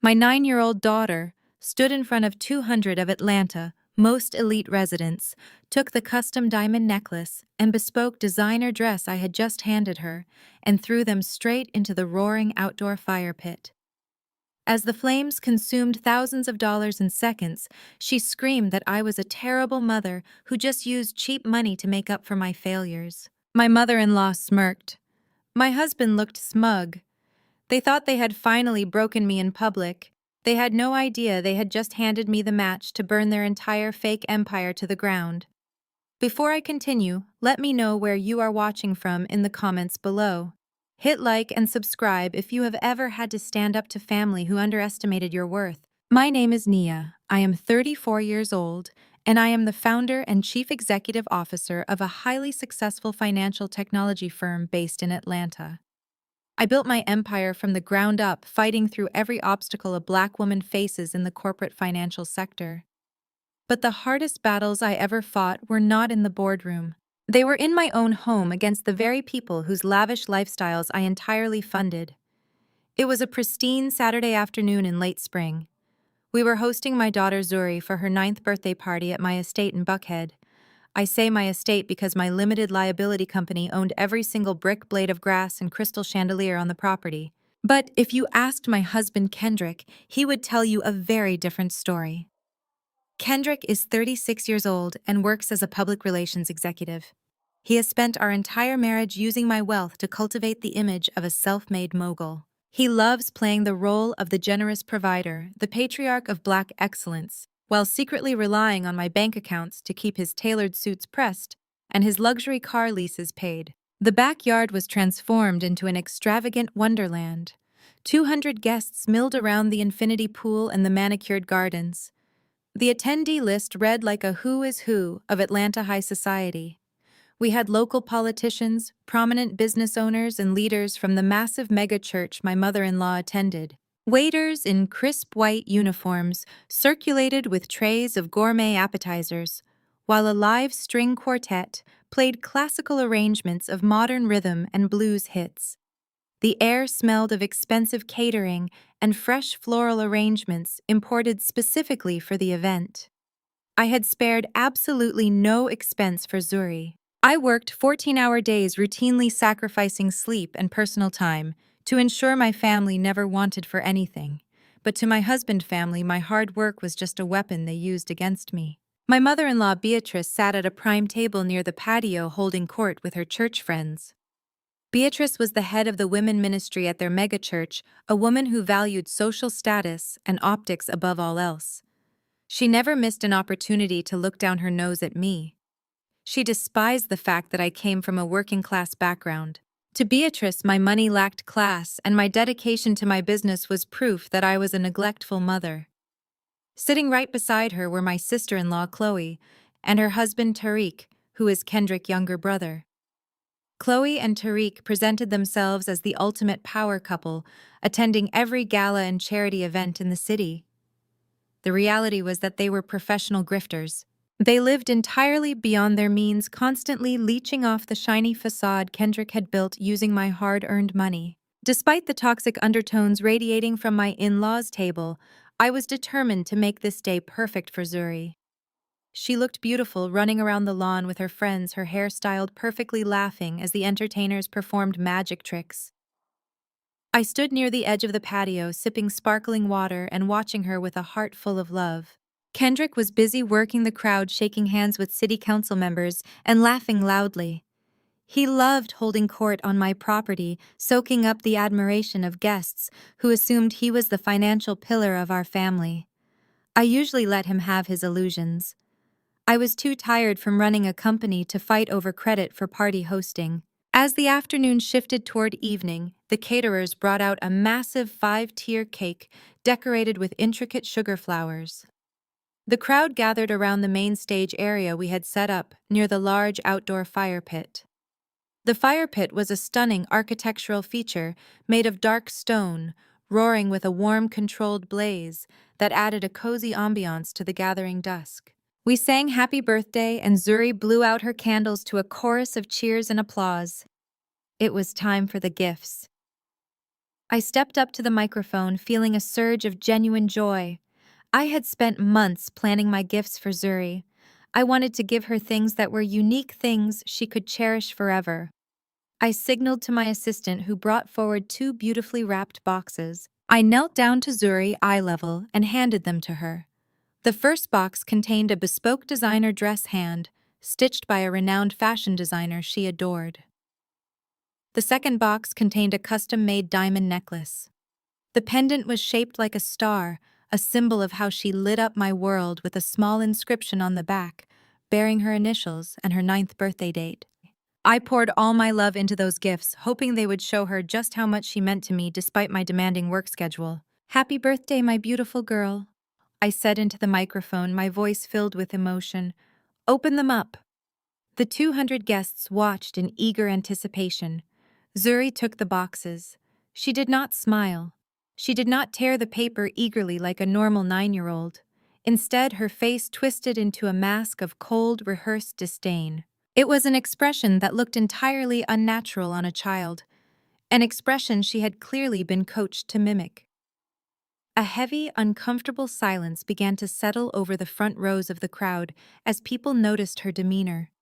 My 9-year-old daughter stood in front of 200 of Atlanta most elite residents, took the custom diamond necklace and bespoke designer dress I had just handed her, and threw them straight into the roaring outdoor fire pit. As the flames consumed thousands of dollars in seconds, she screamed that I was a terrible mother who just used cheap money to make up for my failures. My mother-in-law smirked. My husband looked smug. They thought they had finally broken me in public. They had no idea they had just handed me the match to burn their entire fake empire to the ground. Before I continue, let me know where you are watching from in the comments below. Hit like and subscribe if you have ever had to stand up to family who underestimated your worth. My name is Nia. I am 34 years old, and I am the founder and chief executive officer of a highly successful financial technology firm based in Atlanta. I built my empire from the ground up, fighting through every obstacle a Black woman faces in the corporate financial sector. But the hardest battles I ever fought were not in the boardroom. They were in my own home against the very people whose lavish lifestyles I entirely funded. It was a pristine Saturday afternoon in late spring. We were hosting my daughter Zuri for her 9th birthday party at my estate in Buckhead. I say my estate because my limited liability company owned every single brick, blade of grass, and crystal chandelier on the property. But if you asked my husband Kendrick, he would tell you a very different story. Kendrick is 36 years old and works as a public relations executive. He has spent our entire marriage using my wealth to cultivate the image of a self-made mogul. He loves playing the role of the generous provider, the patriarch of Black excellence, while secretly relying on my bank accounts to keep his tailored suits pressed and his luxury car leases paid. The backyard was transformed into an extravagant wonderland. 200 guests milled around the infinity pool and the manicured gardens. The attendee list read like a who is who of Atlanta high society. We had local politicians, prominent business owners, and leaders from the massive mega church my mother-in-law attended. Waiters in crisp white uniforms circulated with trays of gourmet appetizers, while a live string quartet played classical arrangements of modern rhythm and blues hits. The air smelled of expensive catering and fresh floral arrangements imported specifically for the event. I had spared absolutely no expense for Zuri. I worked 14-hour days, routinely sacrificing sleep and personal time to ensure my family never wanted for anything. But to my husband's family, my hard work was just a weapon they used against me. My mother-in-law Beatrice sat at a prime table near the patio holding court with her church friends. Beatrice was the head of the women ministry at their megachurch, a woman who valued social status and optics above all else. She never missed an opportunity to look down her nose at me. She despised the fact that I came from a working-class background. To Beatrice, my money lacked class, and my dedication to my business was proof that I was a neglectful mother. Sitting right beside her were my sister-in-law Chloe and her husband Tariq, who is Kendrick's younger brother. Chloe and Tariq presented themselves as the ultimate power couple, attending every gala and charity event in the city. The reality was that they were professional grifters. They lived entirely beyond their means, constantly leeching off the shiny facade Kendrick had built using my hard-earned money. Despite the toxic undertones radiating from my in-laws' table, I was determined to make this day perfect for Zuri. She looked beautiful running around the lawn with her friends, her hair styled perfectly, laughing as the entertainers performed magic tricks. I stood near the edge of the patio, sipping sparkling water and watching her with a heart full of love. Kendrick was busy working the crowd, shaking hands with city council members and laughing loudly. He loved holding court on my property, soaking up the admiration of guests who assumed he was the financial pillar of our family. I usually let him have his illusions. I was too tired from running a company to fight over credit for party hosting. As the afternoon shifted toward evening, the caterers brought out a massive 5-tier cake decorated with intricate sugar flowers. The crowd gathered around the main stage area we had set up near the large outdoor fire pit. The fire pit was a stunning architectural feature made of dark stone, roaring with a warm, controlled blaze that added a cozy ambiance to the gathering dusk. We sang Happy Birthday, and Zuri blew out her candles to a chorus of cheers and applause. It was time for the gifts. I stepped up to the microphone, feeling a surge of genuine joy. I had spent months planning my gifts for Zuri. I wanted to give her things that were unique things she could cherish forever. I signaled to my assistant, who brought forward two beautifully wrapped boxes. I knelt down to Zuri eye level and handed them to her. The first box contained a bespoke designer dress hand, stitched by a renowned fashion designer she adored. The second box contained a custom-made diamond necklace. The pendant was shaped like a star, a symbol of how she lit up my world, with a small inscription on the back, bearing her initials and her 9th birthday date. I poured all my love into those gifts, hoping they would show her just how much she meant to me despite my demanding work schedule. "Happy birthday, my beautiful girl," I said into the microphone, my voice filled with emotion. "Open them up." The 200 guests watched in eager anticipation. Zuri took the boxes. She did not smile. She did not tear the paper eagerly like a normal 9-year-old. Instead, her face twisted into a mask of cold, rehearsed disdain. It was an expression that looked entirely unnatural on a child, an expression she had clearly been coached to mimic. A heavy, uncomfortable silence began to settle over the front rows of the crowd as people noticed her demeanor.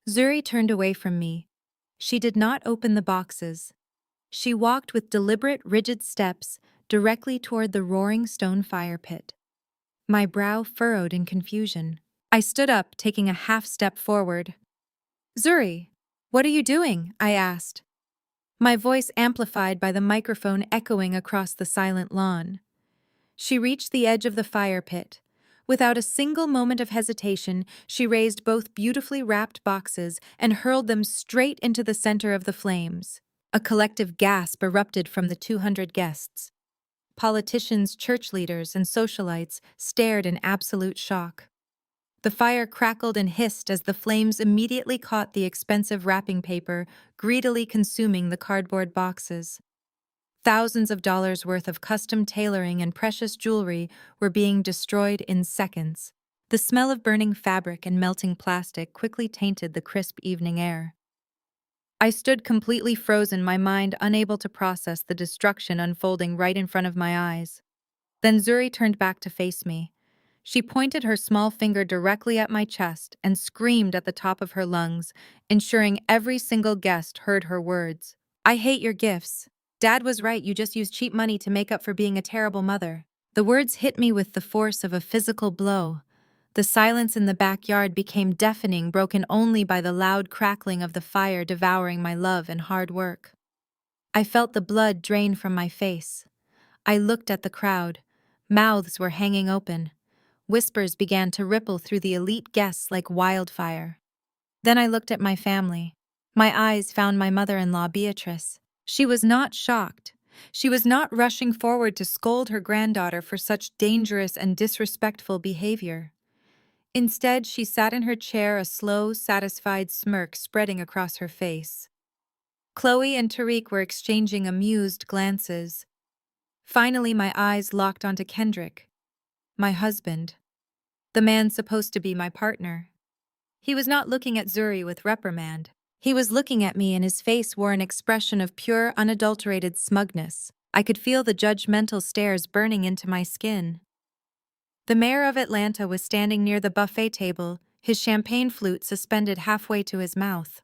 Zuri turned away from me. She did not open the boxes. She walked with deliberate, rigid steps directly toward the roaring stone fire pit. My brow furrowed in confusion. I stood up, taking a half step forward. "Zuri, what are you doing?" I asked, my voice amplified by the microphone echoing across the silent lawn. She reached the edge of the fire pit. Without a single moment of hesitation, she raised both beautifully wrapped boxes and hurled them straight into the center of the flames. A collective gasp erupted from the 200 guests. Politicians, church leaders, and socialites stared in absolute shock. The fire crackled and hissed as the flames immediately caught the expensive wrapping paper, greedily consuming the cardboard boxes. Thousands of dollars worth of custom tailoring and precious jewelry were being destroyed in seconds. The smell of burning fabric and melting plastic quickly tainted the crisp evening air. I stood completely frozen, my mind unable to process the destruction unfolding right in front of my eyes. Then Zuri turned back to face me. She pointed her small finger directly at my chest and screamed at the top of her lungs, ensuring every single guest heard her words. "I hate your gifts. Dad was right, you just used cheap money to make up for being a terrible mother." The words hit me with the force of a physical blow. The silence in the backyard became deafening, broken only by the loud crackling of the fire devouring my love and hard work. I felt the blood drain from my face. I looked at the crowd. Mouths were hanging open. Whispers began to ripple through the elite guests like wildfire. Then I looked at my family. My eyes found my mother-in-law, Beatrice. She was not shocked. She was not rushing forward to scold her granddaughter for such dangerous and disrespectful behavior. Instead, she sat in her chair, a slow, satisfied smirk spreading across her face. Chloe and Tariq were exchanging amused glances. Finally, my eyes locked onto Kendrick, my husband, the man supposed to be my partner. He was not looking at Zuri with reprimand. He was looking at me, and his face wore an expression of pure, unadulterated smugness. I could feel the judgmental stares burning into my skin. The mayor of Atlanta was standing near the buffet table, his champagne flute suspended halfway to his mouth.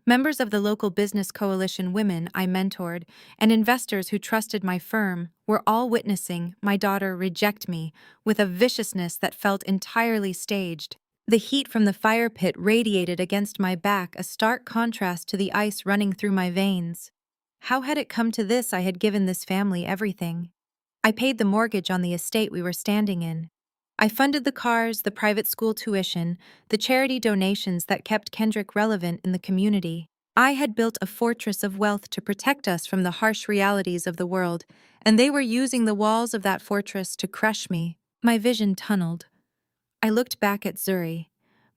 Members of the local business coalition women I mentored and investors who trusted my firm were all witnessing my daughter reject me with a viciousness that felt entirely staged. The heat from the fire pit radiated against my back, a stark contrast to the ice running through my veins. How had it come to this? I had given this family everything. I paid the mortgage on the estate we were standing in. I funded the cars, the private school tuition, the charity donations that kept Kendrick relevant in the community. I had built a fortress of wealth to protect us from the harsh realities of the world, and they were using the walls of that fortress to crush me. My vision tunneled. I looked back at Zuri.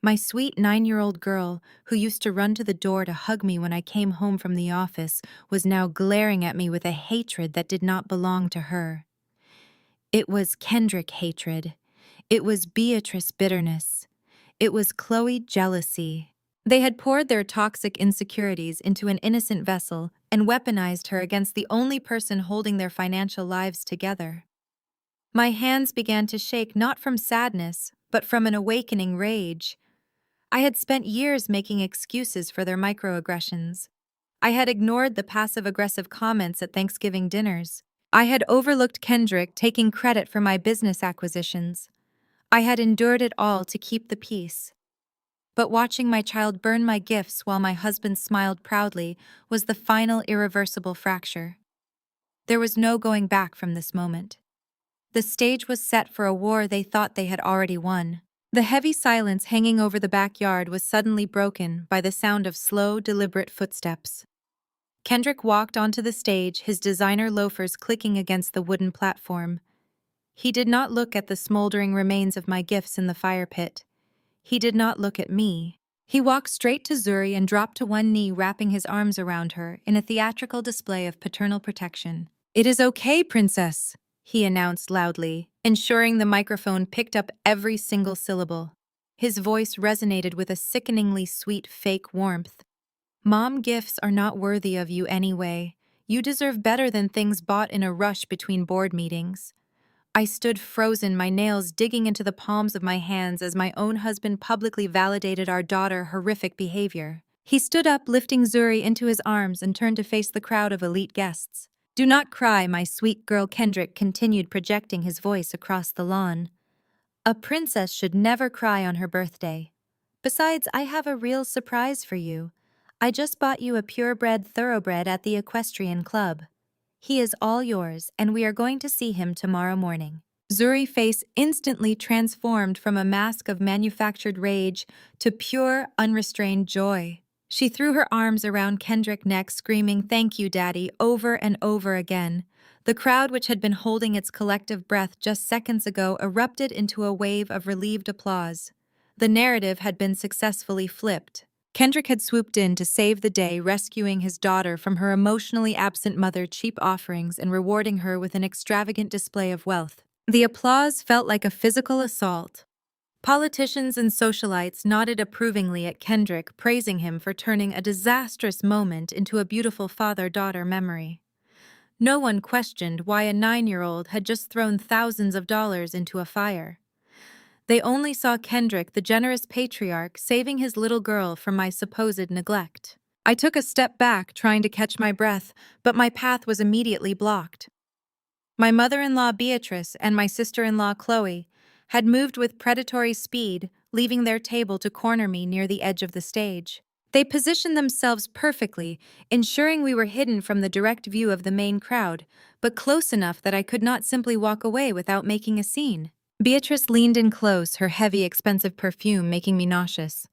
My sweet 9-year-old girl, who used to run to the door to hug me when I came home from the office, was now glaring at me with a hatred that did not belong to her. It was Kendrick hatred. It was Beatrice bitterness. It was Chloe jealousy. They had poured their toxic insecurities into an innocent vessel, and weaponized her against the only person holding their financial lives together. My hands began to shake not from sadness, but from an awakening rage. I had spent years making excuses for their microaggressions. I had ignored the passive-aggressive comments at Thanksgiving dinners. I had overlooked Kendrick taking credit for my business acquisitions. I had endured it all to keep the peace. But watching my child burn my gifts while my husband smiled proudly was the final irreversible fracture. There was no going back from this moment. The stage was set for a war they thought they had already won. The heavy silence hanging over the backyard was suddenly broken by the sound of slow, deliberate footsteps. Kendrick walked onto the stage, his designer loafers clicking against the wooden platform. He did not look at the smoldering remains of my gifts in the fire pit. He did not look at me. He walked straight to Zuri and dropped to one knee, wrapping his arms around her in a theatrical display of paternal protection. "It is okay, princess," he announced loudly, ensuring the microphone picked up every single syllable. His voice resonated with a sickeningly sweet fake warmth. "Mom gifts are not worthy of you anyway. You deserve better than things bought in a rush between board meetings." I stood frozen, my nails digging into the palms of my hands as my own husband publicly validated our daughter's horrific behavior. He stood up, lifting Zuri into his arms, and turned to face the crowd of elite guests. "Do not cry, my sweet girl," Kendrick continued, projecting his voice across the lawn. "A princess should never cry on her birthday. Besides, I have a real surprise for you. I just bought you a purebred thoroughbred at the equestrian club. He is all yours, and we are going to see him tomorrow morning." Zuri's face instantly transformed from a mask of manufactured rage to pure, unrestrained joy. She threw her arms around Kendrick's neck, screaming, "Thank you, Daddy," over and over again. The crowd, which had been holding its collective breath just seconds ago, erupted into a wave of relieved applause. The narrative had been successfully flipped. Kendrick had swooped in to save the day, rescuing his daughter from her emotionally absent mother's cheap offerings and rewarding her with an extravagant display of wealth. The applause felt like a physical assault. Politicians and socialites nodded approvingly at Kendrick, praising him for turning a disastrous moment into a beautiful father-daughter memory. No one questioned why a 9-year-old had just thrown thousands of dollars into a fire. They only saw Kendrick, the generous patriarch, saving his little girl from my supposed neglect. I took a step back, trying to catch my breath, but my path was immediately blocked. My mother-in-law Beatrice and my sister-in-law Chloe had moved with predatory speed, leaving their table to corner me near the edge of the stage. They positioned themselves perfectly, ensuring we were hidden from the direct view of the main crowd, but close enough that I could not simply walk away without making a scene. Beatrice leaned in close, her heavy, expensive perfume making me nauseous.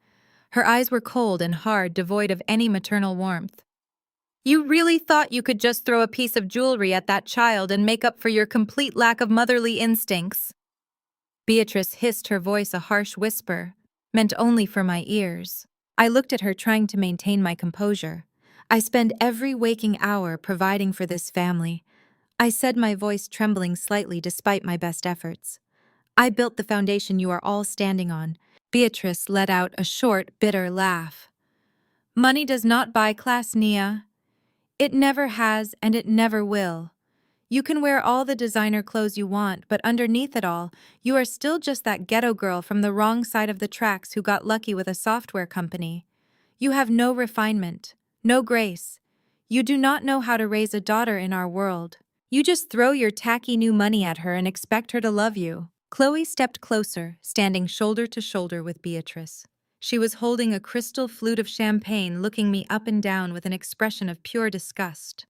Her eyes were cold and hard, devoid of any maternal warmth. "You really thought you could just throw a piece of jewelry at that child and make up for your complete lack of motherly instincts?" Beatrice hissed, her voice a harsh whisper, meant only for my ears. I looked at her, trying to maintain my composure. "I spend every waking hour providing for this family," I said, my voice trembling slightly despite my best efforts. "I built the foundation you are all standing on." Beatrice let out a short, bitter laugh. "Money does not buy class, Nia. It never has, and it never will. You can wear all the designer clothes you want, but underneath it all, you are still just that ghetto girl from the wrong side of the tracks who got lucky with a software company. You have no refinement, no grace. You do not know how to raise a daughter in our world. You just throw your tacky new money at her and expect her to love you." Chloe stepped closer, standing shoulder to shoulder with Beatrice. She was holding a crystal flute of champagne, looking me up and down with an expression of pure disgust.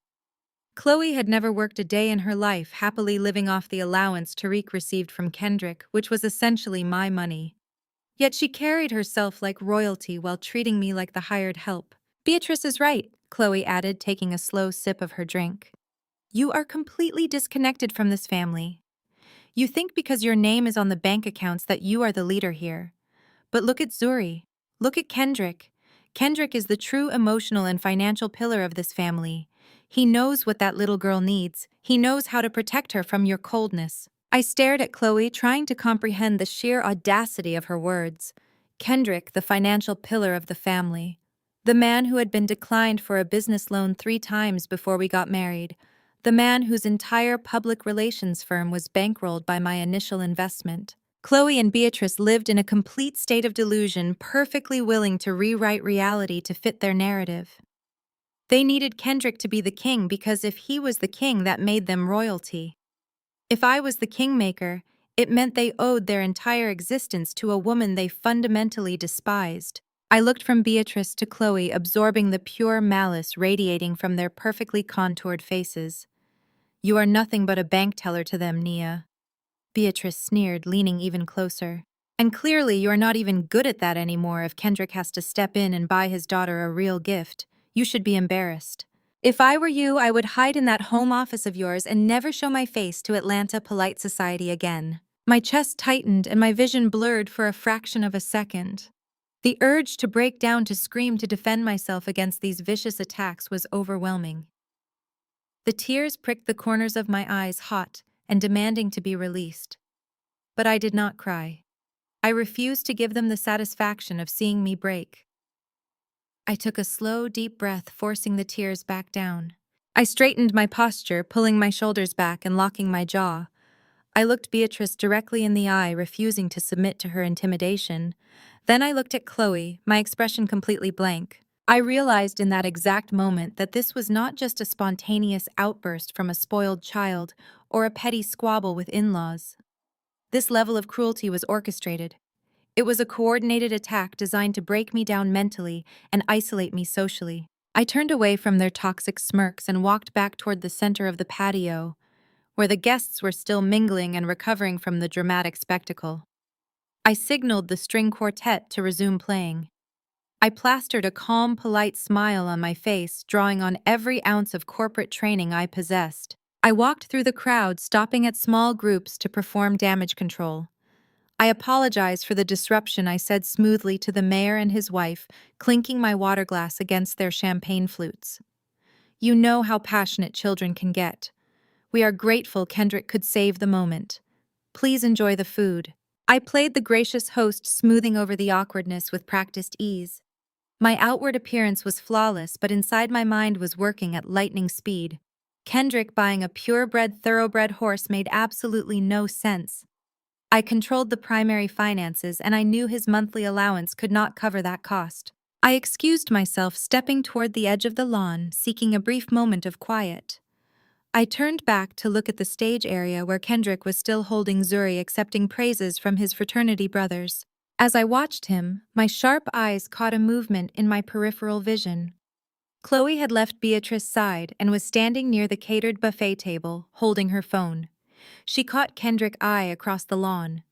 Chloe had never worked a day in her life, happily living off the allowance Tariq received from Kendrick, which was essentially my money. Yet she carried herself like royalty while treating me like the hired help. "Beatrice is right," Chloe added, taking a slow sip of her drink. "You are completely disconnected from this family. You think because your name is on the bank accounts that you are the leader here. But look at Zuri. Look at Kendrick. Kendrick is the true emotional and financial pillar of this family. He knows what that little girl needs. He knows how to protect her from your coldness." I stared at Chloe, trying to comprehend the sheer audacity of her words. Kendrick, the financial pillar of the family. The man who had been declined for a business loan 3 times before we got married. The man whose entire public relations firm was bankrolled by my initial investment. Chloe and Beatrice lived in a complete state of delusion, perfectly willing to rewrite reality to fit their narrative. They needed Kendrick to be the king because if he was the king, that made them royalty. If I was the kingmaker, it meant they owed their entire existence to a woman they fundamentally despised. I looked from Beatrice to Chloe, absorbing the pure malice radiating from their perfectly contoured faces. "You are nothing but a bank teller to them, Nia," Beatrice sneered, leaning even closer. "And clearly you are not even good at that anymore if Kendrick has to step in and buy his daughter a real gift. You should be embarrassed. If I were you, I would hide in that home office of yours and never show my face to Atlanta polite society again." My chest tightened and my vision blurred for a fraction of a second. The urge to break down to scream to defend myself against these vicious attacks was overwhelming. The tears pricked the corners of my eyes hot and demanding to be released. But I did not cry. I refused to give them the satisfaction of seeing me break. I took a slow, deep breath, forcing the tears back down. I straightened my posture, pulling my shoulders back and locking my jaw. I looked Beatrice directly in the eye, refusing to submit to her intimidation. Then I looked at Chloe, my expression completely blank. I realized in that exact moment that this was not just a spontaneous outburst from a spoiled child or a petty squabble with in-laws. This level of cruelty was orchestrated. It was a coordinated attack designed to break me down mentally and isolate me socially. I turned away from their toxic smirks and walked back toward the center of the patio, where the guests were still mingling and recovering from the dramatic spectacle. I signaled the string quartet to resume playing. I plastered a calm, polite smile on my face, drawing on every ounce of corporate training I possessed. I walked through the crowd, stopping at small groups to perform damage control. I apologized for the disruption, I said smoothly to the mayor and his wife, clinking my water glass against their champagne flutes. "You know how passionate children can get. We are grateful Kendrick could save the moment. Please enjoy the food." I played the gracious host, smoothing over the awkwardness with practiced ease. My outward appearance was flawless, but inside my mind was working at lightning speed. Kendrick buying a purebred, thoroughbred horse made absolutely no sense. I controlled the primary finances, and I knew his monthly allowance could not cover that cost. I excused myself, stepping toward the edge of the lawn, seeking a brief moment of quiet. I turned back to look at the stage area where Kendrick was still holding Zuri, accepting praises from his fraternity brothers. As I watched him, my sharp eyes caught a movement in my peripheral vision. Chloe had left Beatrice's side and was standing near the catered buffet table, holding her phone. She caught Kendrick's eye across the lawn.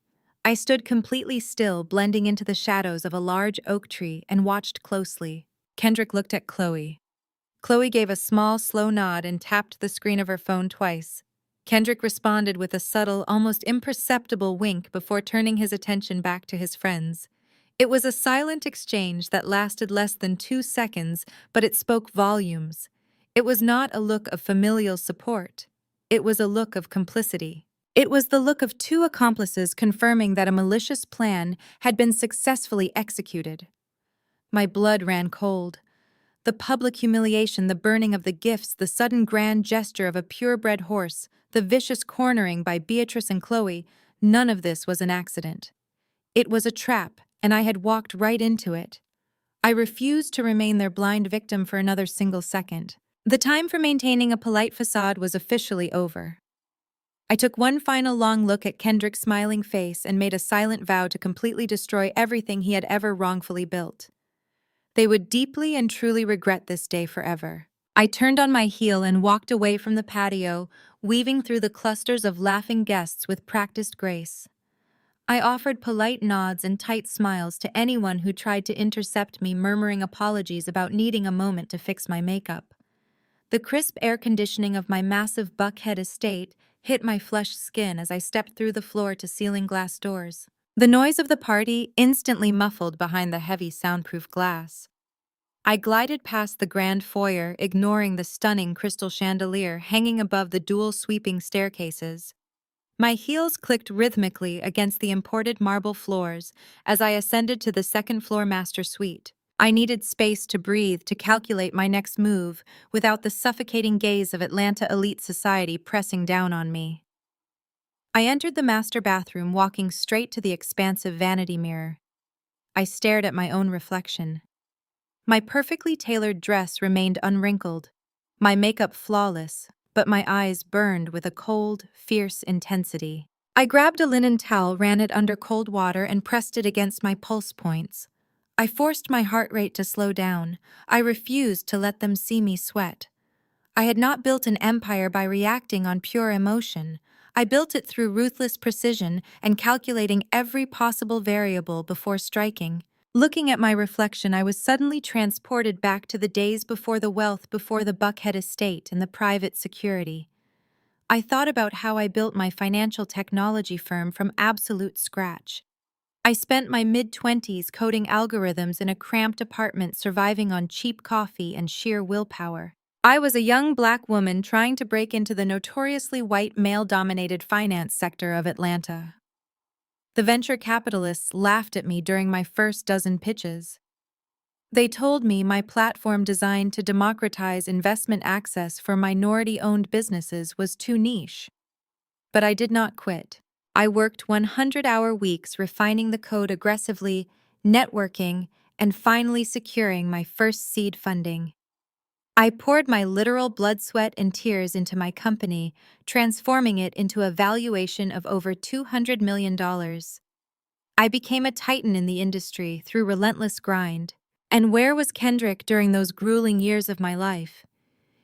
I stood completely still, blending into the shadows of a large oak tree, and watched closely. Kendrick looked at Chloe. Chloe gave a small, slow nod and tapped the screen of her phone twice. Kendrick responded with a subtle, almost imperceptible wink before turning his attention back to his friends. It was a silent exchange that lasted less than 2 seconds, but it spoke volumes. It was not a look of familial support. It was a look of complicity. It was the look of two accomplices confirming that a malicious plan had been successfully executed. My blood ran cold. The public humiliation, the burning of the gifts, the sudden grand gesture of a purebred horse, the vicious cornering by Beatrice and Chloe, none of this was an accident. It was a trap, and I had walked right into it. I refused to remain their blind victim for another single second. The time for maintaining a polite facade was officially over. I took one final long look at Kendrick's smiling face and made a silent vow to completely destroy everything he had ever wrongfully built. They would deeply and truly regret this day forever. I turned on my heel and walked away from the patio, weaving through the clusters of laughing guests with practiced grace. I offered polite nods and tight smiles to anyone who tried to intercept me, murmuring apologies about needing a moment to fix my makeup. The crisp air conditioning of my massive Buckhead estate hit my flushed skin as I stepped through the floor-to-ceiling glass doors. The noise of the party instantly muffled behind the heavy soundproof glass. I glided past the grand foyer, ignoring the stunning crystal chandelier hanging above the dual sweeping staircases. My heels clicked rhythmically against the imported marble floors as I ascended to the second-floor master suite. I needed space to breathe, to calculate my next move, without the suffocating gaze of Atlanta elite society pressing down on me. I entered the master bathroom, walking straight to the expansive vanity mirror. I stared at my own reflection. My perfectly tailored dress remained unwrinkled, my makeup flawless, but my eyes burned with a cold, fierce intensity. I grabbed a linen towel, ran it under cold water, and pressed it against my pulse points. I forced my heart rate to slow down. I refused to let them see me sweat. I had not built an empire by reacting on pure emotion. I built it through ruthless precision and calculating every possible variable before striking. Looking at my reflection, I was suddenly transported back to the days before the wealth, before the Buckhead estate and the private security. I thought about how I built my financial technology firm from absolute scratch. I spent my mid-20s coding algorithms in a cramped apartment, surviving on cheap coffee and sheer willpower. I was a young black woman trying to break into the notoriously white male-dominated finance sector of Atlanta. The venture capitalists laughed at me during my first dozen pitches. They told me my platform designed to democratize investment access for minority-owned businesses was too niche. But I did not quit. I worked 100-hour weeks refining the code aggressively, networking, and finally securing my first seed funding. I poured my literal blood, sweat, and tears into my company, transforming it into a valuation of over $200 million. I became a titan in the industry through relentless grind. And where was Kendrick during those grueling years of my life?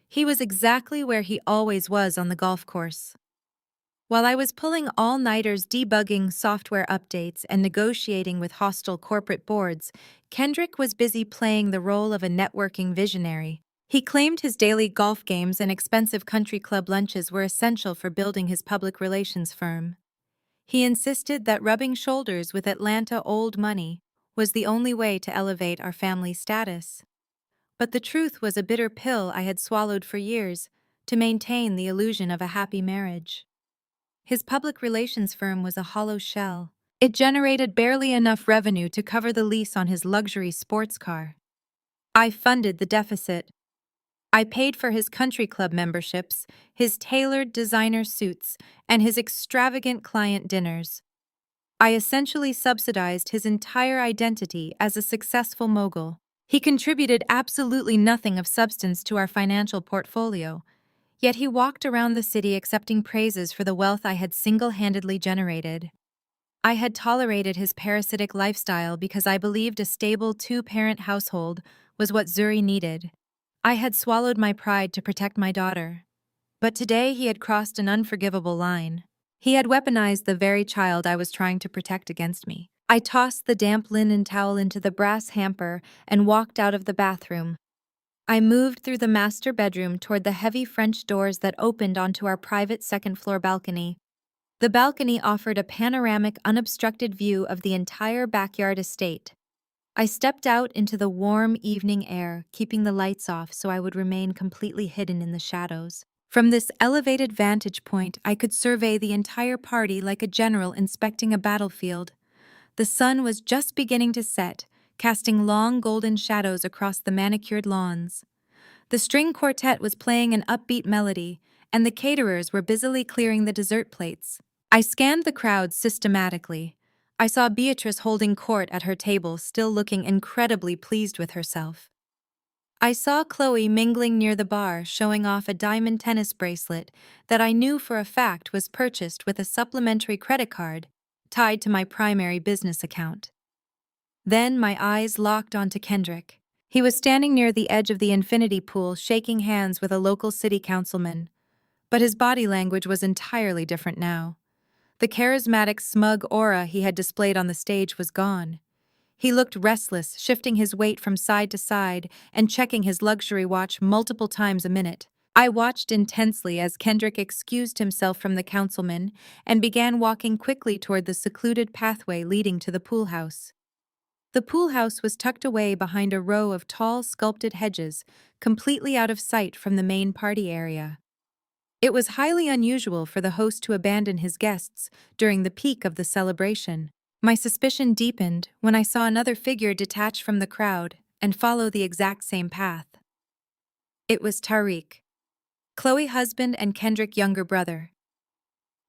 He was exactly where he always was, on the golf course. While I was pulling all-nighters debugging software updates and negotiating with hostile corporate boards, Kendrick was busy playing the role of a networking visionary. He claimed his daily golf games and expensive country club lunches were essential for building his public relations firm. He insisted that rubbing shoulders with Atlanta old money was the only way to elevate our family status. But the truth was a bitter pill I had swallowed for years to maintain the illusion of a happy marriage. His public relations firm was a hollow shell. It generated barely enough revenue to cover the lease on his luxury sports car. I funded the deficit. I paid for his country club memberships, his tailored designer suits, and his extravagant client dinners. I essentially subsidized his entire identity as a successful mogul. He contributed absolutely nothing of substance to our financial portfolio, yet he walked around the city accepting praises for the wealth I had single-handedly generated. I had tolerated his parasitic lifestyle because I believed a stable two-parent household was what Zuri needed. I had swallowed my pride to protect my daughter. But today he had crossed an unforgivable line. He had weaponized the very child I was trying to protect against me. I tossed the damp linen towel into the brass hamper and walked out of the bathroom. I moved through the master bedroom toward the heavy French doors that opened onto our private second-floor balcony. The balcony offered a panoramic, unobstructed view of the entire backyard estate. I stepped out into the warm evening air, keeping the lights off so I would remain completely hidden in the shadows. From this elevated vantage point, I could survey the entire party like a general inspecting a battlefield. The sun was just beginning to set, casting long golden shadows across the manicured lawns. The string quartet was playing an upbeat melody, and the caterers were busily clearing the dessert plates. I scanned the crowd systematically. I saw Beatrice holding court at her table, still looking incredibly pleased with herself. I saw Chloe mingling near the bar, showing off a diamond tennis bracelet that I knew for a fact was purchased with a supplementary credit card tied to my primary business account. Then my eyes locked onto Kendrick. He was standing near the edge of the infinity pool, shaking hands with a local city councilman. But his body language was entirely different now. The charismatic, smug aura he had displayed on the stage was gone. He looked restless, shifting his weight from side to side and checking his luxury watch multiple times a minute. I watched intensely as Kendrick excused himself from the councilman and began walking quickly toward the secluded pathway leading to the pool house. The pool house was tucked away behind a row of tall, sculpted hedges, completely out of sight from the main party area. It was highly unusual for the host to abandon his guests during the peak of the celebration. My suspicion deepened when I saw another figure detach from the crowd, and follow the exact same path. It was Tariq, Chloe husband and Kendrick younger brother.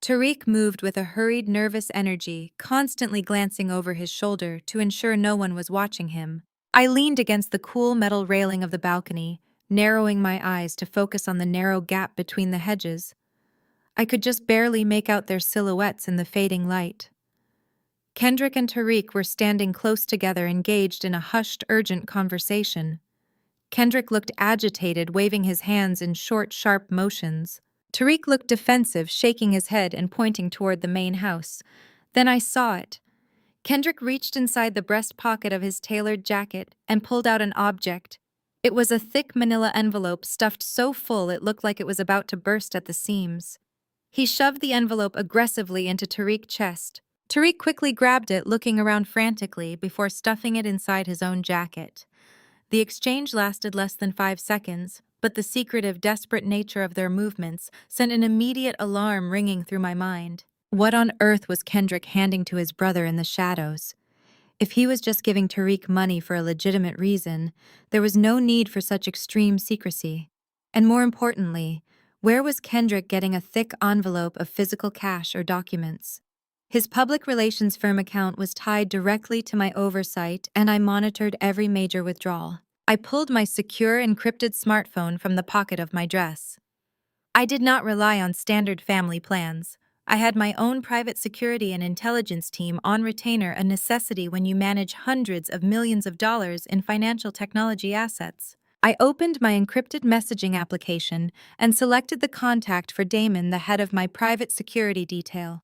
Tariq moved with a hurried, nervous energy, constantly glancing over his shoulder to ensure no one was watching him. I leaned against the cool metal railing of the balcony, narrowing my eyes to focus on the narrow gap between the hedges. I could just barely make out their silhouettes in the fading light. Kendrick and Tariq were standing close together, engaged in a hushed, urgent conversation. Kendrick looked agitated, waving his hands in short, sharp motions. Tariq looked defensive, shaking his head and pointing toward the main house. Then I saw it. Kendrick reached inside the breast pocket of his tailored jacket and pulled out an object. It was a thick manila envelope stuffed so full it looked like it was about to burst at the seams. He shoved the envelope aggressively into Tariq's chest. Tariq quickly grabbed it, looking around frantically before stuffing it inside his own jacket. The exchange lasted less than 5 seconds, but the secretive, desperate nature of their movements sent an immediate alarm ringing through my mind. What on earth was Kendrick handing to his brother in the shadows? If he was just giving Tariq money for a legitimate reason, there was no need for such extreme secrecy. And more importantly, where was Kendrick getting a thick envelope of physical cash or documents? His public relations firm account was tied directly to my oversight, and I monitored every major withdrawal. I pulled my secure, encrypted smartphone from the pocket of my dress. I did not rely on standard family plans. I had my own private security and intelligence team on retainer, a necessity when you manage hundreds of millions of dollars in financial technology assets. I opened my encrypted messaging application and selected the contact for Damon, the head of my private security detail.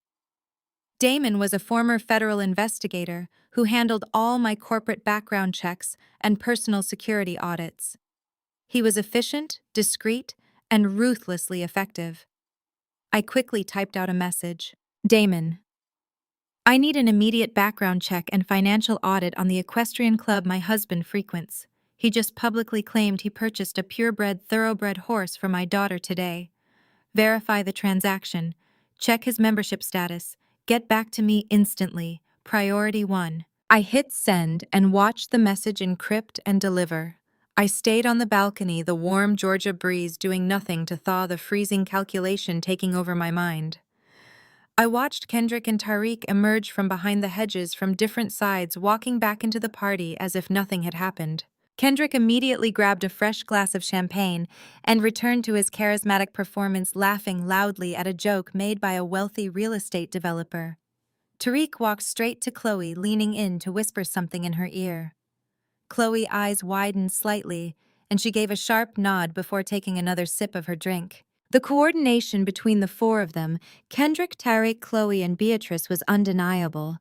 Damon was a former federal investigator who handled all my corporate background checks and personal security audits. He was efficient, discreet, and ruthlessly effective. I quickly typed out a message. Damon, I need an immediate background check and financial audit on the equestrian club my husband frequents. He just publicly claimed he purchased a purebred thoroughbred horse for my daughter today. Verify the transaction. Check his membership status. Get back to me instantly. Priority 1. I hit send and watched the message encrypt and deliver. I stayed on the balcony, the warm Georgia breeze doing nothing to thaw the freezing calculation taking over my mind. I watched Kendrick and Tariq emerge from behind the hedges from different sides, walking back into the party as if nothing had happened. Kendrick immediately grabbed a fresh glass of champagne and returned to his charismatic performance, laughing loudly at a joke made by a wealthy real estate developer. Tariq walked straight to Chloe, leaning in to whisper something in her ear. Chloe's eyes widened slightly, and she gave a sharp nod before taking another sip of her drink. The coordination between the four of them, Kendrick, Tariq, Chloe, and Beatrice, was undeniable.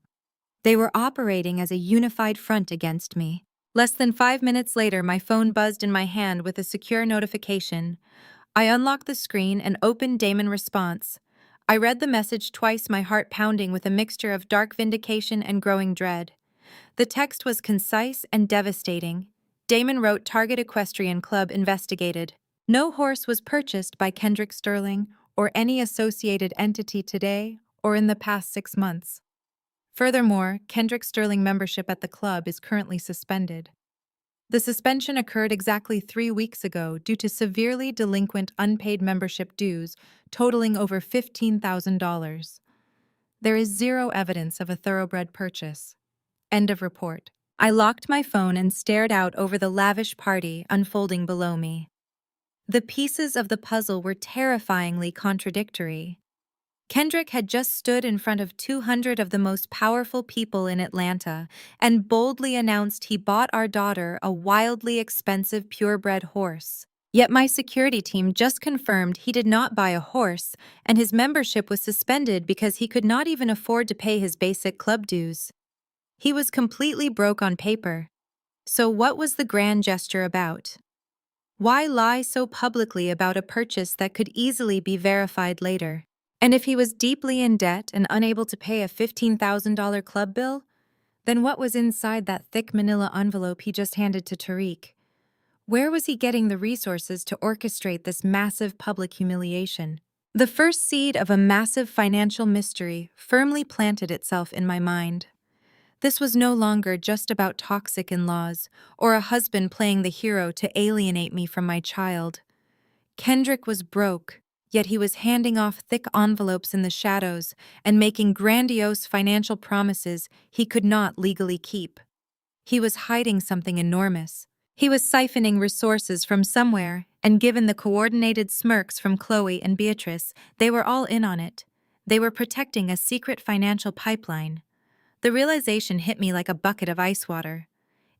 They were operating as a unified front against me. Less than 5 minutes later, my phone buzzed in my hand with a secure notification. I unlocked the screen and opened Damon's response. I read the message twice, my heart pounding with a mixture of dark vindication and growing dread. The text was concise and devastating. Damon wrote, Target Equestrian Club investigated. No horse was purchased by Kendrick Sterling or any associated entity today or in the past 6 months. Furthermore, Kendrick Sterling membership at the club is currently suspended. The suspension occurred exactly 3 weeks ago due to severely delinquent unpaid membership dues totaling over $15,000. There is zero evidence of a thoroughbred purchase. End of report. I locked my phone and stared out over the lavish party unfolding below me. The pieces of the puzzle were terrifyingly contradictory. Kendrick had just stood in front of 200 of the most powerful people in Atlanta and boldly announced he bought our daughter a wildly expensive purebred horse. Yet my security team just confirmed he did not buy a horse, and his membership was suspended because he could not even afford to pay his basic club dues. He was completely broke on paper. So what was the grand gesture about? Why lie so publicly about a purchase that could easily be verified later? And if he was deeply in debt and unable to pay a $15,000 club bill, then what was inside that thick manila envelope he just handed to Tariq? Where was he getting the resources to orchestrate this massive public humiliation? The first seed of a massive financial mystery firmly planted itself in my mind. This was no longer just about toxic in-laws or a husband playing the hero to alienate me from my child. Kendrick was broke, yet he was handing off thick envelopes in the shadows and making grandiose financial promises he could not legally keep. He was hiding something enormous. He was siphoning resources from somewhere, and given the coordinated smirks from Chloe and Beatrice, they were all in on it. They were protecting a secret financial pipeline. The realization hit me like a bucket of ice water.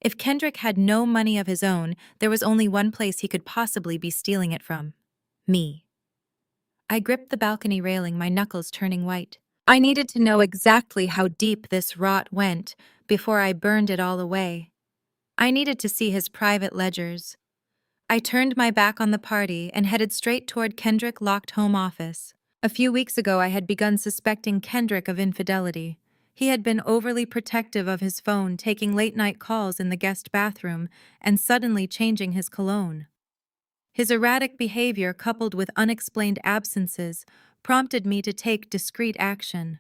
If Kendrick had no money of his own, there was only one place he could possibly be stealing it from. Me. I gripped the balcony railing, my knuckles turning white. I needed to know exactly how deep this rot went before I burned it all away. I needed to see his private ledgers. I turned my back on the party and headed straight toward Kendrick's locked home office. A few weeks ago, I had begun suspecting Kendrick of infidelity. He had been overly protective of his phone, taking late-night calls in the guest bathroom, and suddenly changing his cologne. His erratic behavior, coupled with unexplained absences, prompted me to take discreet action.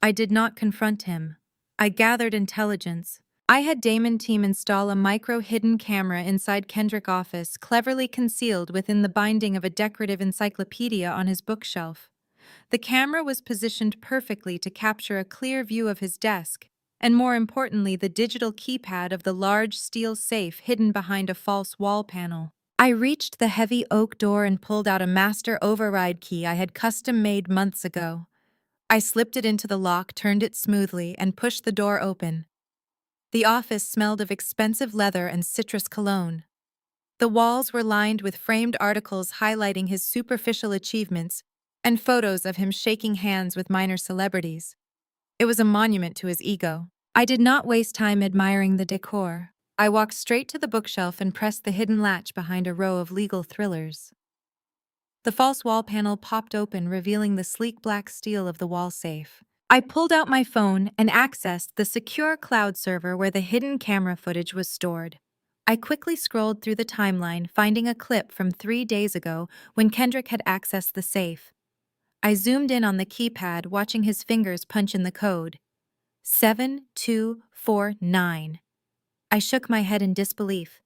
I did not confront him. I gathered intelligence. I had Damon team install a micro-hidden camera inside Kendrick's office, cleverly concealed within the binding of a decorative encyclopedia on his bookshelf. The camera was positioned perfectly to capture a clear view of his desk, and more importantly, the digital keypad of the large steel safe hidden behind a false wall panel. I reached the heavy oak door and pulled out a master override key I had custom-made months ago. I slipped it into the lock, turned it smoothly, and pushed the door open. The office smelled of expensive leather and citrus cologne. The walls were lined with framed articles highlighting his superficial achievements and photos of him shaking hands with minor celebrities. It was a monument to his ego. I did not waste time admiring the decor. I walked straight to the bookshelf and pressed the hidden latch behind a row of legal thrillers. The false wall panel popped open, revealing the sleek black steel of the wall safe. I pulled out my phone and accessed the secure cloud server where the hidden camera footage was stored. I quickly scrolled through the timeline, finding a clip from 3 days ago when Kendrick had accessed the safe. I zoomed in on the keypad, watching his fingers punch in the code. 7249. I shook my head in disbelief.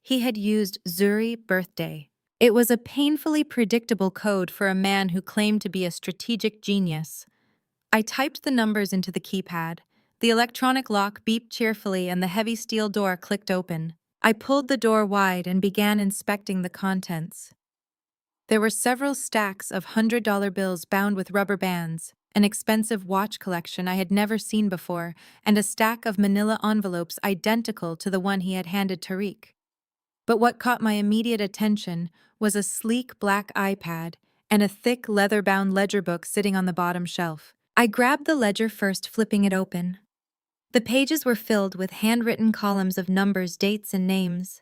He had used Zuri birthday. It was a painfully predictable code for a man who claimed to be a strategic genius. I typed the numbers into the keypad. The electronic lock beeped cheerfully and the heavy steel door clicked open. I pulled the door wide and began inspecting the contents. There were several stacks of $100 bills bound with rubber bands, an expensive watch collection I had never seen before, and a stack of manila envelopes identical to the one he had handed Tariq. But what caught my immediate attention was a sleek black iPad and a thick leather-bound ledger book sitting on the bottom shelf. I grabbed the ledger first, flipping it open. The pages were filled with handwritten columns of numbers, dates, and names.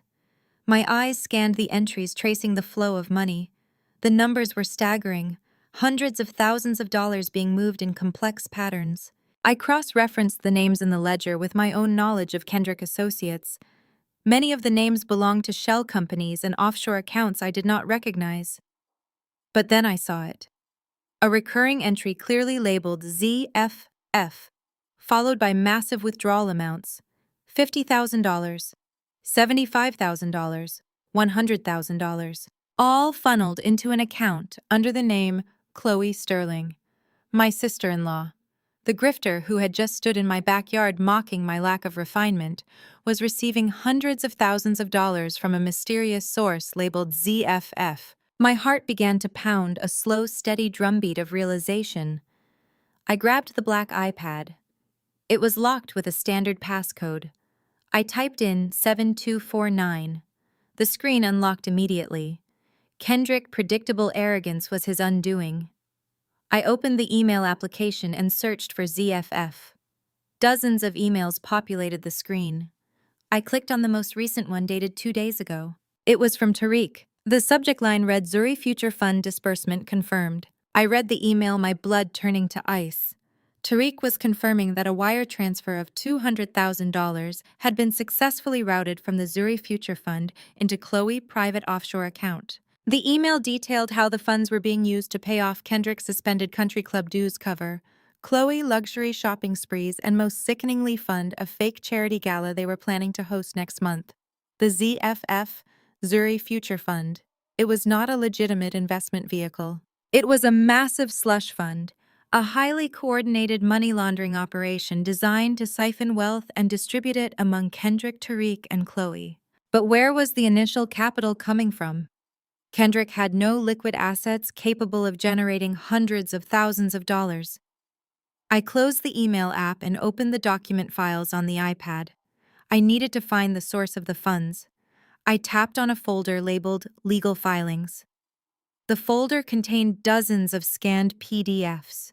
My eyes scanned the entries tracing the flow of money. The numbers were staggering, hundreds of thousands of dollars being moved in complex patterns. I cross-referenced the names in the ledger with my own knowledge of Kendrick Associates. Many of the names belonged to shell companies and offshore accounts I did not recognize. But then I saw it. A recurring entry clearly labeled ZFF, followed by massive withdrawal amounts: $50,000, $75,000, $100,000, all funneled into an account under the name Chloe Sterling, my sister-in-law. The grifter who had just stood in my backyard mocking my lack of refinement was receiving hundreds of thousands of dollars from a mysterious source labeled ZFF. My heart began to pound, a slow, steady drumbeat of realization. I grabbed the black iPad. It was locked with a standard passcode. I typed in 7249. The screen unlocked immediately. Kendrick's predictable arrogance was his undoing. I opened the email application and searched for ZFF. Dozens of emails populated the screen. I clicked on the most recent one, dated 2 days ago. It was from Tariq. The subject line read, "Zuri Future Fund Disbursement Confirmed." I read the email, my blood turning to ice. Tariq was confirming that a wire transfer of $200,000 had been successfully routed from the Zuri Future Fund into Chloe's private offshore account. The email detailed how the funds were being used to pay off Kendrick's suspended country club dues cover, Chloe luxury shopping sprees and most sickeningly fund a fake charity gala they were planning to host next month. The ZFF, Zuri Future Fund. It was not a legitimate investment vehicle. It was a massive slush fund, a highly coordinated money laundering operation designed to siphon wealth and distribute it among Kendrick, Tariq, and Chloe. But where was the initial capital coming from? Kendrick had no liquid assets capable of generating hundreds of thousands of dollars. I closed the email app and opened the document files on the iPad. I needed to find the source of the funds. I tapped on a folder labeled Legal Filings. The folder contained dozens of scanned PDFs.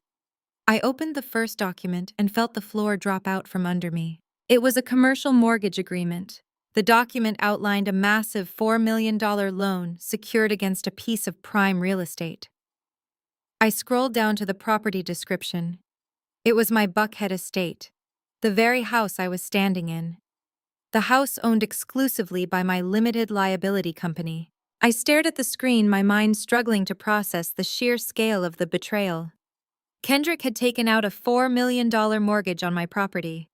I opened the first document and felt the floor drop out from under me. It was a commercial mortgage agreement. The document outlined a massive $4 million loan secured against a piece of prime real estate. I scrolled down to the property description. It was my Buckhead estate, the very house I was standing in. The house owned exclusively by my limited liability company. I stared at the screen, my mind struggling to process the sheer scale of the betrayal. Kendrick had taken out a $4 million mortgage on my property.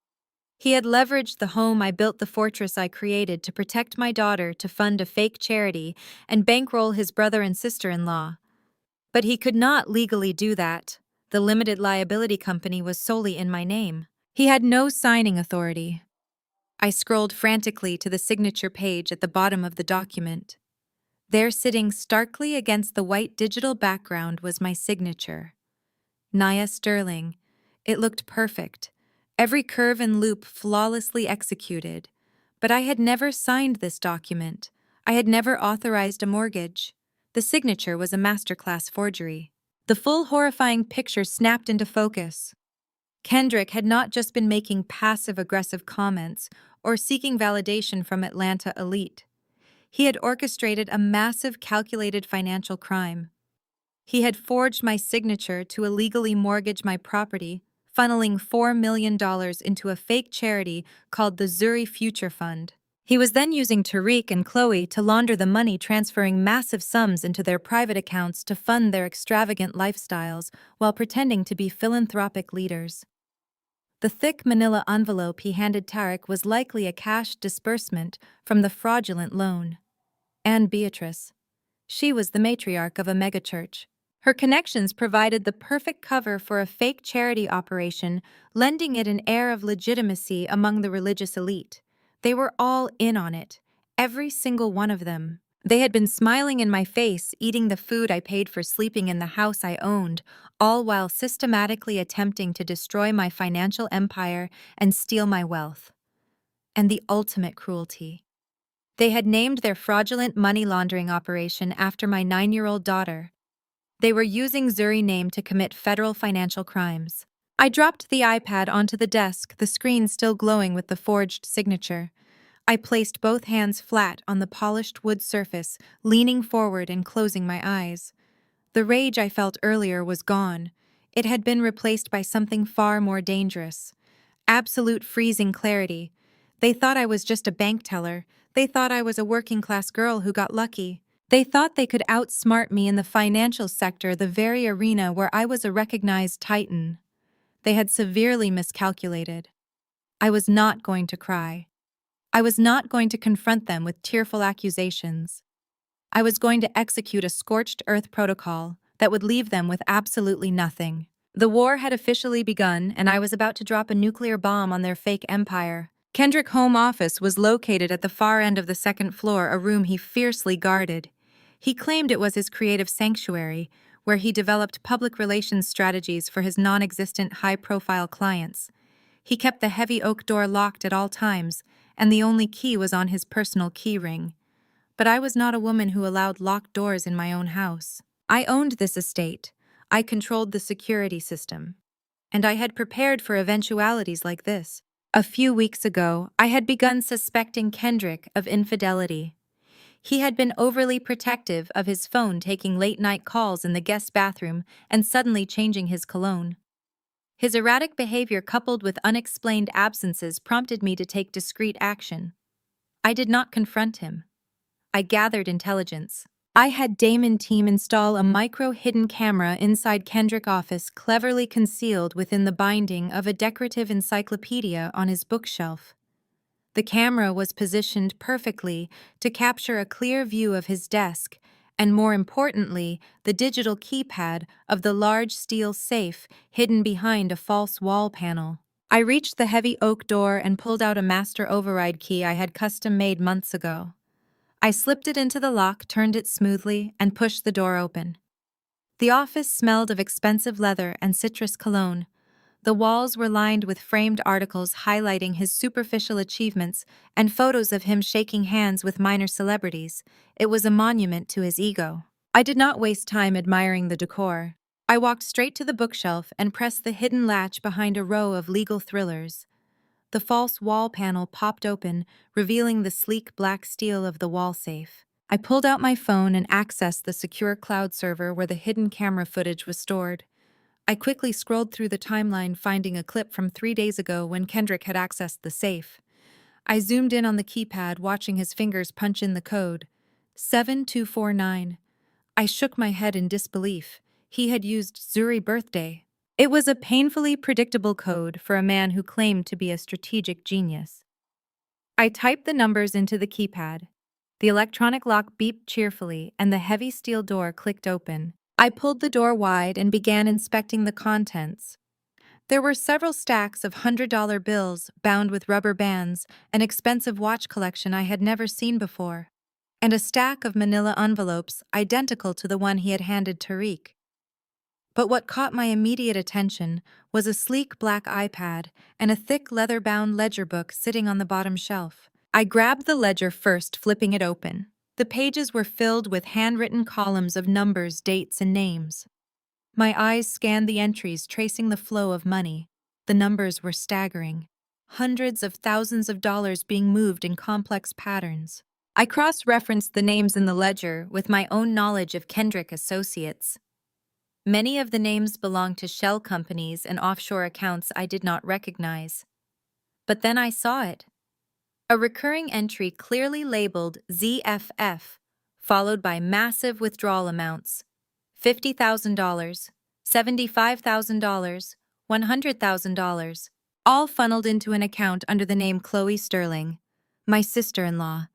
He had leveraged the home I built, the fortress I created, to protect my daughter, to fund a fake charity, and bankroll his brother and sister-in-law. But he could not legally do that. The limited liability company was solely in my name. He had no signing authority. I scrolled frantically to the signature page at the bottom of the document. There, sitting starkly against the white digital background, was my signature. Naya Sterling. It looked perfect, every curve and loop flawlessly executed. But I had never signed this document. I had never authorized a mortgage. The signature was a masterclass forgery. The full horrifying picture snapped into focus. Kendrick had not just been making passive-aggressive comments or seeking validation from Atlanta elite. He had orchestrated a massive, calculated financial crime. He had forged my signature to illegally mortgage my property, funneling $4 million into a fake charity called the Zuri Future Fund. He was then using Tariq and Chloe to launder the money, transferring massive sums into their private accounts to fund their extravagant lifestyles while pretending to be philanthropic leaders. The thick manila envelope he handed Tariq was likely a cash disbursement from the fraudulent loan. And Beatrice. She was the matriarch of a megachurch. Her connections provided the perfect cover for a fake charity operation, lending it an air of legitimacy among the religious elite. They were all in on it, every single one of them. They had been smiling in my face, eating the food I paid for, sleeping in the house I owned, all while systematically attempting to destroy my financial empire and steal my wealth. And the ultimate cruelty. They had named their fraudulent money laundering operation after my 9-year-old daughter. They were using Zuri name to commit federal financial crimes. I dropped the iPad onto the desk, the screen still glowing with the forged signature. I placed both hands flat on the polished wood surface, leaning forward and closing my eyes. The rage I felt earlier was gone. It had been replaced by something far more dangerous. Absolute freezing clarity. They thought I was just a bank teller. They thought I was a working-class girl who got lucky. They thought they could outsmart me in the financial sector, the very arena where I was a recognized titan. They had severely miscalculated. I was not going to cry. I was not going to confront them with tearful accusations. I was going to execute a scorched earth protocol that would leave them with absolutely nothing. The war had officially begun, and I was about to drop a nuclear bomb on their fake empire. Kendrick's home office was located at the far end of the second floor, a room he fiercely guarded. He claimed it was his creative sanctuary, where he developed public relations strategies for his non-existent high-profile clients. He kept the heavy oak door locked at all times, and the only key was on his personal key ring. But I was not a woman who allowed locked doors in my own house. I owned this estate. I controlled the security system. And I had prepared for eventualities like this. A few weeks ago, I had begun suspecting Kendrick of infidelity. He had been overly protective of his phone, taking late-night calls in the guest bathroom and suddenly changing his cologne. His erratic behavior, coupled with unexplained absences, prompted me to take discreet action. I did not confront him. I gathered intelligence. I had Damon team install a micro hidden camera inside Kendrick's office, cleverly concealed within the binding of a decorative encyclopedia on his bookshelf. The camera was positioned perfectly to capture a clear view of his desk, and more importantly, the digital keypad of the large steel safe hidden behind a false wall panel. I reached the heavy oak door and pulled out a master override key I had custom made months ago. I slipped it into the lock, turned it smoothly, and pushed the door open. The office smelled of expensive leather and citrus cologne. The walls were lined with framed articles highlighting his superficial achievements and photos of him shaking hands with minor celebrities. It was a monument to his ego. I did not waste time admiring the decor. I walked straight to the bookshelf and pressed the hidden latch behind a row of legal thrillers. The false wall panel popped open, revealing the sleek black steel of the wall safe. I pulled out my phone and accessed the secure cloud server where the hidden camera footage was stored. I quickly scrolled through the timeline, finding a clip from 3 days ago when Kendrick had accessed the safe. I zoomed in on the keypad, watching his fingers punch in the code. 7249. I shook my head in disbelief. He had used Zuri birthday. It was a painfully predictable code for a man who claimed to be a strategic genius. I typed the numbers into the keypad. The electronic lock beeped cheerfully, and the heavy steel door clicked open. I pulled the door wide and began inspecting the contents. There were several stacks of $100 bills bound with rubber bands, an expensive watch collection I had never seen before, and a stack of manila envelopes identical to the one he had handed Tariq. But what caught my immediate attention was a sleek black iPad and a thick leather-bound ledger book sitting on the bottom shelf. I grabbed the ledger first, flipping it open. The pages were filled with handwritten columns of numbers, dates, and names. My eyes scanned the entries, tracing the flow of money. The numbers were staggering. Hundreds of thousands of dollars being moved in complex patterns. I cross-referenced the names in the ledger with my own knowledge of Kendrick Associates. Many of the names belonged to shell companies and offshore accounts I did not recognize. But then I saw it. A recurring entry clearly labeled ZFF, followed by massive withdrawal amounts: $50,000, $75,000, $100,000, all funneled into an account under the name Chloe Sterling, my sister-in-law.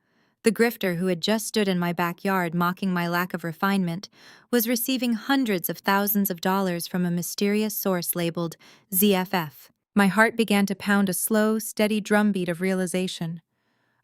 The grifter who had just stood in my backyard mocking my lack of refinement was receiving hundreds of thousands of dollars from a mysterious source labeled ZFF. My heart began to pound a slow, steady drumbeat of realization.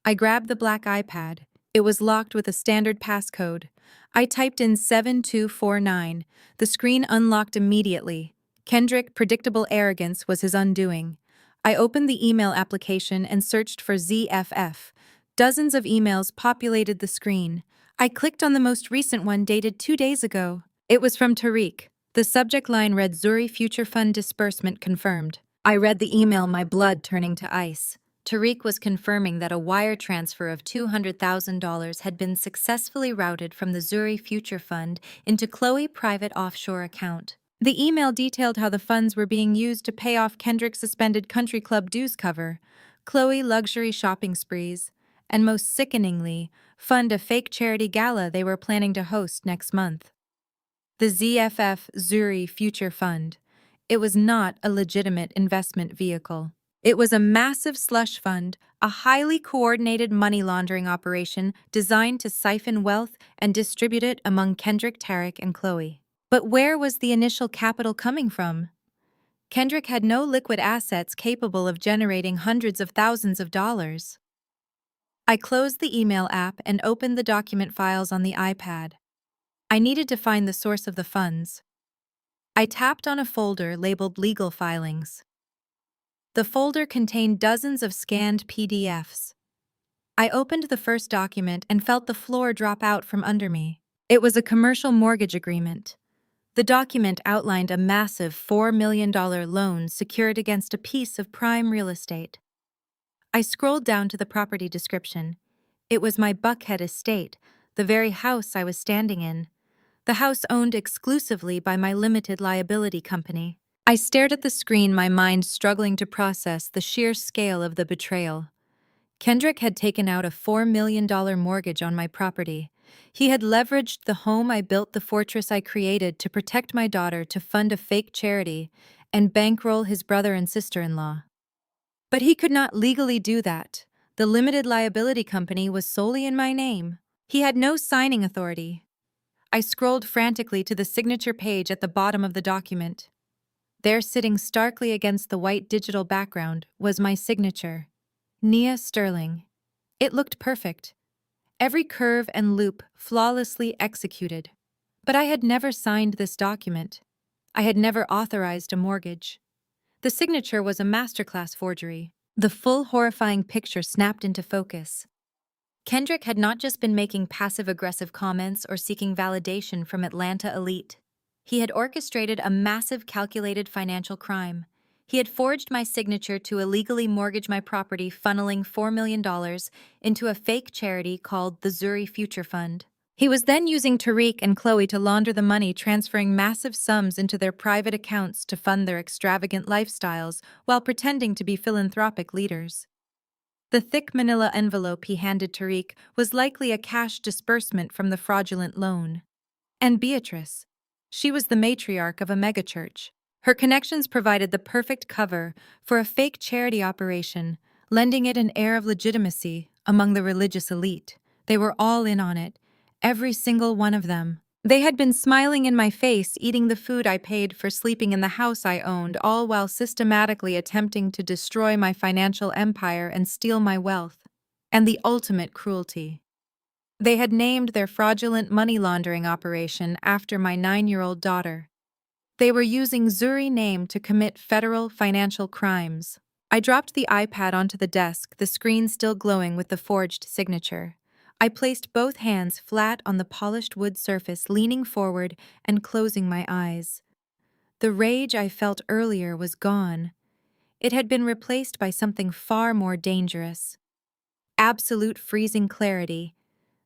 I grabbed the black iPad. It was locked with a standard passcode. I typed in 7249. The screen unlocked immediately. Kendrick's predictable arrogance was his undoing. I opened the email application and searched for ZFF. Dozens of emails populated the screen. I clicked on the most recent one, dated 2 days ago. It was from Tariq. The subject line read, "Zuri Future Fund Disbursement Confirmed." I read the email, my blood turning to ice. Tariq was confirming that a wire transfer of $200,000 had been successfully routed from the Zuri Future Fund into Chloe's private offshore account. The email detailed how the funds were being used to pay off Kendrick's suspended country club dues cover, Chloe luxury shopping sprees, and most sickeningly, fund a fake charity gala they were planning to host next month. The ZFF Zuri Future Fund. It was not a legitimate investment vehicle. It was a massive slush fund, a highly coordinated money laundering operation designed to siphon wealth and distribute it among Kendrick, Tariq, and Chloe. But where was the initial capital coming from? Kendrick had no liquid assets capable of generating hundreds of thousands of dollars. I closed the email app and opened the document files on the iPad. I needed to find the source of the funds. I tapped on a folder labeled Legal Filings. The folder contained dozens of scanned PDFs. I opened the first document and felt the floor drop out from under me. It was a commercial mortgage agreement. The document outlined a massive $4 million loan secured against a piece of prime real estate. I scrolled down to the property description. It was my Buckhead estate, the very house I was standing in. The house owned exclusively by my limited liability company. I stared at the screen, my mind struggling to process the sheer scale of the betrayal. Kendrick had taken out a $4 million mortgage on my property, He had leveraged the home I built, the fortress I created to protect my daughter, to fund a fake charity and bankroll his brother and sister-in-law. But he could not legally do that. The limited liability company was solely in my name. He had no signing authority. I scrolled frantically to the signature page at the bottom of the document. There, sitting starkly against the white digital background, was my signature. Nia Sterling. It looked perfect. Every curve and loop flawlessly executed. But I had never signed this document. I had never authorized a mortgage. The signature was a masterclass forgery. The full horrifying picture snapped into focus. Kendrick had not just been making passive-aggressive comments or seeking validation from Atlanta elite. He had orchestrated a massive calculated financial crime. He had forged my signature to illegally mortgage my property, funneling $4 million into a fake charity called the Zuri Future Fund. He was then using Tariq and Chloe to launder the money, transferring massive sums into their private accounts to fund their extravagant lifestyles while pretending to be philanthropic leaders. The thick manila envelope he handed Tariq was likely a cash disbursement from the fraudulent loan. And Beatrice. She was the matriarch of a megachurch. Her connections provided the perfect cover for a fake charity operation, lending it an air of legitimacy among the religious elite. They were all in on it, every single one of them. They had been smiling in my face, eating the food I paid for, sleeping in the house I owned, all while systematically attempting to destroy my financial empire and steal my wealth. And the ultimate cruelty. They had named their fraudulent money laundering operation after my 9-year-old daughter. They were using Zuri name to commit federal financial crimes. I dropped the iPad onto the desk, the screen still glowing with the forged signature. I placed both hands flat on the polished wood surface, leaning forward and closing my eyes. The rage I felt earlier was gone. It had been replaced by something far more dangerous. Absolute freezing clarity.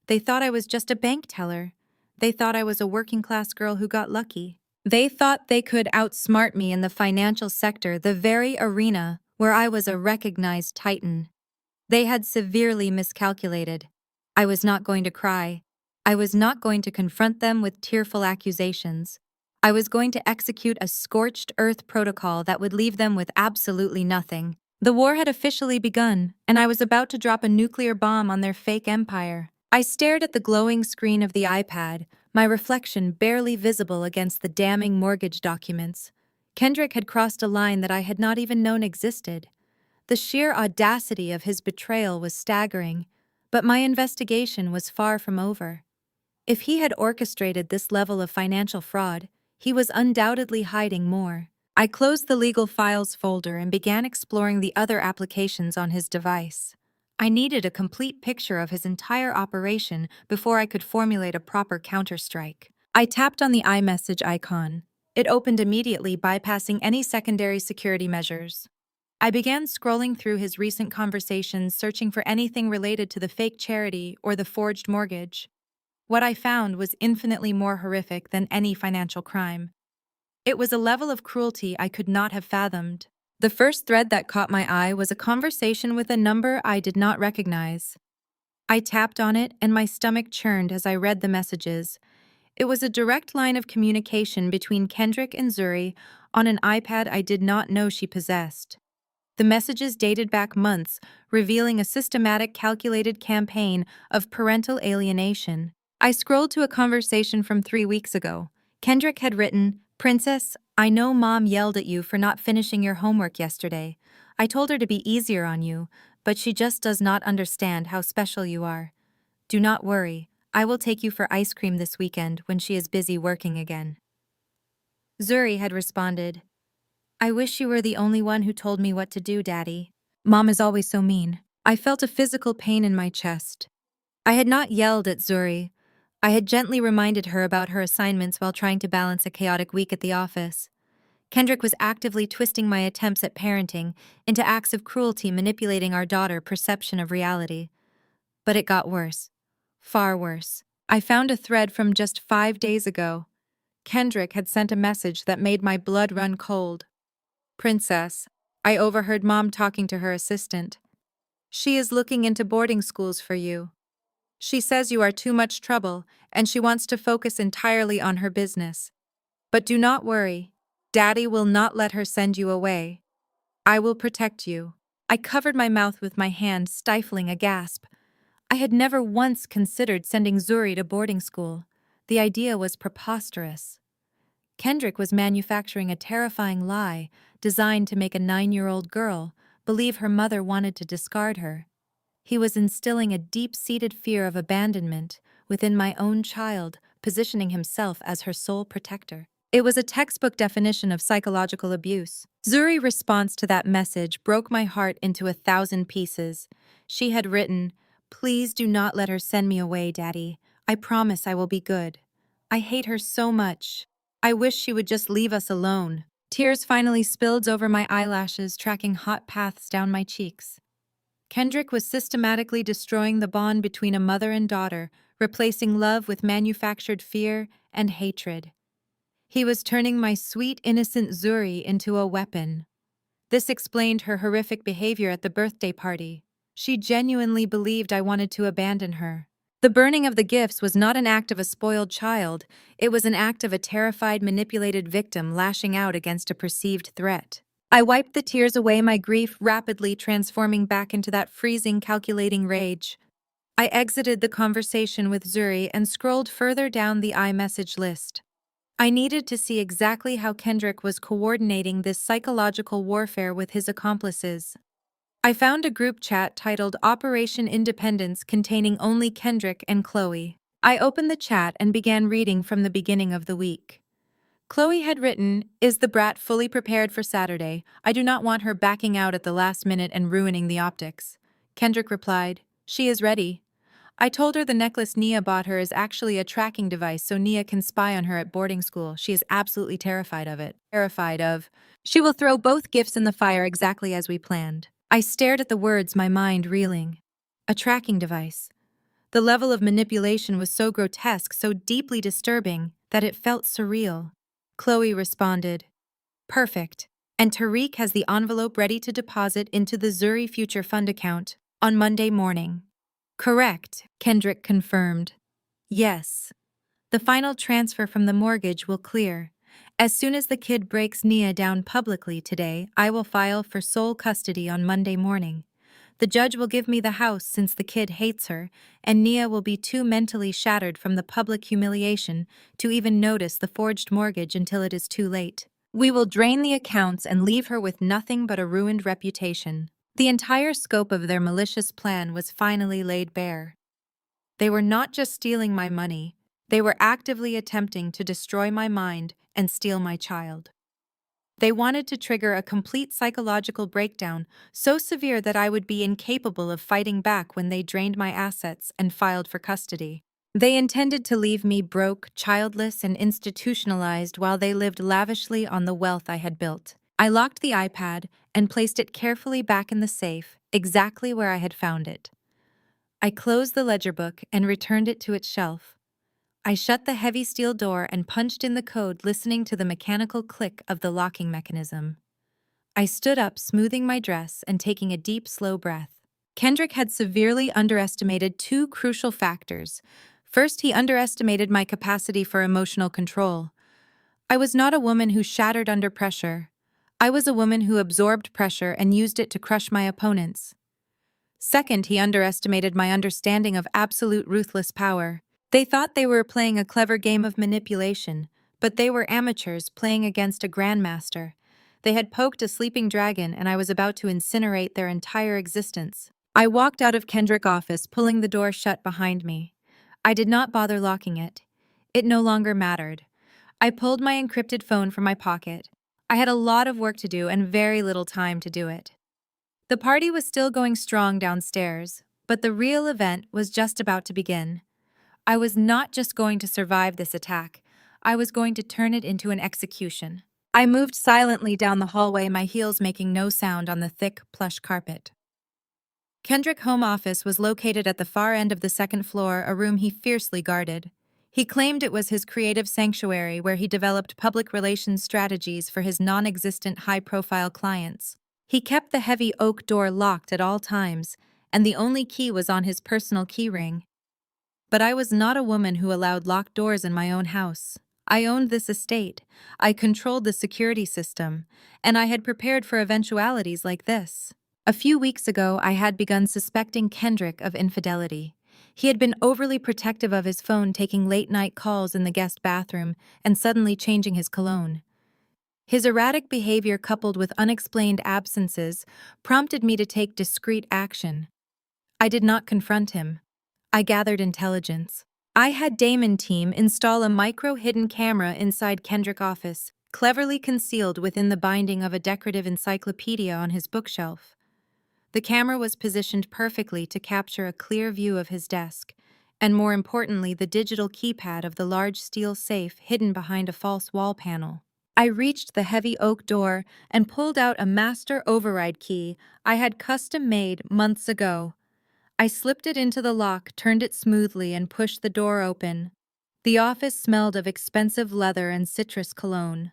They thought I was just a bank teller. They thought I was a working-class girl who got lucky. They thought they could outsmart me in the financial sector, the very arena where I was a recognized titan. They had severely miscalculated. I was not going to cry. I was not going to confront them with tearful accusations. I was going to execute a scorched earth protocol that would leave them with absolutely nothing. The war had officially begun, and I was about to drop a nuclear bomb on their fake empire. I stared at the glowing screen of the iPad, my reflection barely visible against the damning mortgage documents. Kendrick had crossed a line that I had not even known existed. The sheer audacity of his betrayal was staggering, but my investigation was far from over. If he had orchestrated this level of financial fraud, he was undoubtedly hiding more. I closed the legal files folder and began exploring the other applications on his device. I needed a complete picture of his entire operation before I could formulate a proper counterstrike. I tapped on the iMessage icon. It opened immediately, bypassing any secondary security measures. I began scrolling through his recent conversations, searching for anything related to the fake charity or the forged mortgage. What I found was infinitely more horrific than any financial crime. It was a level of cruelty I could not have fathomed. The first thread that caught my eye was a conversation with a number I did not recognize. I tapped on it and my stomach churned as I read the messages. It was a direct line of communication between Kendrick and Zuri on an iPad I did not know she possessed. The messages dated back months, revealing a systematic, calculated campaign of parental alienation. I scrolled to a conversation from 3 weeks ago. Kendrick had written, "Princess, I know Mom yelled at you for not finishing your homework yesterday. I told her to be easier on you, but she just does not understand how special you are. Do not worry, I will take you for ice cream this weekend when she is busy working again." Zuri had responded, "I wish you were the only one who told me what to do, Daddy. Mom is always so mean." I felt a physical pain in my chest. I had not yelled at Zuri. I had gently reminded her about her assignments while trying to balance a chaotic week at the office. Kendrick was actively twisting my attempts at parenting into acts of cruelty, manipulating our daughter's perception of reality. But it got worse. Far worse. I found a thread from just 5 days ago. Kendrick had sent a message that made my blood run cold. "Princess, I overheard Mom talking to her assistant. She is looking into boarding schools for you. She says you are too much trouble, and she wants to focus entirely on her business. But do not worry. Daddy will not let her send you away. I will protect you. I covered my mouth with my hand, stifling a gasp. I had never once considered sending Zuri to boarding school. The idea was preposterous. Kendrick was manufacturing a terrifying lie designed to make a 9-year-old girl believe her mother wanted to discard her. He was instilling a deep-seated fear of abandonment within my own child, positioning himself as her sole protector. It was a textbook definition of psychological abuse. Zuri's response to that message broke my heart into 1,000 pieces. She had written, "Please do not let her send me away, Daddy. I promise I will be good. I hate her so much. I wish she would just leave us alone." Tears finally spilled over my eyelashes, tracking hot paths down my cheeks. Kendrick was systematically destroying the bond between a mother and daughter, replacing love with manufactured fear and hatred. He was turning my sweet, innocent Zuri into a weapon. This explained her horrific behavior at the birthday party. She genuinely believed I wanted to abandon her. The burning of the gifts was not an act of a spoiled child, it was an act of a terrified, manipulated victim lashing out against a perceived threat. I wiped the tears away, my grief rapidly transforming back into that freezing, calculating rage. I exited the conversation with Zuri and scrolled further down the iMessage list. I needed to see exactly how Kendrick was coordinating this psychological warfare with his accomplices. I found a group chat titled Operation Independence containing only Kendrick and Chloe. I opened the chat and began reading from the beginning of the week. Chloe had written, "Is the brat fully prepared for Saturday? I do not want her backing out at the last minute and ruining the optics." Kendrick replied, "She is ready. I told her the necklace Nia bought her is actually a tracking device so Nia can spy on her at boarding school. She is absolutely terrified of it. She will throw both gifts in the fire exactly as we planned." I stared at the words, my mind reeling. A tracking device. The level of manipulation was so grotesque, so deeply disturbing, that it felt surreal. Chloe responded, "Perfect. And Tariq has the envelope ready to deposit into the Zuri Future Fund account on Monday morning." "Correct," Kendrick confirmed. "Yes. The final transfer from the mortgage will clear. As soon as the kid breaks Nia down publicly today, I will file for sole custody on Monday morning. The judge will give me the house since the kid hates her, and Nia will be too mentally shattered from the public humiliation to even notice the forged mortgage until it is too late. We will drain the accounts and leave her with nothing but a ruined reputation." The entire scope of their malicious plan was finally laid bare. They were not just stealing my money, they were actively attempting to destroy my mind and steal my child. They wanted to trigger a complete psychological breakdown so severe that I would be incapable of fighting back when they drained my assets and filed for custody. They intended to leave me broke, childless, and institutionalized while they lived lavishly on the wealth I had built. I locked the iPad and placed it carefully back in the safe, exactly where I had found it. I closed the ledger book and returned it to its shelf. I shut the heavy steel door and punched in the code, listening to the mechanical click of the locking mechanism. I stood up, smoothing my dress and taking a deep, slow breath. Kendrick had severely underestimated two crucial factors. First, he underestimated my capacity for emotional control. I was not a woman who shattered under pressure. I was a woman who absorbed pressure and used it to crush my opponents. Second, he underestimated my understanding of absolute ruthless power. They thought they were playing a clever game of manipulation, but they were amateurs playing against a grandmaster. They had poked a sleeping dragon, and I was about to incinerate their entire existence. I walked out of Kendrick's office, pulling the door shut behind me. I did not bother locking it. It no longer mattered. I pulled my encrypted phone from my pocket. I had a lot of work to do and very little time to do it. The party was still going strong downstairs, but the real event was just about to begin. I was not just going to survive this attack, I was going to turn it into an execution. I moved silently down the hallway, my heels making no sound on the thick, plush carpet. Kendrick's home office was located at the far end of the second floor, a room he fiercely guarded. He claimed it was his creative sanctuary where he developed public relations strategies for his non-existent high-profile clients. He kept the heavy oak door locked at all times, and the only key was on his personal keyring. But I was not a woman who allowed locked doors in my own house. I owned this estate, I controlled the security system, and I had prepared for eventualities like this. A few weeks ago, I had begun suspecting Kendrick of infidelity. He had been overly protective of his phone, taking late-night calls in the guest bathroom and suddenly changing his cologne. His erratic behavior, coupled with unexplained absences, prompted me to take discreet action. I did not confront him. I gathered intelligence. I had Damon team install a micro-hidden camera inside Kendrick's office, cleverly concealed within the binding of a decorative encyclopedia on his bookshelf. The camera was positioned perfectly to capture a clear view of his desk, and more importantly, the digital keypad of the large steel safe hidden behind a false wall panel. I reached the heavy oak door and pulled out a master override key I had custom-made months ago. I slipped it into the lock, turned it smoothly, and pushed the door open. The office smelled of expensive leather and citrus cologne.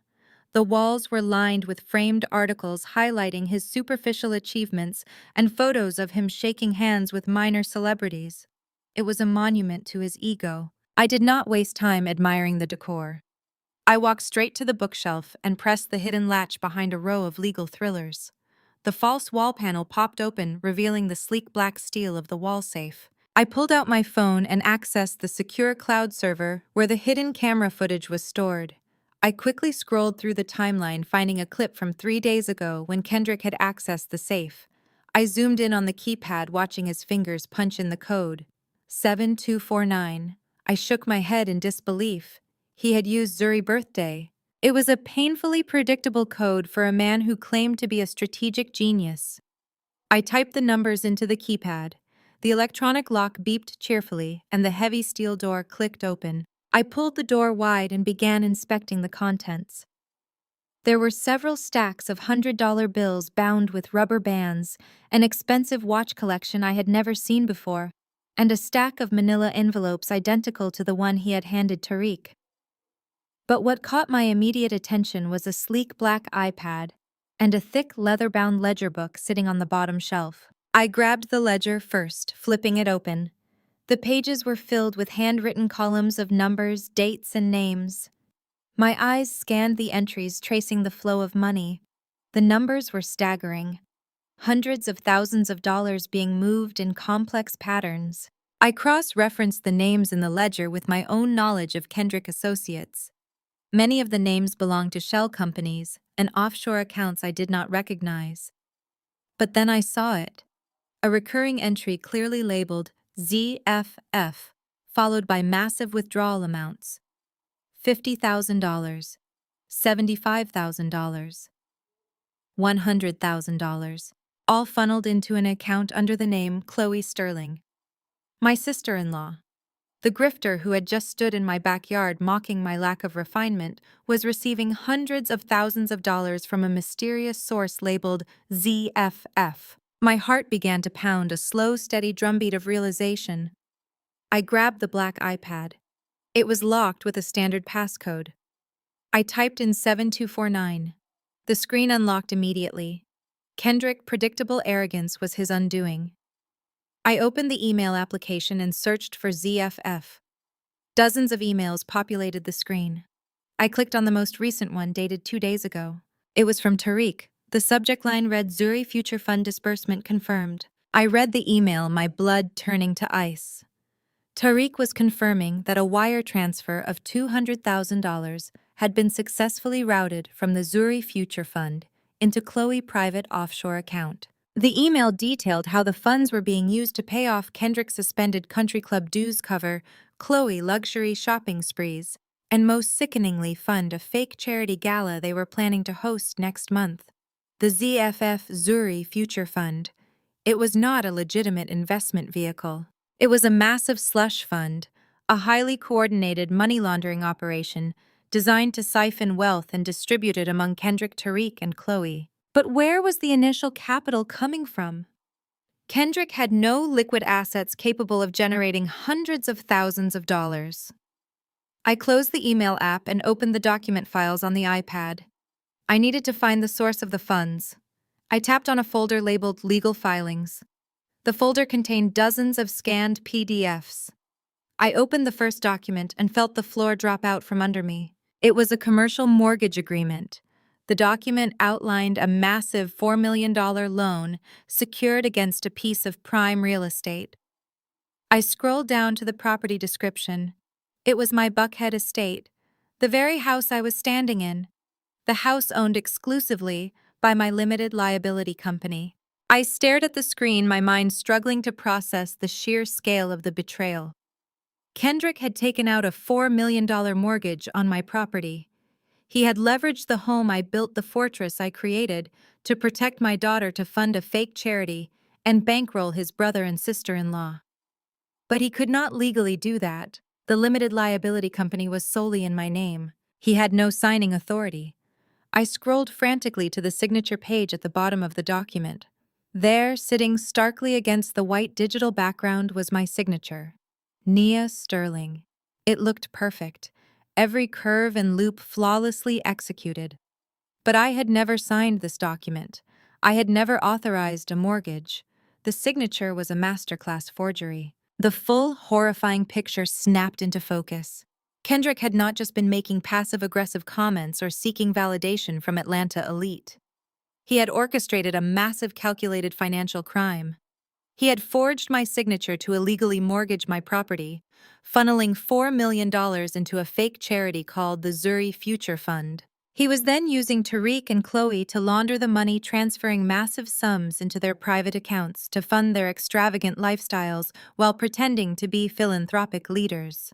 The walls were lined with framed articles highlighting his superficial achievements and photos of him shaking hands with minor celebrities. It was a monument to his ego. I did not waste time admiring the decor. I walked straight to the bookshelf and pressed the hidden latch behind a row of legal thrillers. The false wall panel popped open, revealing the sleek black steel of the wall safe. I pulled out my phone and accessed the secure cloud server where the hidden camera footage was stored. I quickly scrolled through the timeline, finding a clip from 3 days ago when Kendrick had accessed the safe. I zoomed in on the keypad, watching his fingers punch in the code. 7249. I shook my head in disbelief. He had used Zuri birthday. It was a painfully predictable code for a man who claimed to be a strategic genius. I typed the numbers into the keypad. The electronic lock beeped cheerfully, and the heavy steel door clicked open. I pulled the door wide and began inspecting the contents. There were several stacks of $100 bills bound with rubber bands, an expensive watch collection I had never seen before, and a stack of manila envelopes identical to the one he had handed Tariq. But what caught my immediate attention was a sleek black iPad and a thick leather-bound ledger book sitting on the bottom shelf. I grabbed the ledger first, flipping it open. The pages were filled with handwritten columns of numbers, dates, and names. My eyes scanned the entries tracing the flow of money. The numbers were staggering. Hundreds of thousands of dollars being moved in complex patterns. I cross-referenced the names in the ledger with my own knowledge of Kendrick Associates. Many of the names belonged to shell companies and offshore accounts I did not recognize. But then I saw it. A recurring entry clearly labeled ZFF, followed by massive withdrawal amounts. $50,000, $75,000, $100,000, all funneled into an account under the name Chloe Sterling, my sister-in-law. The grifter who had just stood in my backyard mocking my lack of refinement was receiving hundreds of thousands of dollars from a mysterious source labeled ZFF. My heart began to pound, a slow, steady drumbeat of realization. I grabbed the black iPad. It was locked with a standard passcode. I typed in 7249. The screen unlocked immediately. Kendrick's predictable arrogance was his undoing. I opened the email application and searched for ZFF. Dozens of emails populated the screen. I clicked on the most recent one, dated 2 days ago. It was from Tariq. The subject line read, Zuri Future Fund Disbursement Confirmed. I read the email, my blood turning to ice. Tariq was confirming that a wire transfer of $200,000 had been successfully routed from the Zuri Future Fund into Chloe's private offshore account. The email detailed how the funds were being used to pay off Kendrick's suspended country club dues, cover Chloe luxury shopping sprees, and most sickeningly fund a fake charity gala they were planning to host next month. The ZFF Zuri Future Fund. It was not a legitimate investment vehicle. It was a massive slush fund, a highly coordinated money laundering operation designed to siphon wealth and distribute it among Kendrick, Tariq, and Chloe. But where was the initial capital coming from? Kendrick had no liquid assets capable of generating hundreds of thousands of dollars. I closed the email app and opened the document files on the iPad. I needed to find the source of the funds. I tapped on a folder labeled Legal Filings. The folder contained dozens of scanned PDFs. I opened the first document and felt the floor drop out from under me. It was a commercial mortgage agreement. The document outlined a massive $4 million loan secured against a piece of prime real estate. I scrolled down to the property description. It was my Buckhead estate, the very house I was standing in, the house owned exclusively by my limited liability company. I stared at the screen, my mind struggling to process the sheer scale of the betrayal. Kendrick had taken out a $4 million mortgage on my property. He had leveraged the home I built, the fortress I created, to protect my daughter, to fund a fake charity, and bankroll his brother and sister-in-law. But he could not legally do that. The limited liability company was solely in my name. He had no signing authority. I scrolled frantically to the signature page at the bottom of the document. There, sitting starkly against the white digital background, was my signature. Nia Sterling. It looked perfect, every curve and loop flawlessly executed. But I had never signed this document. I had never authorized a mortgage. The signature was a masterclass forgery. The full, horrifying picture snapped into focus. Kendrick had not just been making passive-aggressive comments or seeking validation from Atlanta elite. He had orchestrated a massive, calculated financial crime. He had forged my signature to illegally mortgage my property, funneling $4 million into a fake charity called the Zuri Future Fund. He was then using Tariq and Chloe to launder the money, transferring massive sums into their private accounts to fund their extravagant lifestyles while pretending to be philanthropic leaders.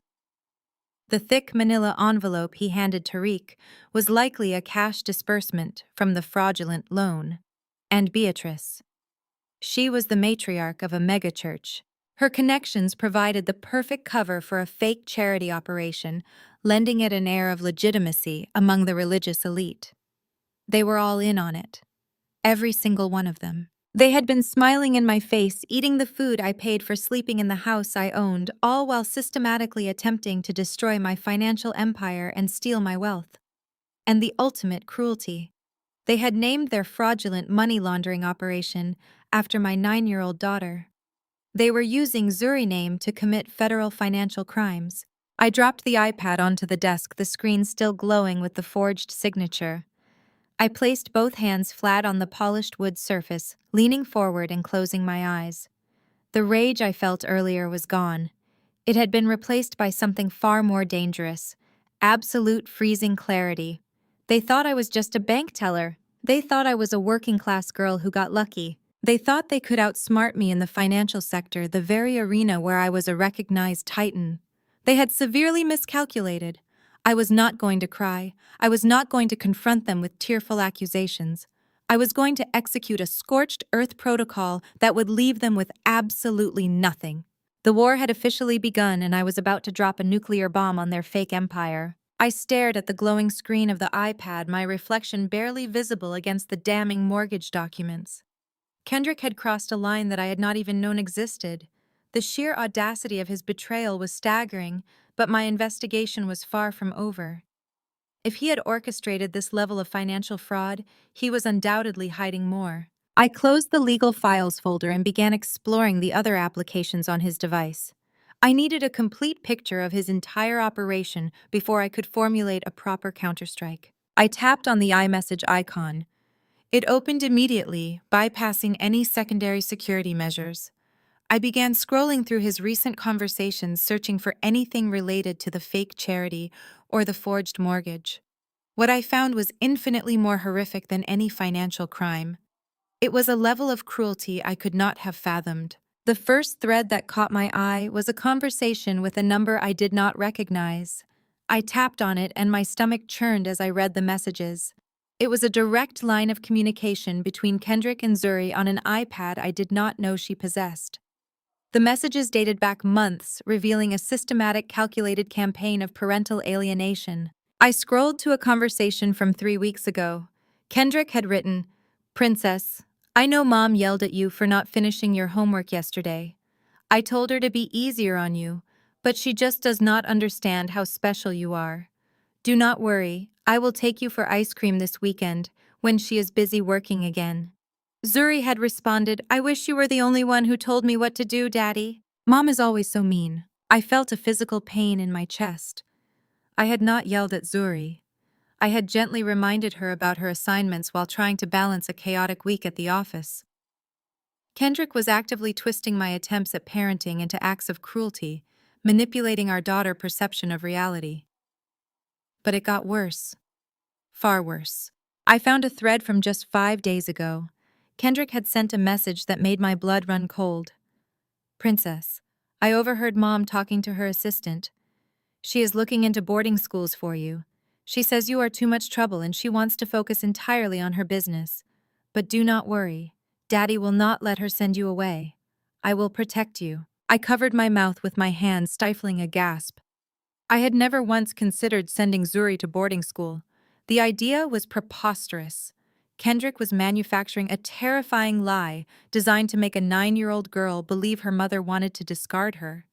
The thick manila envelope he handed Tariq was likely a cash disbursement from the fraudulent loan. And Beatrice. She was the matriarch of a megachurch. Her connections provided the perfect cover for a fake charity operation, lending it an air of legitimacy among the religious elite. They were all in on it. Every single one of them. They had been smiling in my face, eating the food I paid for, sleeping in the house I owned, all while systematically attempting to destroy my financial empire and steal my wealth. And the ultimate cruelty. They had named their fraudulent money laundering operation after my 9-year-old daughter. They were using Zuri name to commit federal financial crimes. I dropped the iPad onto the desk, the screen still glowing with the forged signature. I placed both hands flat on the polished wood surface, leaning forward and closing my eyes. The rage I felt earlier was gone. It had been replaced by something far more dangerous. Absolute freezing clarity. They thought I was just a bank teller. They thought I was a working-class girl who got lucky. They thought they could outsmart me in the financial sector, the very arena where I was a recognized titan. They had severely miscalculated. I was not going to cry. I was not going to confront them with tearful accusations. I was going to execute a scorched earth protocol that would leave them with absolutely nothing. The war had officially begun, and I was about to drop a nuclear bomb on their fake empire. I stared at the glowing screen of the iPad, my reflection barely visible against the damning mortgage documents. Kendrick had crossed a line that I had not even known existed. The sheer audacity of his betrayal was staggering, but my investigation was far from over. If he had orchestrated this level of financial fraud, he was undoubtedly hiding more. I closed the legal files folder and began exploring the other applications on his device. I needed a complete picture of his entire operation before I could formulate a proper counterstrike. I tapped on the iMessage icon. It opened immediately, bypassing any secondary security measures. I began scrolling through his recent conversations, searching for anything related to the fake charity or the forged mortgage. What I found was infinitely more horrific than any financial crime. It was a level of cruelty I could not have fathomed. The first thread that caught my eye was a conversation with a number I did not recognize. I tapped on it and my stomach churned as I read the messages. It was a direct line of communication between Kendrick and Zuri on an iPad I did not know she possessed. The messages dated back months, revealing a systematic, calculated campaign of parental alienation. I scrolled to a conversation from 3 weeks ago. Kendrick had written, "Princess, I know Mom yelled at you for not finishing your homework yesterday. I told her to be easier on you, but she just does not understand how special you are. Do not worry, I will take you for ice cream this weekend, when she is busy working again." Zuri had responded, "I wish you were the only one who told me what to do, Daddy. Mom is always so mean." I felt a physical pain in my chest. I had not yelled at Zuri. I had gently reminded her about her assignments while trying to balance a chaotic week at the office. Kendrick was actively twisting my attempts at parenting into acts of cruelty, manipulating our daughter's perception of reality. But it got worse. Far worse. I found a thread from just 5 days ago. Kendrick had sent a message that made my blood run cold. Princess, I overheard Mom talking to her assistant. She is looking into boarding schools for you. She says you are too much trouble and she wants to focus entirely on her business. But do not worry. Daddy will not let her send you away. I will protect you. I covered my mouth with my hand, stifling a gasp. I had never once considered sending Zuri to boarding school. The idea was preposterous. Kendrick was manufacturing a terrifying lie designed to make a 9-year-old girl believe her mother wanted to discard her.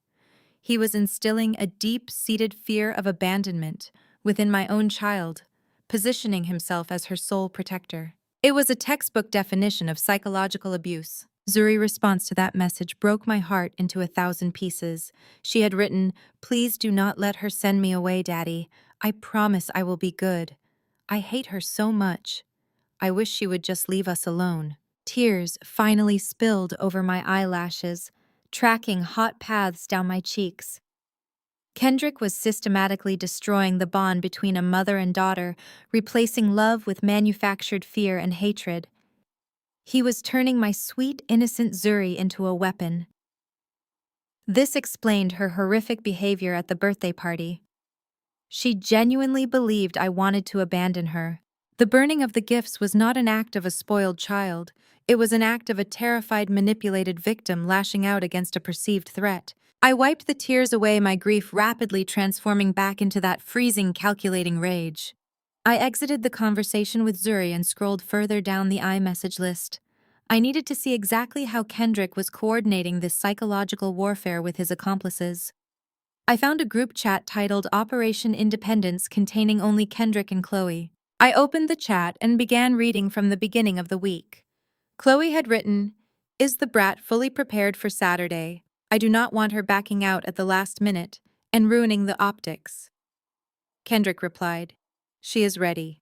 He was instilling a deep-seated fear of abandonment within my own child, positioning himself as her sole protector. It was a textbook definition of psychological abuse. Zuri's response to that message broke my heart into 1,000 pieces. She had written, "Please do not let her send me away, Daddy. I promise I will be good. I hate her so much. I wish she would just leave us alone." Tears finally spilled over my eyelashes, tracking hot paths down my cheeks. Kendrick was systematically destroying the bond between a mother and daughter, replacing love with manufactured fear and hatred. He was turning my sweet, innocent Zuri into a weapon. This explained her horrific behavior at the birthday party. She genuinely believed I wanted to abandon her. The burning of the gifts was not an act of a spoiled child. It was an act of a terrified, manipulated victim lashing out against a perceived threat. I wiped the tears away, my grief rapidly transforming back into that freezing, calculating rage. I exited the conversation with Zuri and scrolled further down the iMessage list. I needed to see exactly how Kendrick was coordinating this psychological warfare with his accomplices. I found a group chat titled Operation Independence containing only Kendrick and Chloe. I opened the chat and began reading from the beginning of the week. Chloe had written, "Is the brat fully prepared for Saturday? I do not want her backing out at the last minute and ruining the optics." Kendrick replied, "She is ready."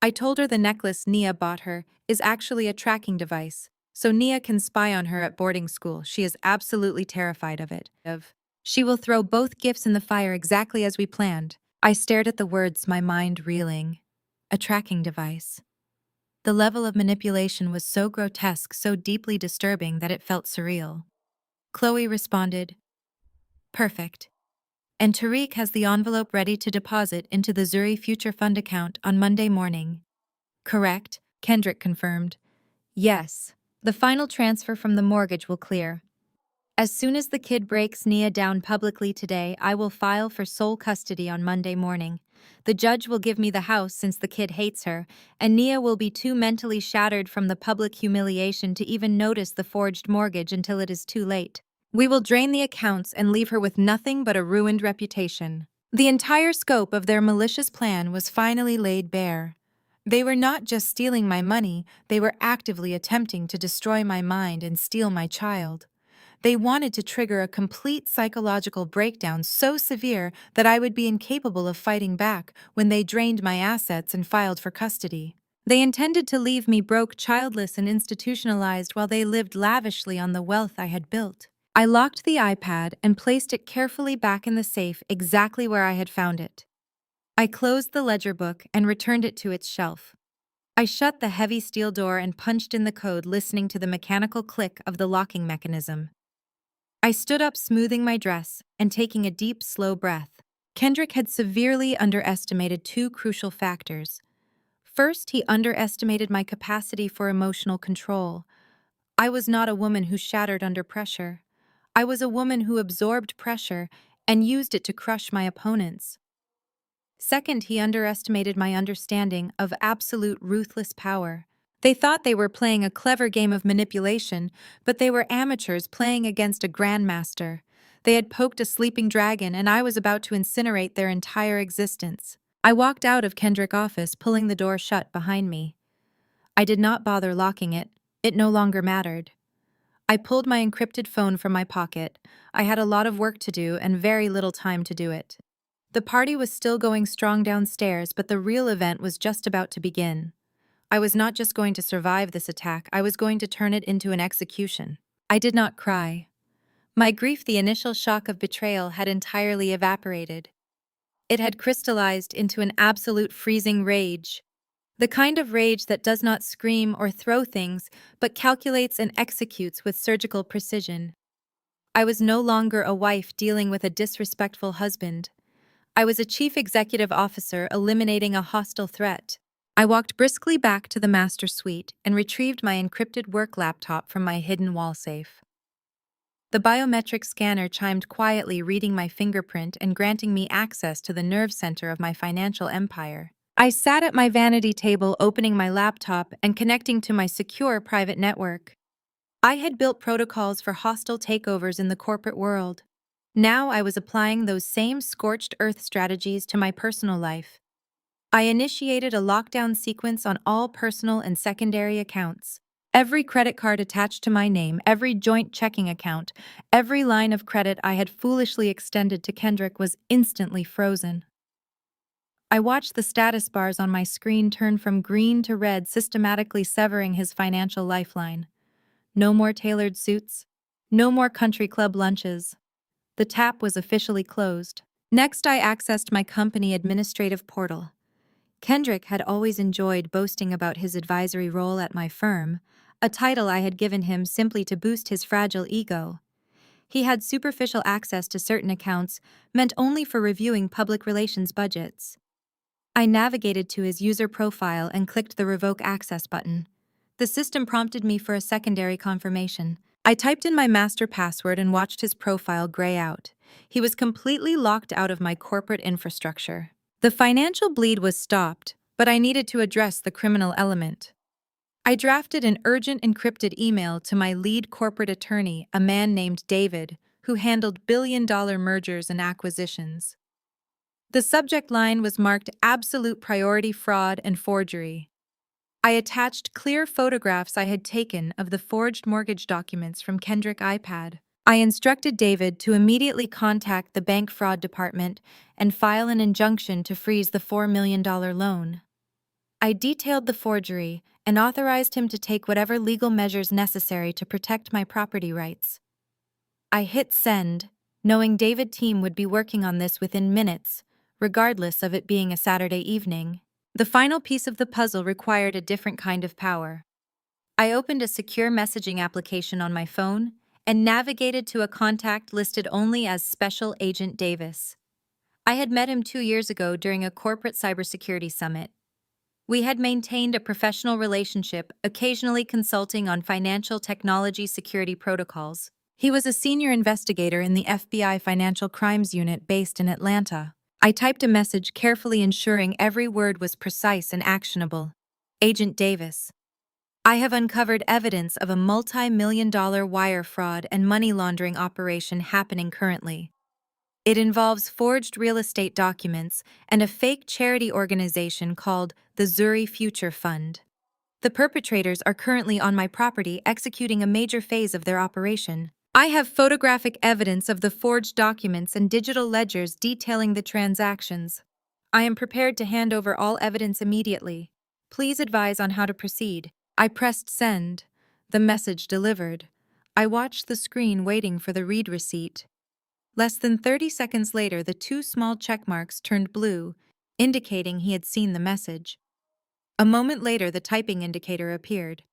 I told her the necklace Nia bought her is actually a tracking device, so Nia can spy on her at boarding school. She is absolutely terrified of it. She will throw both gifts in the fire exactly as we planned. I stared at the words, my mind reeling. A tracking device. The level of manipulation was so grotesque, so deeply disturbing that it felt surreal. Chloe responded, "Perfect. And Tariq has the envelope ready to deposit into the Zuri Future Fund account on Monday morning." "Correct," Kendrick confirmed. "Yes. The final transfer from the mortgage will clear. As soon as the kid breaks Nia down publicly today, I will file for sole custody on Monday morning. The judge will give me the house since the kid hates her, and Nia will be too mentally shattered from the public humiliation to even notice the forged mortgage until it is too late. We will drain the accounts and leave her with nothing but a ruined reputation." The entire scope of their malicious plan was finally laid bare. They were not just stealing my money, they were actively attempting to destroy my mind and steal my child. They wanted to trigger a complete psychological breakdown so severe that I would be incapable of fighting back when they drained my assets and filed for custody. They intended to leave me broke, childless, and institutionalized while they lived lavishly on the wealth I had built. I locked the iPad and placed it carefully back in the safe exactly where I had found it. I closed the ledger book and returned it to its shelf. I shut the heavy steel door and punched in the code, listening to the mechanical click of the locking mechanism. I stood up, smoothing my dress and taking a deep, slow breath. Kendrick had severely underestimated two crucial factors. First, he underestimated my capacity for emotional control. I was not a woman who shattered under pressure. I was a woman who absorbed pressure and used it to crush my opponents. Second, he underestimated my understanding of absolute ruthless power. They thought they were playing a clever game of manipulation, but they were amateurs playing against a grandmaster. They had poked a sleeping dragon, and I was about to incinerate their entire existence. I walked out of Kendrick's office, pulling the door shut behind me. I did not bother locking it. It no longer mattered. I pulled my encrypted phone from my pocket. I had a lot of work to do and very little time to do it. The party was still going strong downstairs, but the real event was just about to begin. I was not just going to survive this attack, I was going to turn it into an execution. I did not cry. My grief, the initial shock of betrayal, had entirely evaporated. It had crystallized into an absolute freezing rage. The kind of rage that does not scream or throw things, but calculates and executes with surgical precision. I was no longer a wife dealing with a disrespectful husband. I was a chief executive officer eliminating a hostile threat. I walked briskly back to the master suite and retrieved my encrypted work laptop from my hidden wall safe. The biometric scanner chimed quietly, reading my fingerprint and granting me access to the nerve center of my financial empire. I sat at my vanity table, opening my laptop and connecting to my secure private network. I had built protocols for hostile takeovers in the corporate world. Now I was applying those same scorched earth strategies to my personal life. I initiated a lockdown sequence on all personal and secondary accounts. Every credit card attached to my name, every joint checking account, every line of credit I had foolishly extended to Kendrick was instantly frozen. I watched the status bars on my screen turn from green to red, systematically severing his financial lifeline. No more tailored suits. No more country club lunches. The tap was officially closed. Next, I accessed my company administrative portal. Kendrick had always enjoyed boasting about his advisory role at my firm, a title I had given him simply to boost his fragile ego. He had superficial access to certain accounts, meant only for reviewing public relations budgets. I navigated to his user profile and clicked the Revoke Access button. The system prompted me for a secondary confirmation. I typed in my master password and watched his profile gray out. He was completely locked out of my corporate infrastructure. The financial bleed was stopped, but I needed to address the criminal element. I drafted an urgent encrypted email to my lead corporate attorney, a man named David, who handled billion-dollar mergers and acquisitions. The subject line was marked Absolute Priority Fraud and Forgery. I attached clear photographs I had taken of the forged mortgage documents from Kendrick's iPad. I instructed David to immediately contact the bank fraud department and file an injunction to freeze the $4 million loan. I detailed the forgery and authorized him to take whatever legal measures necessary to protect my property rights. I hit send, knowing David's team would be working on this within minutes, regardless of it being a Saturday evening. The final piece of the puzzle required a different kind of power. I opened a secure messaging application on my phone and navigated to a contact listed only as Special Agent Davis. I had met him 2 years ago during a corporate cybersecurity summit. We had maintained a professional relationship, occasionally consulting on financial technology security protocols. He was a senior investigator in the FBI Financial Crimes Unit based in Atlanta. I typed a message, carefully ensuring every word was precise and actionable. Agent Davis, I have uncovered evidence of a multi-million-dollar wire fraud and money laundering operation happening currently. It involves forged real estate documents and a fake charity organization called the Zuri Future Fund. The perpetrators are currently on my property executing a major phase of their operation. I have photographic evidence of the forged documents and digital ledgers detailing the transactions. I am prepared to hand over all evidence immediately. Please advise on how to proceed. I pressed send. The message delivered. I watched the screen waiting for the read receipt. Less than 30 seconds later, the 2 small check marks turned blue, indicating he had seen the message. A moment later, the typing indicator appeared.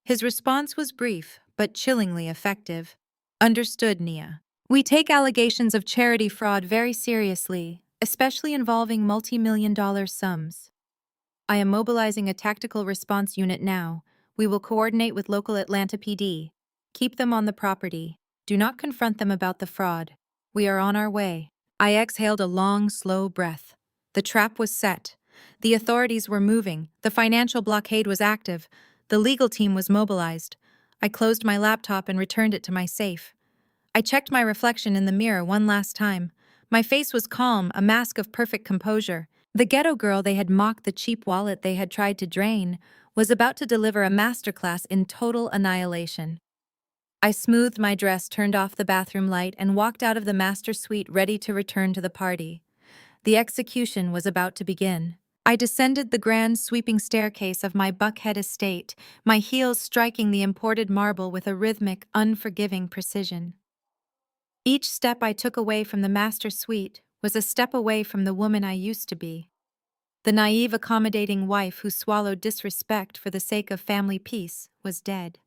His response was brief, but chillingly effective. Understood, Nia. We take allegations of charity fraud very seriously, especially involving multi-million-dollar sums. I am mobilizing a tactical response unit now. We will coordinate with local Atlanta PD. Keep them on the property. Do not confront them about the fraud. We are on our way. I exhaled a long, slow breath. The trap was set. The authorities were moving. The financial blockade was active. The legal team was mobilized. I closed my laptop and returned it to my safe. I checked my reflection in the mirror one last time. My face was calm, a mask of perfect composure. The ghetto girl they had mocked, the cheap wallet they had tried to drain, was about to deliver a masterclass in total annihilation. I smoothed my dress, turned off the bathroom light, and walked out of the master suite ready to return to the party. The execution was about to begin. I descended the grand sweeping staircase of my Buckhead estate, my heels striking the imported marble with a rhythmic, unforgiving precision. Each step I took away from the master suite was a step away from the woman I used to be. The naive, accommodating wife who swallowed disrespect for the sake of family peace was dead.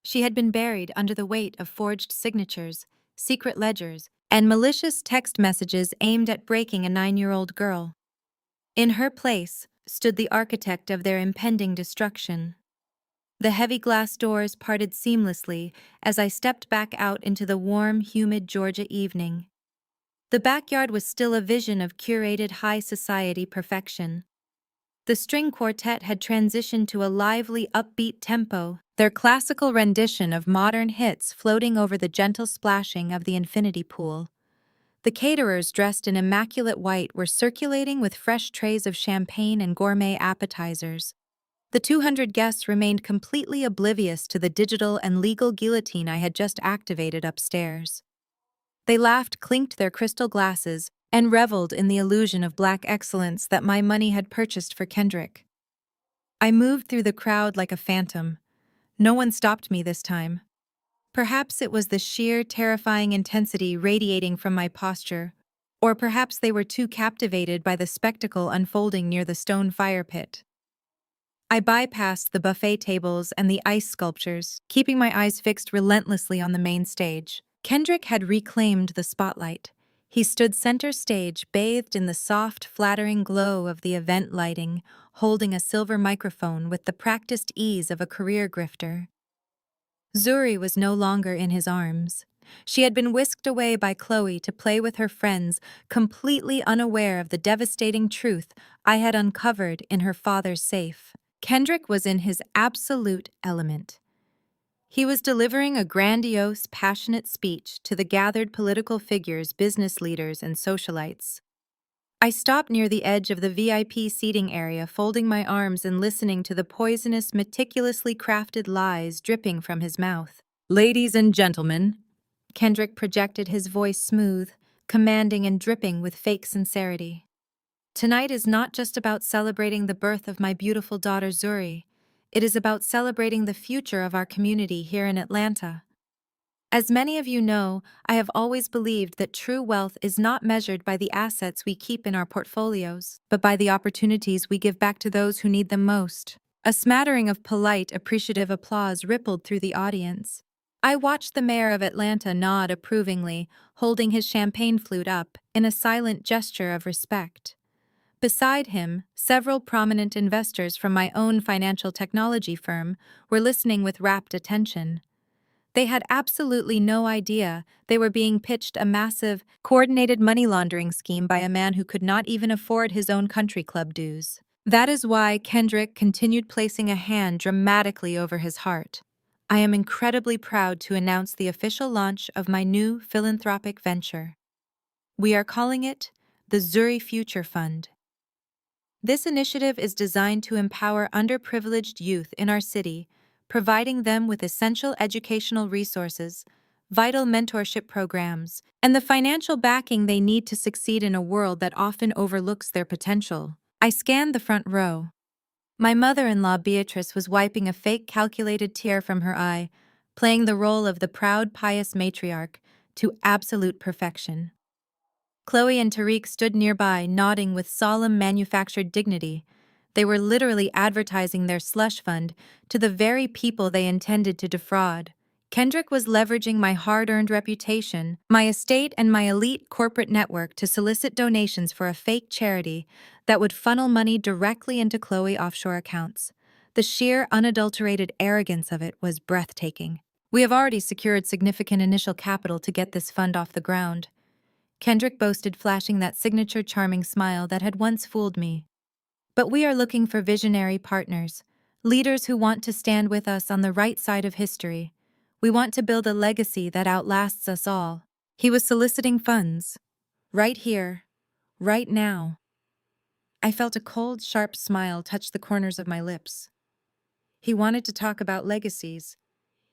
She had been buried under the weight of forged signatures, secret ledgers, and malicious text messages aimed at breaking a 9-year-old girl. In her place stood the architect of their impending destruction. The heavy glass doors parted seamlessly as I stepped back out into the warm, humid Georgia evening. The backyard was still a vision of curated high society perfection. The string quartet had transitioned to a lively, upbeat tempo, their classical rendition of modern hits floating over the gentle splashing of the infinity pool. The caterers, dressed in immaculate white, were circulating with fresh trays of champagne and gourmet appetizers. The 200 guests remained completely oblivious to the digital and legal guillotine I had just activated upstairs. They laughed, clinked their crystal glasses, and reveled in the illusion of black excellence that my money had purchased for Kendrick. I moved through the crowd like a phantom. No one stopped me this time. Perhaps it was the sheer, terrifying intensity radiating from my posture, or perhaps they were too captivated by the spectacle unfolding near the stone fire pit. I bypassed the buffet tables and the ice sculptures, keeping my eyes fixed relentlessly on the main stage. Kendrick had reclaimed the spotlight. He stood center stage, bathed in the soft, flattering glow of the event lighting, holding a silver microphone with the practiced ease of a career grifter. Zuri was no longer in his arms. She had been whisked away by Chloe to play with her friends, completely unaware of the devastating truth I had uncovered in her father's safe. Kendrick was in his absolute element. He was delivering a grandiose, passionate speech to the gathered political figures, business leaders, and socialites. I stopped near the edge of the VIP seating area, folding my arms and listening to the poisonous, meticulously crafted lies dripping from his mouth. "Ladies and gentlemen," Kendrick projected, his voice smooth, commanding and dripping with fake sincerity. "Tonight is not just about celebrating the birth of my beautiful daughter Zuri. It is about celebrating the future of our community here in Atlanta. As many of you know, I have always believed that true wealth is not measured by the assets we keep in our portfolios, but by the opportunities we give back to those who need them most." A smattering of polite, appreciative applause rippled through the audience. I watched the mayor of Atlanta nod approvingly, holding his champagne flute up in a silent gesture of respect. Beside him, several prominent investors from my own financial technology firm were listening with rapt attention. They had absolutely no idea they were being pitched a massive, coordinated money laundering scheme by a man who could not even afford his own country club dues. That is why Kendrick continued placing a hand dramatically over his heart. "I am incredibly proud to announce the official launch of my new philanthropic venture. We are calling it the Zuri Future Fund. This initiative is designed to empower underprivileged youth in our city, providing them with essential educational resources, vital mentorship programs, and the financial backing they need to succeed in a world that often overlooks their potential." I scanned the front row. My mother-in-law Beatrice was wiping a fake calculated tear from her eye, playing the role of the proud, pious matriarch to absolute perfection. Chloe and Tariq stood nearby, nodding with solemn manufactured dignity. They were literally advertising their slush fund to the very people they intended to defraud. Kendrick was leveraging my hard-earned reputation, my estate, and my elite corporate network to solicit donations for a fake charity that would funnel money directly into Chloe offshore accounts. The sheer, unadulterated arrogance of it was breathtaking. "We have already secured significant initial capital to get this fund off the ground," Kendrick boasted, flashing that signature charming smile that had once fooled me. "But we are looking for visionary partners, leaders who want to stand with us on the right side of history. We want to build a legacy that outlasts us all." He was soliciting funds. Right here. Right now. I felt a cold, sharp smile touch the corners of my lips. He wanted to talk about legacies.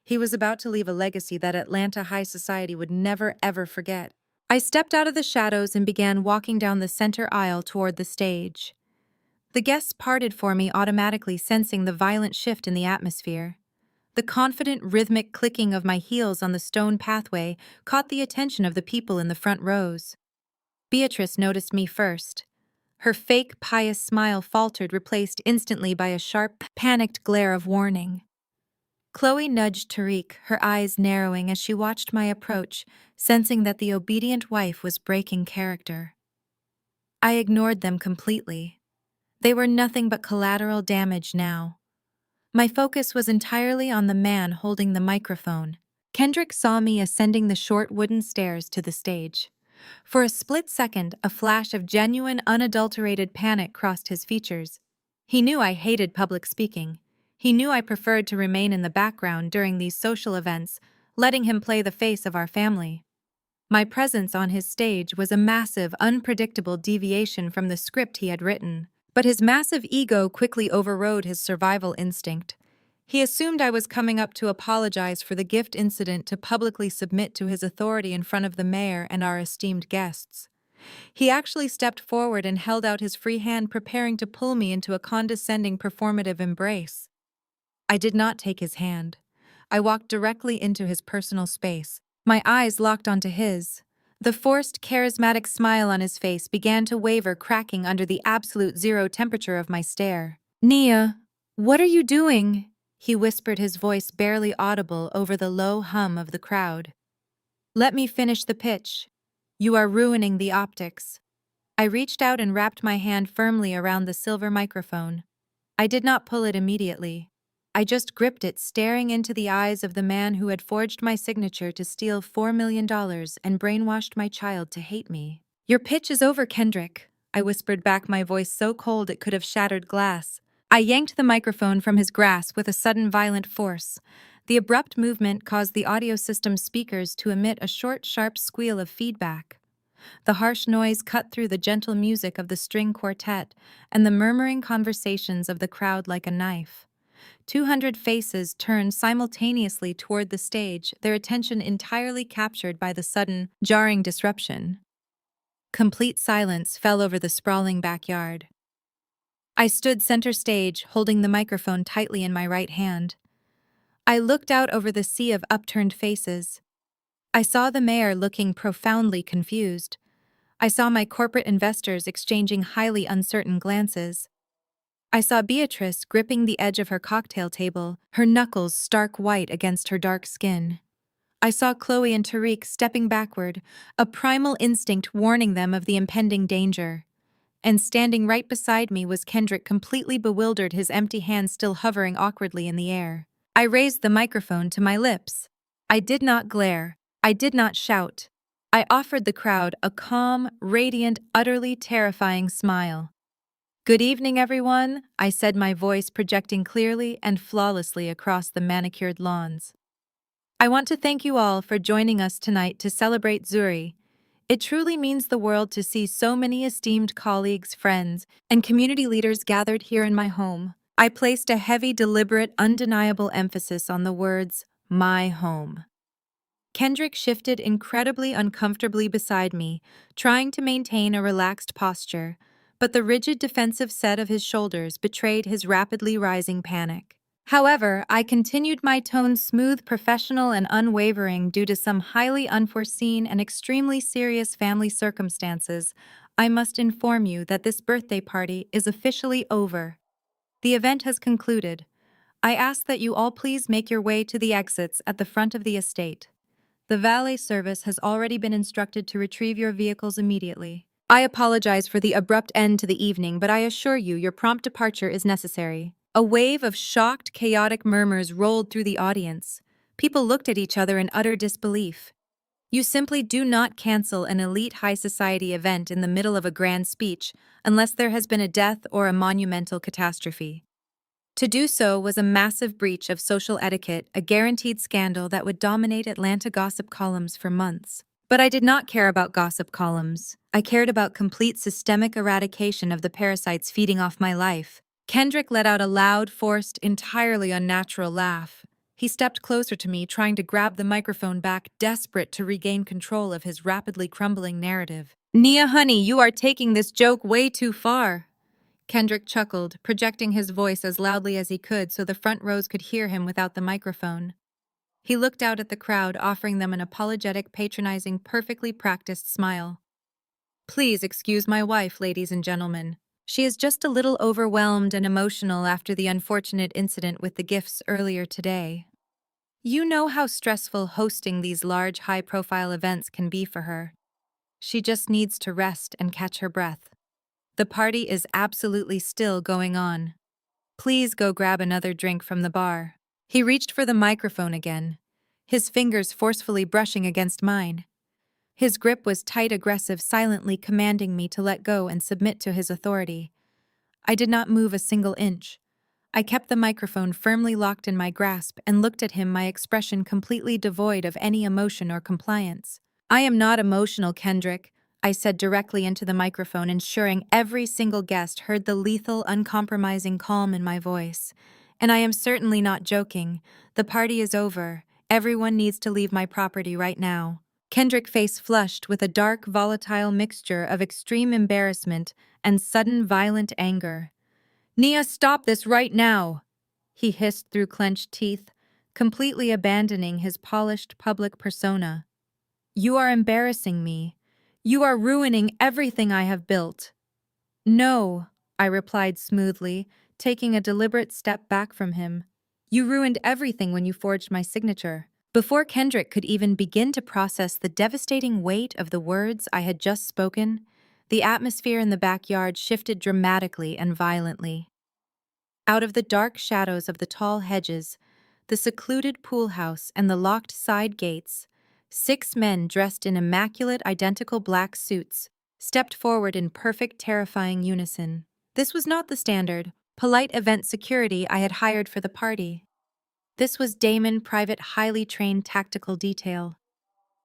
He was about to leave a legacy that Atlanta high society would never ever forget. I stepped out of the shadows and began walking down the center aisle toward the stage. The guests parted for me automatically, sensing the violent shift in the atmosphere. The confident, rhythmic clicking of my heels on the stone pathway caught the attention of the people in the front rows. Beatrice noticed me first. Her fake, pious smile faltered, replaced instantly by a sharp, panicked glare of warning. Chloe nudged Tariq, her eyes narrowing as she watched my approach, sensing that the obedient wife was breaking character. I ignored them completely. They were nothing but collateral damage now. My focus was entirely on the man holding the microphone. Kendrick saw me ascending the short wooden stairs to the stage. For a split second, a flash of genuine, unadulterated panic crossed his features. He knew I hated public speaking. He knew I preferred to remain in the background during these social events, letting him play the face of our family. My presence on his stage was a massive, unpredictable deviation from the script he had written. But his massive ego quickly overrode his survival instinct. He assumed I was coming up to apologize for the gift incident, to publicly submit to his authority in front of the mayor and our esteemed guests. He actually stepped forward and held out his free hand, preparing to pull me into a condescending performative embrace. I did not take his hand. I walked directly into his personal space. My eyes locked onto his. The forced, charismatic smile on his face began to waver, cracking under the absolute zero temperature of my stare. "Nia, what are you doing?" he whispered, his voice barely audible over the low hum of the crowd. "Let me finish the pitch. You are ruining the optics." I reached out and wrapped my hand firmly around the silver microphone. I did not pull it immediately. I just gripped it, staring into the eyes of the man who had forged my signature to steal $4 million and brainwashed my child to hate me. "Your pitch is over, Kendrick," I whispered back, my voice so cold it could have shattered glass. I yanked the microphone from his grasp with a sudden, violent force. The abrupt movement caused the audio system speakers to emit a short, sharp squeal of feedback. The harsh noise cut through the gentle music of the string quartet and the murmuring conversations of the crowd like a knife. 200 faces turned simultaneously toward the stage, their attention entirely captured by the sudden, jarring disruption. Complete silence fell over the sprawling backyard. I stood center stage, holding the microphone tightly in my right hand. I looked out over the sea of upturned faces. I saw the mayor looking profoundly confused. I saw my corporate investors exchanging highly uncertain glances. I saw Beatrice gripping the edge of her cocktail table, her knuckles stark white against her dark skin. I saw Chloe and Tariq stepping backward, a primal instinct warning them of the impending danger. And standing right beside me was Kendrick, completely bewildered, his empty hand still hovering awkwardly in the air. I raised the microphone to my lips. I did not glare. I did not shout. I offered the crowd a calm, radiant, utterly terrifying smile. "Good evening, everyone," I said, my voice projecting clearly and flawlessly across the manicured lawns. "I want to thank you all for joining us tonight to celebrate Zuri. It truly means the world to see so many esteemed colleagues, friends, and community leaders gathered here in my home." I placed a heavy, deliberate, undeniable emphasis on the words, "my home." Kendrick shifted incredibly uncomfortably beside me, trying to maintain a relaxed posture, but the rigid defensive set of his shoulders betrayed his rapidly rising panic. However, I continued, my tone smooth, professional, and unwavering. "Due to some highly unforeseen and extremely serious family circumstances, I must inform you that this birthday party is officially over. The event has concluded. I ask that you all please make your way to the exits at the front of the estate. The valet service has already been instructed to retrieve your vehicles immediately. I apologize for the abrupt end to the evening, but I assure you your prompt departure is necessary." A wave of shocked, chaotic murmurs rolled through the audience. People looked at each other in utter disbelief. You simply do not cancel an elite high society event in the middle of a grand speech unless there has been a death or a monumental catastrophe. To do so was a massive breach of social etiquette, a guaranteed scandal that would dominate Atlanta gossip columns for months. But I did not care about gossip columns. I cared about complete systemic eradication of the parasites feeding off my life. Kendrick let out a loud, forced, entirely unnatural laugh. He stepped closer to me, trying to grab the microphone back, desperate to regain control of his rapidly crumbling narrative. Nia, honey, you are taking this joke way too far. Kendrick chuckled, projecting his voice as loudly as he could so the front rows could hear him without the microphone. He looked out at the crowd, offering them an apologetic, patronizing, perfectly practiced smile. Please excuse my wife, ladies and gentlemen. She is just a little overwhelmed and emotional after the unfortunate incident with the gifts earlier today. You know how stressful hosting these large, high-profile events can be for her. She just needs to rest and catch her breath. The party is absolutely still going on. Please go grab another drink from the bar. He reached for the microphone again, his fingers forcefully brushing against mine. His grip was tight, aggressive, silently commanding me to let go and submit to his authority. I did not move a single inch. I kept the microphone firmly locked in my grasp and looked at him, my expression completely devoid of any emotion or compliance. I am not emotional, Kendrick, I said directly into the microphone, ensuring every single guest heard the lethal, uncompromising calm in my voice. And I am certainly not joking. The party is over. Everyone needs to leave my property right now. Kendrick's face flushed with a dark, volatile mixture of extreme embarrassment and sudden, violent anger. Nia, stop this right now! He hissed through clenched teeth, completely abandoning his polished public persona. You are embarrassing me. You are ruining everything I have built. No, I replied smoothly, taking a deliberate step back from him. You ruined everything when you forged my signature. Before Kendrick could even begin to process the devastating weight of the words I had just spoken, the atmosphere in the backyard shifted dramatically and violently. Out of the dark shadows of the tall hedges, the secluded pool house, and the locked side gates, 6 men dressed in immaculate, identical black suits stepped forward in perfect, terrifying unison. This was not the standard, polite event security I had hired for the party. This was Damon Private, highly trained tactical detail.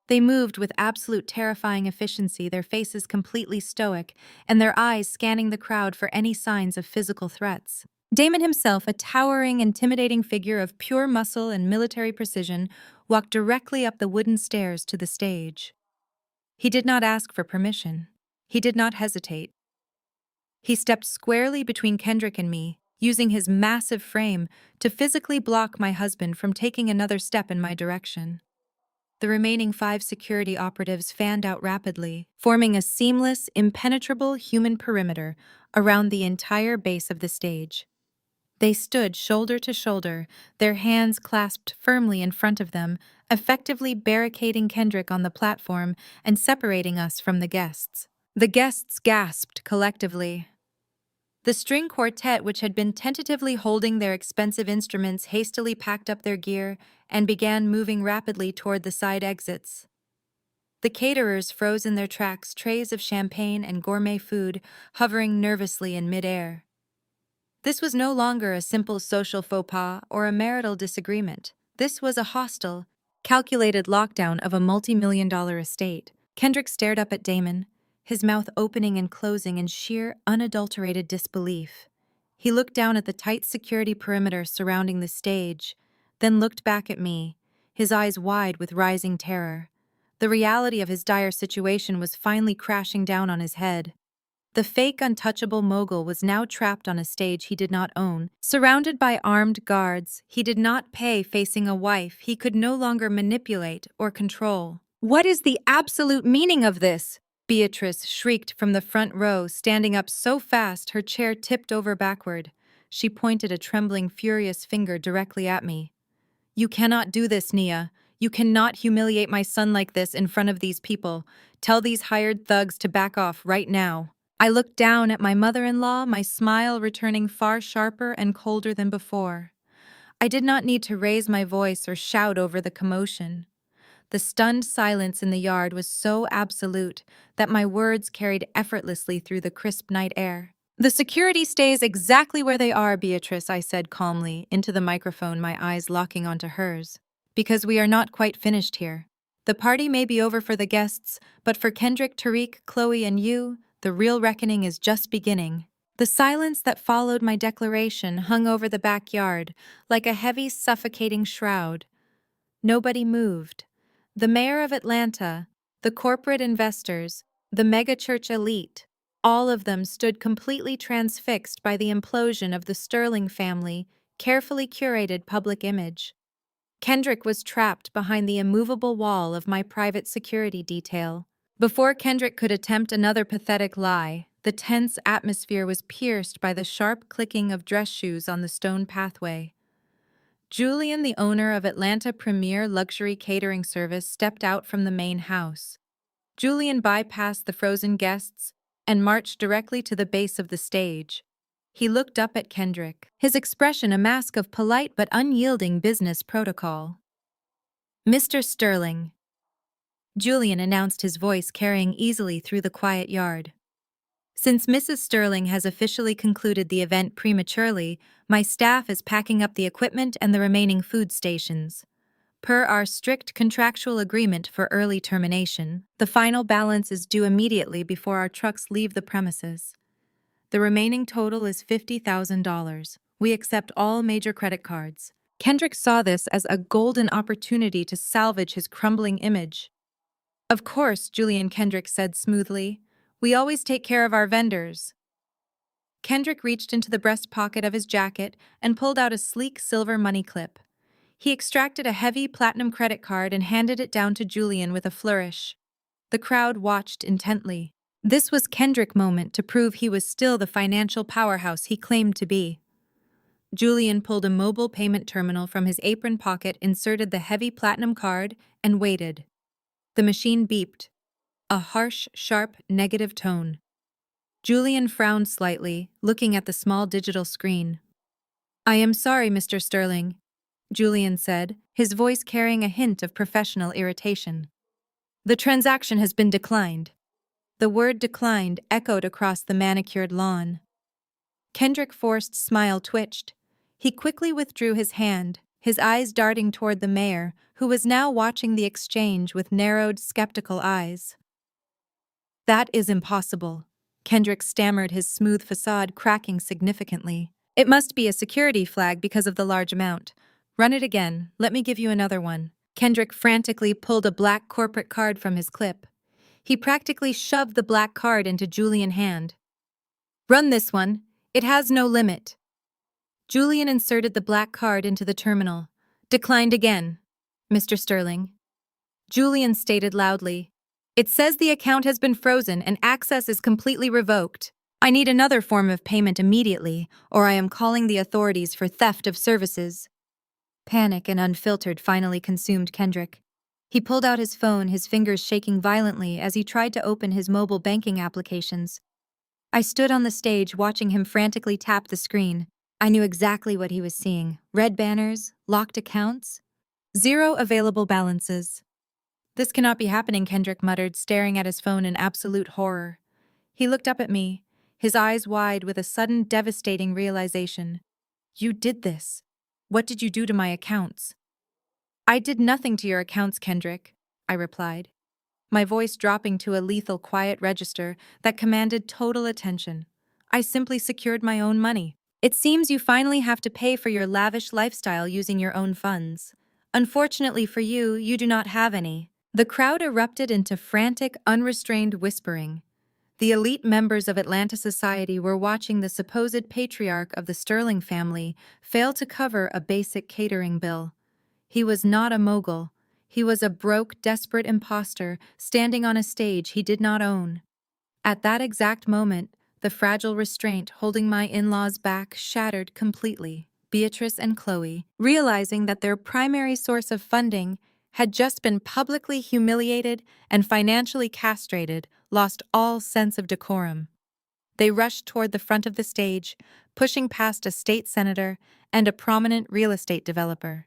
They moved with absolute terrifying efficiency, their faces completely stoic, and their eyes scanning the crowd for any signs of physical threats. Damon himself, a towering, intimidating figure of pure muscle and military precision, walked directly up the wooden stairs to the stage. He did not ask for permission. He did not hesitate. He stepped squarely between Kendrick and me, using his massive frame to physically block my husband from taking another step in my direction. The remaining 5 security operatives fanned out rapidly, forming a seamless, impenetrable human perimeter around the entire base of the stage. They stood shoulder to shoulder, their hands clasped firmly in front of them, effectively barricading Kendrick on the platform and separating us from the guests. The guests gasped collectively. The string quartet, which had been tentatively holding their expensive instruments, hastily packed up their gear and began moving rapidly toward the side exits. The caterers froze in their tracks, trays of champagne and gourmet food hovering nervously in midair. This was no longer a simple social faux pas or a marital disagreement. This was a hostile, calculated lockdown of a multi-million-dollar estate. Kendrick stared up at Damon, his mouth opening and closing in sheer, unadulterated disbelief. He looked down at the tight security perimeter surrounding the stage, then looked back at me, his eyes wide with rising terror. The reality of his dire situation was finally crashing down on his head. The fake untouchable mogul was now trapped on a stage he did not own, surrounded by armed guards he did not pay, facing a wife he could no longer manipulate or control. What is the absolute meaning of this? Beatrice shrieked from the front row, standing up so fast her chair tipped over backward. She pointed a trembling, furious finger directly at me. You cannot do this, Nia. You cannot humiliate my son like this in front of these people. Tell these hired thugs to back off right now. I looked down at my mother-in-law, my smile returning far sharper and colder than before. I did not need to raise my voice or shout over the commotion. The stunned silence in the yard was so absolute that my words carried effortlessly through the crisp night air. The security stays exactly where they are, Beatrice, I said calmly, into the microphone, my eyes locking onto hers. Because we are not quite finished here. The party may be over for the guests, but for Kendrick, Tariq, Chloe, and you, the real reckoning is just beginning. The silence that followed my declaration hung over the backyard like a heavy, suffocating shroud. Nobody moved. The mayor of Atlanta, the corporate investors, the megachurch elite, all of them stood completely transfixed by the implosion of the Sterling family, carefully curated public image. Kendrick was trapped behind the immovable wall of my private security detail. Before Kendrick could attempt another pathetic lie, the tense atmosphere was pierced by the sharp clicking of dress shoes on the stone pathway. Julian, the owner of Atlanta Premier Luxury Catering Service, stepped out from the main house. Julian bypassed the frozen guests and marched directly to the base of the stage. He looked up at Kendrick, his expression a mask of polite but unyielding business protocol. "Mr. Sterling," Julian announced, his voice carrying easily through the quiet yard. "Since Mrs. Sterling has officially concluded the event prematurely, my staff is packing up the equipment and the remaining food stations. Per our strict contractual agreement for early termination, the final balance is due immediately before our trucks leave the premises. The remaining total is $50,000. We accept all major credit cards." Kendrick saw this as a golden opportunity to salvage his crumbling image. "Of course," Julian Kendrick said smoothly. "We always take care of our vendors." Kendrick reached into the breast pocket of his jacket and pulled out a sleek silver money clip. He extracted a heavy platinum credit card and handed it down to Julian with a flourish. The crowd watched intently. This was Kendrick's moment to prove he was still the financial powerhouse he claimed to be. Julian pulled a mobile payment terminal from his apron pocket, inserted the heavy platinum card, and waited. The machine beeped. A harsh, sharp, negative tone. Julian frowned slightly, looking at the small digital screen. "I am sorry, Mr. Sterling," Julian said, his voice carrying a hint of professional irritation. "The transaction has been declined." The word "declined" echoed across the manicured lawn. Kendrick's forced smile twitched. He quickly withdrew his hand, his eyes darting toward the mayor, who was now watching the exchange with narrowed, skeptical eyes. "That is impossible," Kendrick stammered, his smooth facade cracking significantly. "It must be a security flag because of the large amount. Run it again. Let me give you another one." Kendrick frantically pulled a black corporate card from his clip. He practically shoved the black card into Julian's hand. "Run this one. It has no limit." Julian inserted the black card into the terminal. "Declined again, Mr. Sterling." Julian stated loudly, "It says the account has been frozen and access is completely revoked. I need another form of payment immediately, or I am calling the authorities for theft of services." Panic and unfiltered finally consumed Kendrick. He pulled out his phone, his fingers shaking violently as he tried to open his mobile banking applications. I stood on the stage watching him frantically tap the screen. I knew exactly what he was seeing. Red banners, locked accounts, zero available balances. "This cannot be happening," Kendrick muttered, staring at his phone in absolute horror. He looked up at me, his eyes wide with a sudden devastating realization. "You did this. What did you do to my accounts?" "I did nothing to your accounts, Kendrick," I replied, my voice dropping to a lethal quiet register that commanded total attention. "I simply secured my own money. It seems you finally have to pay for your lavish lifestyle using your own funds. Unfortunately for you, you do not have any." The crowd erupted into frantic, unrestrained whispering. The elite members of Atlanta society were watching the supposed patriarch of the Sterling family fail to cover a basic catering bill. He was not a mogul. He was a broke, desperate imposter standing on a stage he did not own. At that exact moment, the fragile restraint holding my in-laws back shattered completely. Beatrice and Chloe, realizing that their primary source of funding had just been publicly humiliated and financially castrated, lost all sense of decorum. They rushed toward the front of the stage, pushing past a state senator and a prominent real estate developer.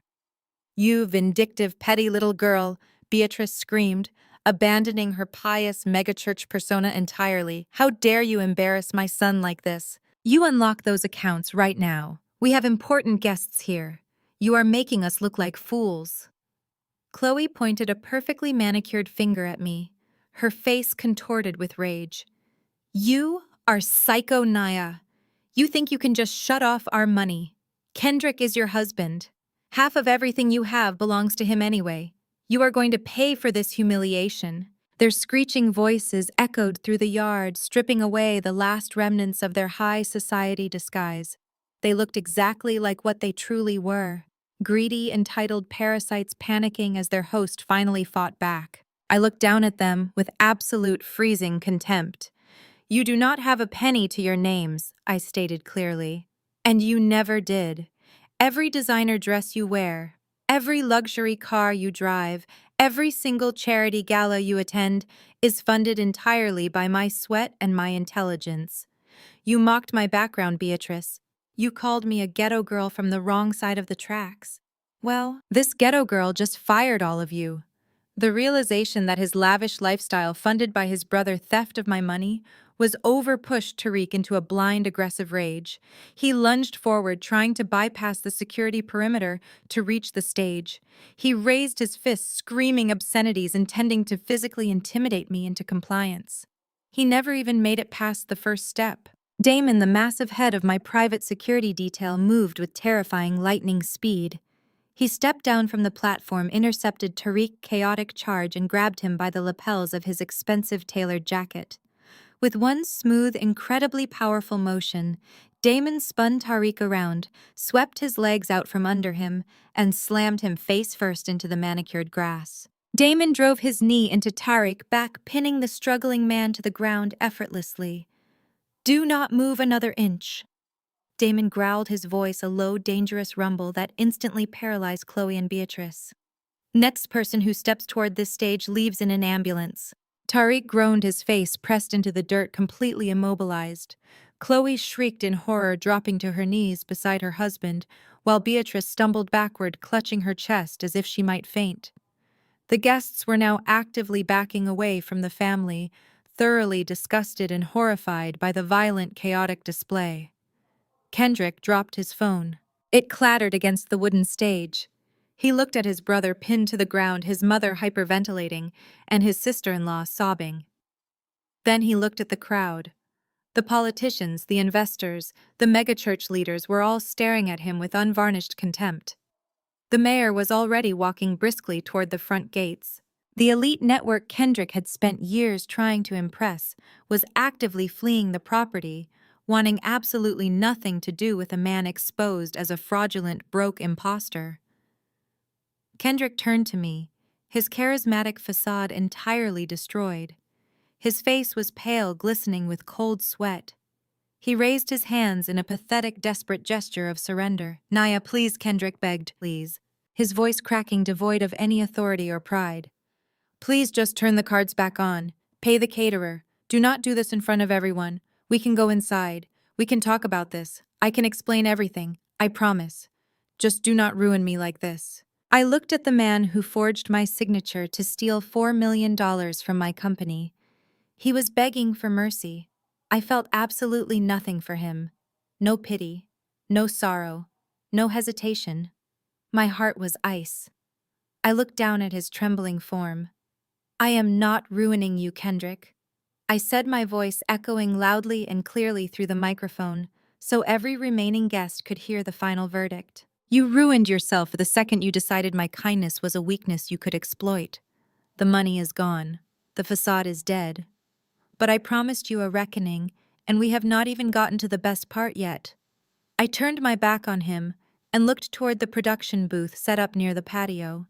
"You vindictive, petty little girl," Beatrice screamed, abandoning her pious megachurch persona entirely. "How dare you embarrass my son like this? You unlock those accounts right now. We have important guests here. You are making us look like fools." Chloe pointed a perfectly manicured finger at me, her face contorted with rage. "You are psycho Naya. You think you can just shut off our money? Kendrick is your husband. Half of everything you have belongs to him anyway. You are going to pay for this humiliation. Their screeching voices echoed through the yard, stripping away the last remnants of their high society disguise. They looked exactly like what they truly were: greedy, entitled parasites panicking as their host finally fought back. I looked down at them with absolute freezing contempt. You do not have a penny to your names, I stated clearly. And you never did. Every designer dress you wear, every luxury car you drive, every single charity gala you attend is funded entirely by my sweat and my intelligence. You mocked my background, Beatrice. You called me a ghetto girl from the wrong side of the tracks. Well, this ghetto girl just fired all of you. The realization that his lavish lifestyle funded by his brother theft of my money was over-pushed Tariq into a blind, aggressive rage. He lunged forward, trying to bypass the security perimeter to reach the stage. He raised his fists, screaming obscenities, intending to physically intimidate me into compliance. He never even made it past the first step. Damon, the massive head of my private security detail, moved with terrifying lightning speed. He stepped down from the platform, intercepted Tariq's chaotic charge, and grabbed him by the lapels of his expensive tailored jacket. With one smooth, incredibly powerful motion, Damon spun Tariq around, swept his legs out from under him, and slammed him face first into the manicured grass. Damon drove his knee into Tariq, back pinning the struggling man to the ground effortlessly. Do not move another inch. Damon growled, his voice a low, dangerous rumble that instantly paralyzed Chloe and Beatrice. Next person who steps toward this stage leaves in an ambulance. Tariq groaned, his face pressed into the dirt, completely immobilized. Chloe shrieked in horror, dropping to her knees beside her husband, while Beatrice stumbled backward, clutching her chest as if she might faint. The guests were now actively backing away from the family, thoroughly disgusted and horrified by the violent, chaotic display. Kendrick dropped his phone. It clattered against the wooden stage. He looked at his brother pinned to the ground, his mother hyperventilating, and his sister-in-law sobbing. Then he looked at the crowd. The politicians, the investors, the megachurch leaders were all staring at him with unvarnished contempt. The mayor was already walking briskly toward the front gates. The elite network Kendrick had spent years trying to impress was actively fleeing the property, wanting absolutely nothing to do with a man exposed as a fraudulent, broke imposter. Kendrick turned to me, his charismatic facade entirely destroyed. His face was pale, glistening with cold sweat. He raised his hands in a pathetic, desperate gesture of surrender. "Naya, please," Kendrick begged, "please," his voice cracking, devoid of any authority or pride. "Please just turn the cards back on. Pay the caterer. Do not do this in front of everyone. We can go inside. We can talk about this. I can explain everything. I promise. Just do not ruin me like this." I looked at the man who forged my signature to steal $4 million from my company. He was begging for mercy. I felt absolutely nothing for him. No pity, no sorrow, no hesitation. My heart was ice. I looked down at his trembling form. "I am not ruining you, Kendrick," I said, my voice echoing loudly and clearly through the microphone, so every remaining guest could hear the final verdict. "You ruined yourself the second you decided my kindness was a weakness you could exploit. The money is gone. The facade is dead. But I promised you a reckoning, and we have not even gotten to the best part yet." I turned my back on him and looked toward the production booth set up near the patio.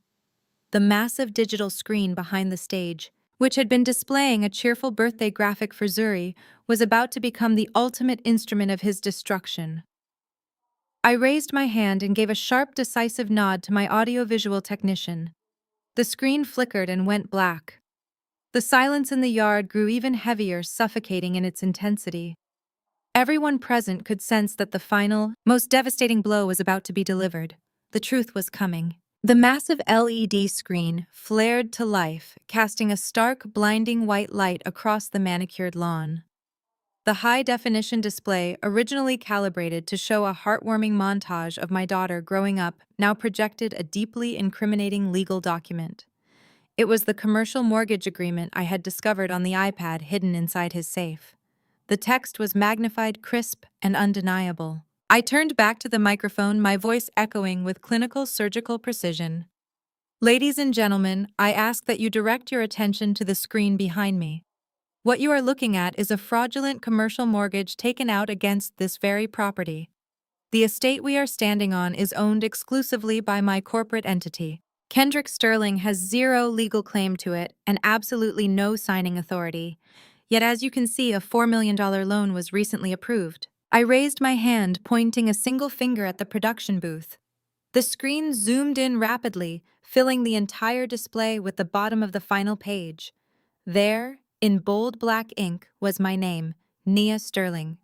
The massive digital screen behind the stage, which had been displaying a cheerful birthday graphic for Zuri, was about to become the ultimate instrument of his destruction. I raised my hand and gave a sharp, decisive nod to my audiovisual technician. The screen flickered and went black. The silence in the yard grew even heavier, suffocating in its intensity. Everyone present could sense that the final, most devastating blow was about to be delivered. The truth was coming. The massive LED screen flared to life, casting a stark, blinding white light across the manicured lawn. The high-definition display, originally calibrated to show a heartwarming montage of my daughter growing up, now projected a deeply incriminating legal document. It was the commercial mortgage agreement I had discovered on the iPad hidden inside his safe. The text was magnified, crisp, and undeniable. I turned back to the microphone, my voice echoing with clinical surgical precision. Ladies and gentlemen, I ask that you direct your attention to the screen behind me. What you are looking at is a fraudulent commercial mortgage taken out against this very property. The estate we are standing on is owned exclusively by my corporate entity. Kendrick Sterling has zero legal claim to it and absolutely no signing authority. Yet as you can see, a $4 million loan was recently approved. I raised my hand, pointing a single finger at the production booth. The screen zoomed in rapidly, filling the entire display with the bottom of the final page. There, in bold black ink, was my name, Nia Sterling.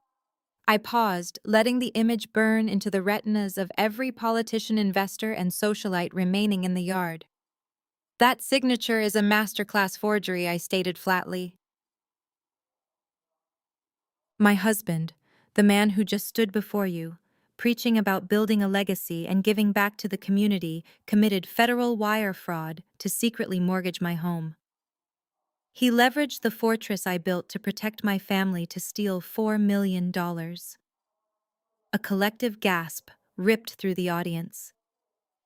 I paused, letting the image burn into the retinas of every politician, investor, and socialite remaining in the yard. That signature is a masterclass forgery, I stated flatly. My husband, the man who just stood before you, preaching about building a legacy and giving back to the community, committed federal wire fraud to secretly mortgage my home. He leveraged the fortress I built to protect my family to steal $4 million. A collective gasp ripped through the audience.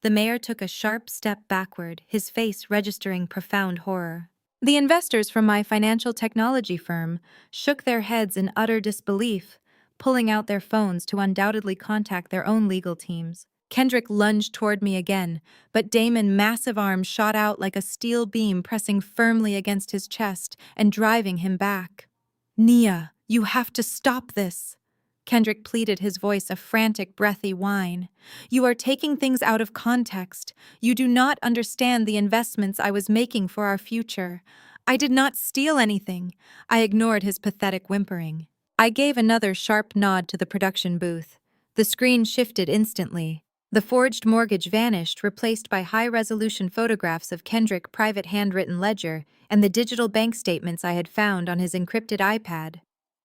The mayor took a sharp step backward, his face registering profound horror. The investors from my financial technology firm shook their heads in utter disbelief, pulling out their phones to undoubtedly contact their own legal teams. Kendrick lunged toward me again, but Damon's massive arms shot out like a steel beam, pressing firmly against his chest and driving him back. Nia, you have to stop this. Kendrick pleaded, his voice a frantic, breathy whine. You are taking things out of context. You do not understand the investments I was making for our future. I did not steal anything. I ignored his pathetic whimpering. I gave another sharp nod to the production booth. The screen shifted instantly. The forged mortgage vanished, replaced by high-resolution photographs of Kendrick's private handwritten ledger and the digital bank statements I had found on his encrypted iPad.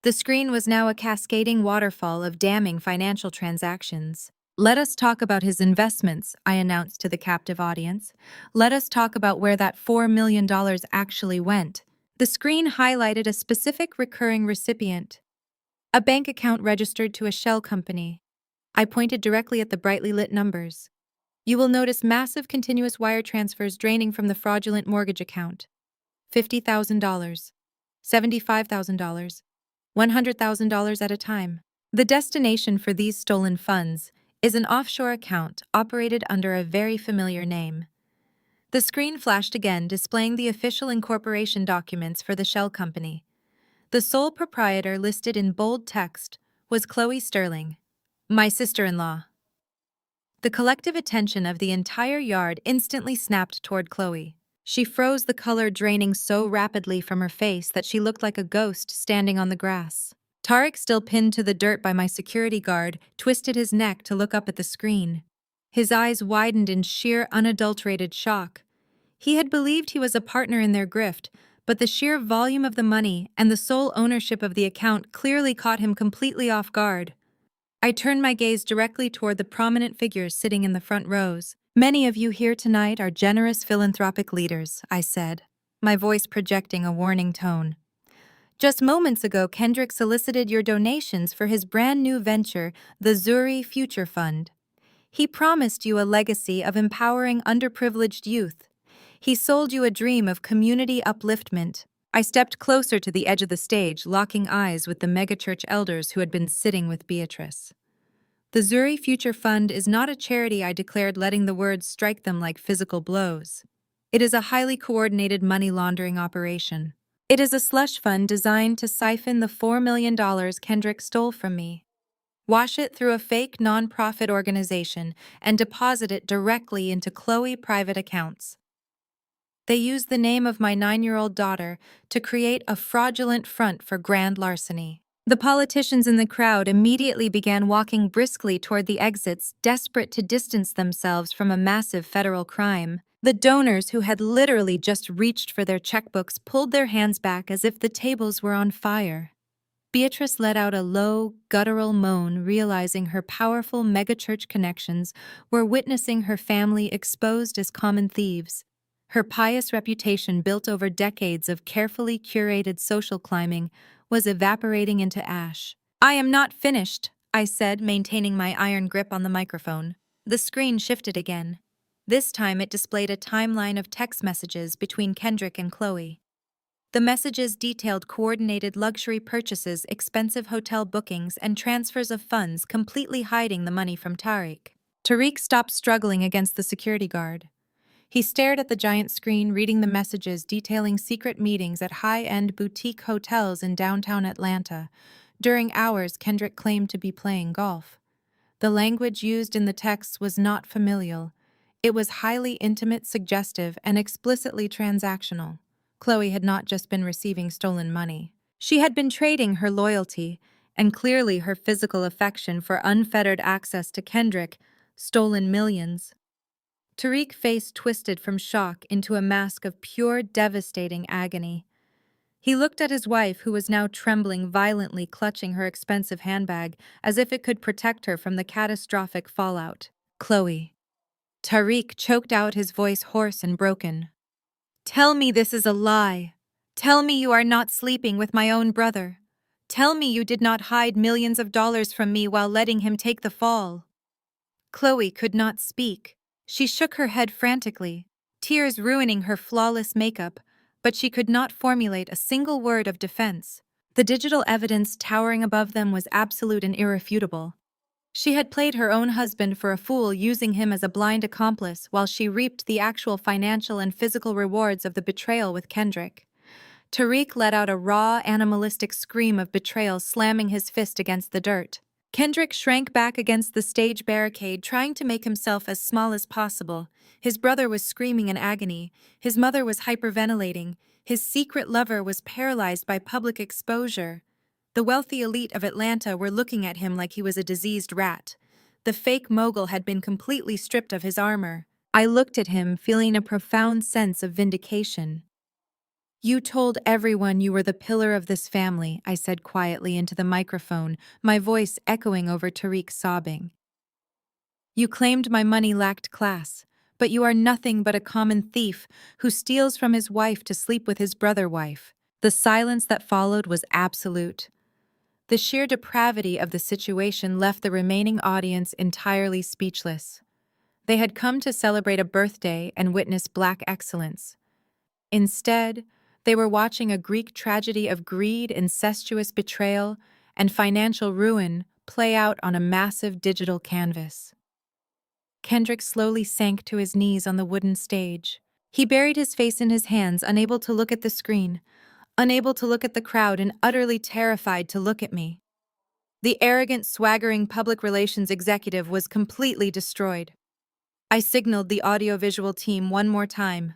The screen was now a cascading waterfall of damning financial transactions. Let us talk about his investments, I announced to the captive audience. Let us talk about where that $4 million actually went. The screen highlighted a specific recurring recipient, a bank account registered to a shell company. I pointed directly at the brightly lit numbers. You will notice massive continuous wire transfers draining from the fraudulent mortgage account. $50,000, $75,000, $100,000 at a time. The destination for these stolen funds is an offshore account operated under a very familiar name. The screen flashed again, displaying the official incorporation documents for the shell company. The sole proprietor listed in bold text was Chloe Sterling, my sister-in-law. The collective attention of the entire yard instantly snapped toward Chloe. She froze, the color draining so rapidly from her face that she looked like a ghost standing on the grass. Tarek, still pinned to the dirt by my security guard, twisted his neck to look up at the screen. His eyes widened in sheer, unadulterated shock. He had believed he was a partner in their grift, but the sheer volume of the money and the sole ownership of the account clearly caught him completely off guard. I turned my gaze directly toward the prominent figures sitting in the front rows. Many of you here tonight are generous philanthropic leaders, I said, my voice projecting a warning tone. Just moments ago, Kendrick solicited your donations for his brand new venture, the Zuri Future Fund. He promised you a legacy of empowering underprivileged youth. He sold you a dream of community upliftment. I stepped closer to the edge of the stage, locking eyes with the megachurch elders who had been sitting with Beatrice. The Zuri Future Fund is not a charity, I declared, letting the words strike them like physical blows. It is a highly coordinated money laundering operation. It is a slush fund designed to siphon the $4 million Kendrick stole from me, wash it through a fake non-profit organization, and deposit it directly into Chloe private accounts. They used the name of my 9-year-old daughter to create a fraudulent front for grand larceny. The politicians in the crowd immediately began walking briskly toward the exits, desperate to distance themselves from a massive federal crime. The donors, who had literally just reached for their checkbooks, pulled their hands back as if the tables were on fire. Beatrice let out a low, guttural moan, realizing her powerful megachurch connections were witnessing her family exposed as common thieves. Her pious reputation, built over decades of carefully curated social climbing, was evaporating into ash. "I am not finished," I said, maintaining my iron grip on the microphone. The screen shifted again. This time it displayed a timeline of text messages between Kendrick and Chloe. The messages detailed coordinated luxury purchases, expensive hotel bookings, and transfers of funds, completely hiding the money from Tariq. Tariq stopped struggling against the security guard. He stared at the giant screen, reading the messages detailing secret meetings at high-end boutique hotels in downtown Atlanta. During hours, Kendrick claimed to be playing golf. The language used in the texts was not familial. It was highly intimate, suggestive, and explicitly transactional. Chloe had not just been receiving stolen money. She had been trading her loyalty, and clearly her physical affection for unfettered access to Kendrick, stolen millions. Tariq's face twisted from shock into a mask of pure, devastating agony. He looked at his wife, who was now trembling violently, clutching her expensive handbag, as if it could protect her from the catastrophic fallout. "Chloe." Tariq choked out, his voice hoarse and broken. "Tell me this is a lie. Tell me you are not sleeping with my own brother. Tell me you did not hide millions of dollars from me while letting him take the fall." Chloe could not speak. She shook her head frantically, tears ruining her flawless makeup, but she could not formulate a single word of defense. The digital evidence towering above them was absolute and irrefutable. She had played her own husband for a fool, using him as a blind accomplice, while she reaped the actual financial and physical rewards of the betrayal with Kendrick. Tariq let out a raw, animalistic scream of betrayal, slamming his fist against the dirt. Kendrick shrank back against the stage barricade, trying to make himself as small as possible. His brother was screaming in agony. His mother was hyperventilating. His secret lover was paralyzed by public exposure. The wealthy elite of Atlanta were looking at him like he was a diseased rat. The fake mogul had been completely stripped of his armor. I looked at him, feeling a profound sense of vindication. "You told everyone you were the pillar of this family," I said quietly into the microphone, my voice echoing over Tariq's sobbing. "You claimed my money lacked class, but you are nothing but a common thief who steals from his wife to sleep with his brother wife." The silence that followed was absolute. The sheer depravity of the situation left the remaining audience entirely speechless. They had come to celebrate a birthday and witness black excellence. Instead, they were watching a Greek tragedy of greed, incestuous betrayal, and financial ruin play out on a massive digital canvas. Kendrick slowly sank to his knees on the wooden stage. He buried his face in his hands, unable to look at the screen, unable to look at the crowd, and utterly terrified to look at me. The arrogant, swaggering public relations executive was completely destroyed. I signaled the audiovisual team one more time.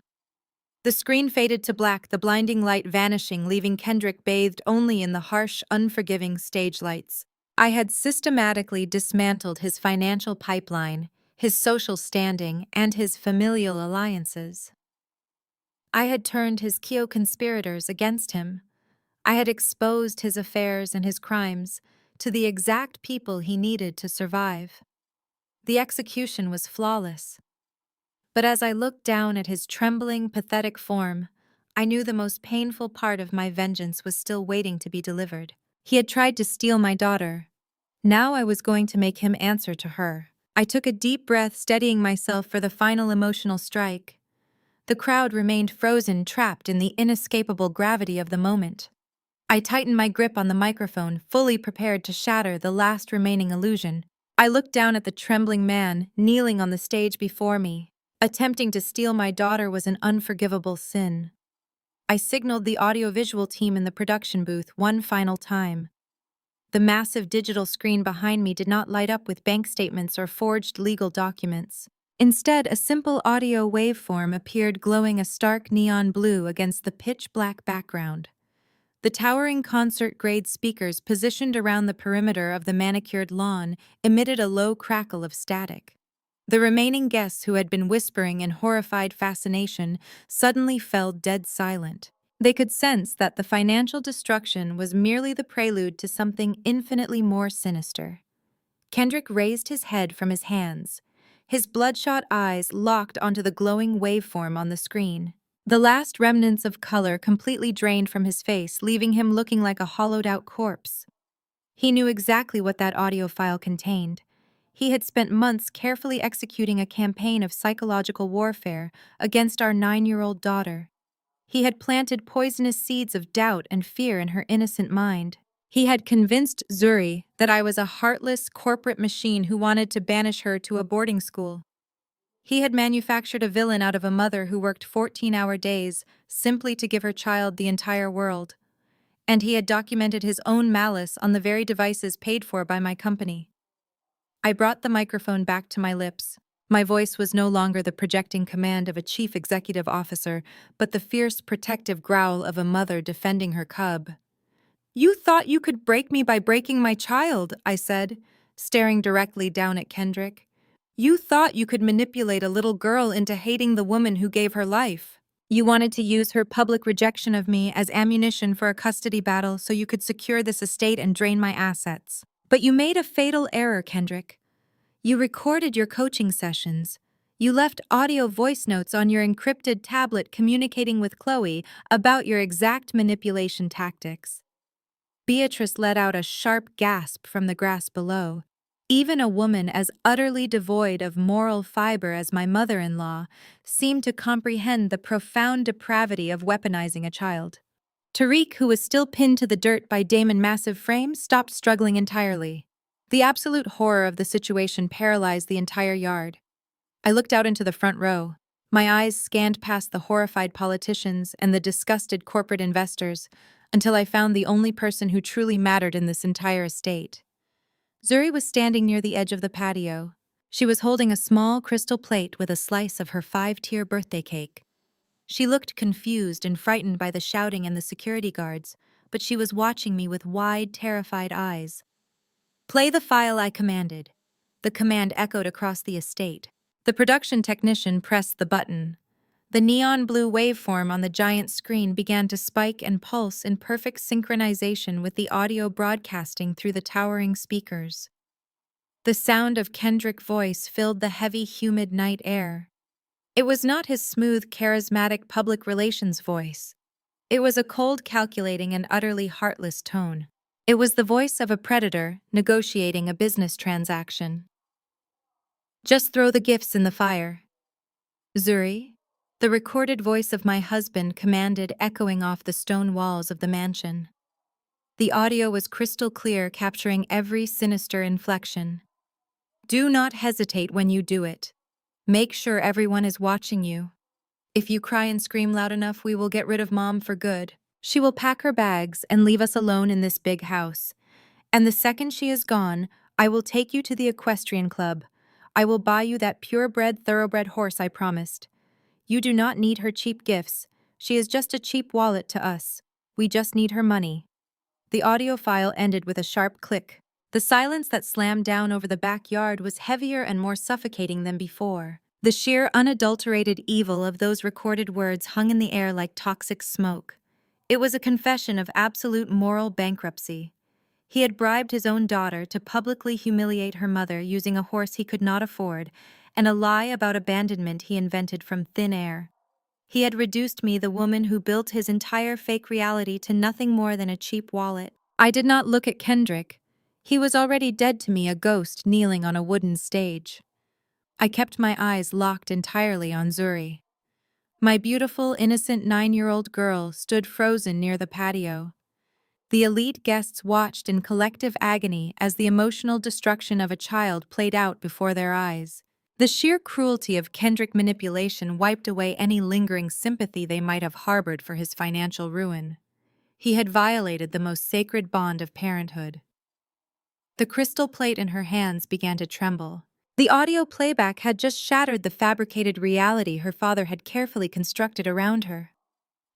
The screen faded to black, the blinding light vanishing, leaving Kendrick bathed only in the harsh, unforgiving stage lights. I had systematically dismantled his financial pipeline, his social standing, and his familial alliances. I had turned his co-conspirators against him. I had exposed his affairs and his crimes to the exact people he needed to survive. The execution was flawless. But as I looked down at his trembling, pathetic form, I knew the most painful part of my vengeance was still waiting to be delivered. He had tried to steal my daughter. Now I was going to make him answer to her. I took a deep breath, steadying myself for the final emotional strike. The crowd remained frozen, trapped in the inescapable gravity of the moment. I tightened my grip on the microphone, fully prepared to shatter the last remaining illusion. I looked down at the trembling man, kneeling on the stage before me. Attempting to steal my daughter was an unforgivable sin. I signaled the audiovisual team in the production booth one final time. The massive digital screen behind me did not light up with bank statements or forged legal documents. Instead, a simple audio waveform appeared, glowing a stark neon blue against the pitch-black background. The towering concert-grade speakers positioned around the perimeter of the manicured lawn emitted a low crackle of static. The remaining guests, who had been whispering in horrified fascination, suddenly fell dead silent. They could sense that the financial destruction was merely the prelude to something infinitely more sinister. Kendrick raised his head from his hands, his bloodshot eyes locked onto the glowing waveform on the screen. The last remnants of color completely drained from his face, leaving him looking like a hollowed-out corpse. He knew exactly what that audio file contained. He had spent months carefully executing a campaign of psychological warfare against our 9-year-old daughter. He had planted poisonous seeds of doubt and fear in her innocent mind. He had convinced Zuri that I was a heartless corporate machine who wanted to banish her to a boarding school. He had manufactured a villain out of a mother who worked 14-hour days simply to give her child the entire world. And he had documented his own malice on the very devices paid for by my company. I brought the microphone back to my lips. My voice was no longer the projecting command of a chief executive officer, but the fierce protective growl of a mother defending her cub. "You thought you could break me by breaking my child," I said, staring directly down at Kendrick. "You thought you could manipulate a little girl into hating the woman who gave her life. You wanted to use her public rejection of me as ammunition for a custody battle so you could secure this estate and drain my assets. But you made a fatal error, Kendrick. You recorded your coaching sessions. You left audio voice notes on your encrypted tablet communicating with Chloe about your exact manipulation tactics." Beatrice let out a sharp gasp from the grass below. Even a woman as utterly devoid of moral fiber as my mother-in-law seemed to comprehend the profound depravity of weaponizing a child. Tariq, who was still pinned to the dirt by Damon's massive frame, stopped struggling entirely. The absolute horror of the situation paralyzed the entire yard. I looked out into the front row. My eyes scanned past the horrified politicians and the disgusted corporate investors until I found the only person who truly mattered in this entire estate. Zuri was standing near the edge of the patio. She was holding a small crystal plate with a slice of her 5-tier birthday cake. She looked confused and frightened by the shouting and the security guards, but she was watching me with wide, terrified eyes. "Play the file I commanded." The command echoed across the estate. The production technician pressed the button. The neon blue waveform on the giant screen began to spike and pulse in perfect synchronization with the audio broadcasting through the towering speakers. The sound of Kendrick's voice filled the heavy, humid night air. It was not his smooth, charismatic public relations voice. It was a cold, calculating, and utterly heartless tone. It was the voice of a predator negotiating a business transaction. "Just throw the gifts in the fire." "Zuri?" The recorded voice of my husband commanded, echoing off the stone walls of the mansion. The audio was crystal clear, capturing every sinister inflection. "Do not hesitate when you do it. Make sure everyone is watching you. If you cry and scream loud enough, we will get rid of Mom for good. She will pack her bags and leave us alone in this big house. And the second she is gone, I will take you to the equestrian club. I will buy you that purebred, thoroughbred horse I promised. You do not need her cheap gifts. She is just a cheap wallet to us. We just need her money." The audio file ended with a sharp click. The silence that slammed down over the backyard was heavier and more suffocating than before. The sheer, unadulterated evil of those recorded words hung in the air like toxic smoke. It was a confession of absolute moral bankruptcy. He had bribed his own daughter to publicly humiliate her mother using a horse he could not afford, and a lie about abandonment he invented from thin air. He had reduced me, the woman who built his entire fake reality, to nothing more than a cheap wallet. I did not look at Kendrick. He was already dead to me, a ghost kneeling on a wooden stage. I kept my eyes locked entirely on Zuri. My beautiful, innocent 9-year-old girl stood frozen near the patio. The elite guests watched in collective agony as the emotional destruction of a child played out before their eyes. The sheer cruelty of Kendrick's manipulation wiped away any lingering sympathy they might have harbored for his financial ruin. He had violated the most sacred bond of parenthood. The crystal plate in her hands began to tremble. The audio playback had just shattered the fabricated reality her father had carefully constructed around her.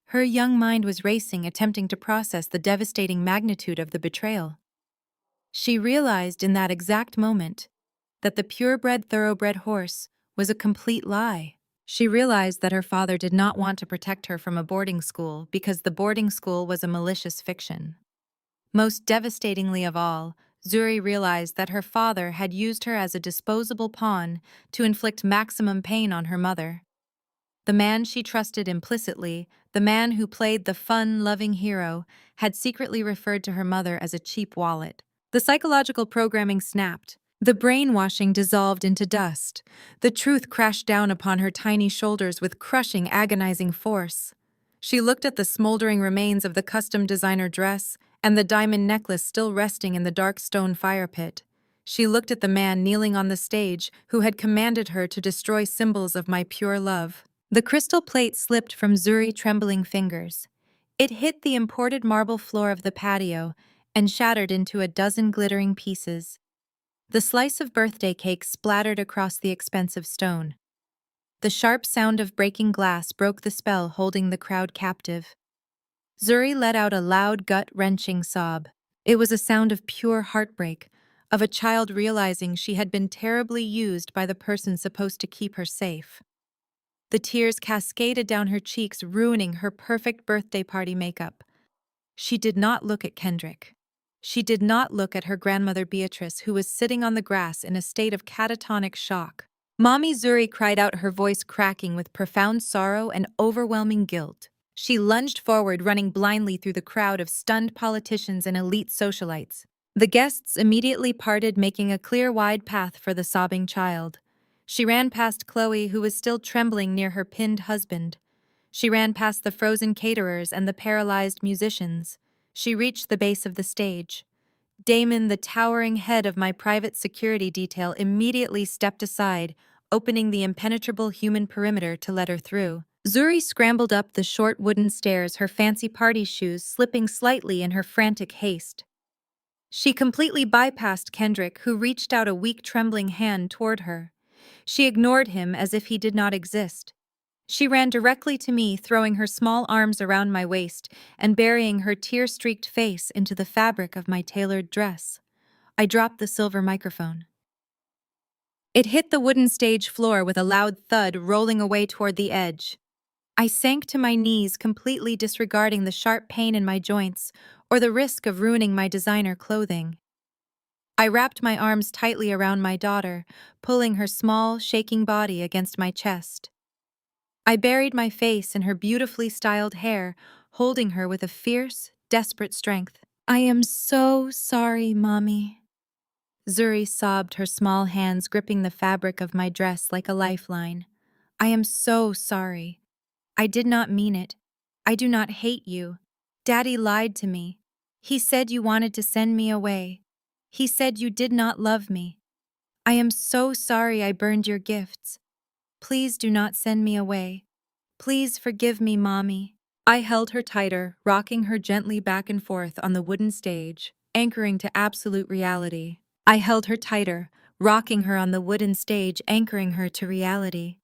Her young mind was racing, attempting to process the devastating magnitude of the betrayal. She realized in that exact moment that the purebred, thoroughbred horse was a complete lie. She realized that her father did not want to protect her from a boarding school because the boarding school was a malicious fiction. Most devastatingly of all, Zuri realized that her father had used her as a disposable pawn to inflict maximum pain on her mother. The man she trusted implicitly, the man who played the fun-loving hero, had secretly referred to her mother as a cheap wallet. The psychological programming snapped. The brainwashing dissolved into dust. The truth crashed down upon her tiny shoulders with crushing, agonizing force. She looked at the smoldering remains of the custom designer dress and the diamond necklace still resting in the dark stone fire pit. She looked at the man kneeling on the stage who had commanded her to destroy symbols of my pure love. The crystal plate slipped from Zuri's trembling fingers. It hit the imported marble floor of the patio and shattered into a dozen glittering pieces. The slice of birthday cake splattered across the expensive stone. The sharp sound of breaking glass broke the spell holding the crowd captive. Zuri let out a loud, gut-wrenching sob. It was a sound of pure heartbreak, of a child realizing she had been terribly used by the person supposed to keep her safe. The tears cascaded down her cheeks, ruining her perfect birthday party makeup. She did not look at Kendrick. She did not look at her grandmother Beatrice, who was sitting on the grass in a state of catatonic shock. Mommy Zuri cried out, her voice cracking with profound sorrow and overwhelming guilt. She lunged forward, running blindly through the crowd of stunned politicians and elite socialites. The guests immediately parted, making a clear, wide path for the sobbing child. She ran past Chloe, who was still trembling near her pinned husband. She ran past the frozen caterers and the paralyzed musicians. She reached the base of the stage. Damon, the towering head of my private security detail, immediately stepped aside, opening the impenetrable human perimeter to let her through. Zuri scrambled up the short wooden stairs, her fancy party shoes slipping slightly in her frantic haste. She completely bypassed Kendrick, who reached out a weak, trembling hand toward her. She ignored him as if he did not exist. She ran directly to me, throwing her small arms around my waist and burying her tear-streaked face into the fabric of my tailored dress. I dropped the silver microphone. It hit the wooden stage floor with a loud thud, rolling away toward the edge. I sank to my knees, completely disregarding the sharp pain in my joints or the risk of ruining my designer clothing. I wrapped my arms tightly around my daughter, pulling her small, shaking body against my chest. I buried my face in her beautifully styled hair, holding her with a fierce, desperate strength. "I am so sorry, Mommy." Zuri sobbed, her small hands gripping the fabric of my dress like a lifeline. "I am so sorry. I did not mean it. I do not hate you. Daddy lied to me. He said you wanted to send me away. He said you did not love me. I am so sorry I burned your gifts. Please do not send me away. Please forgive me, Mommy." I held her tighter, rocking her gently back and forth on the wooden stage, anchoring to absolute reality. I held her tighter, rocking her on the wooden stage, anchoring her to reality.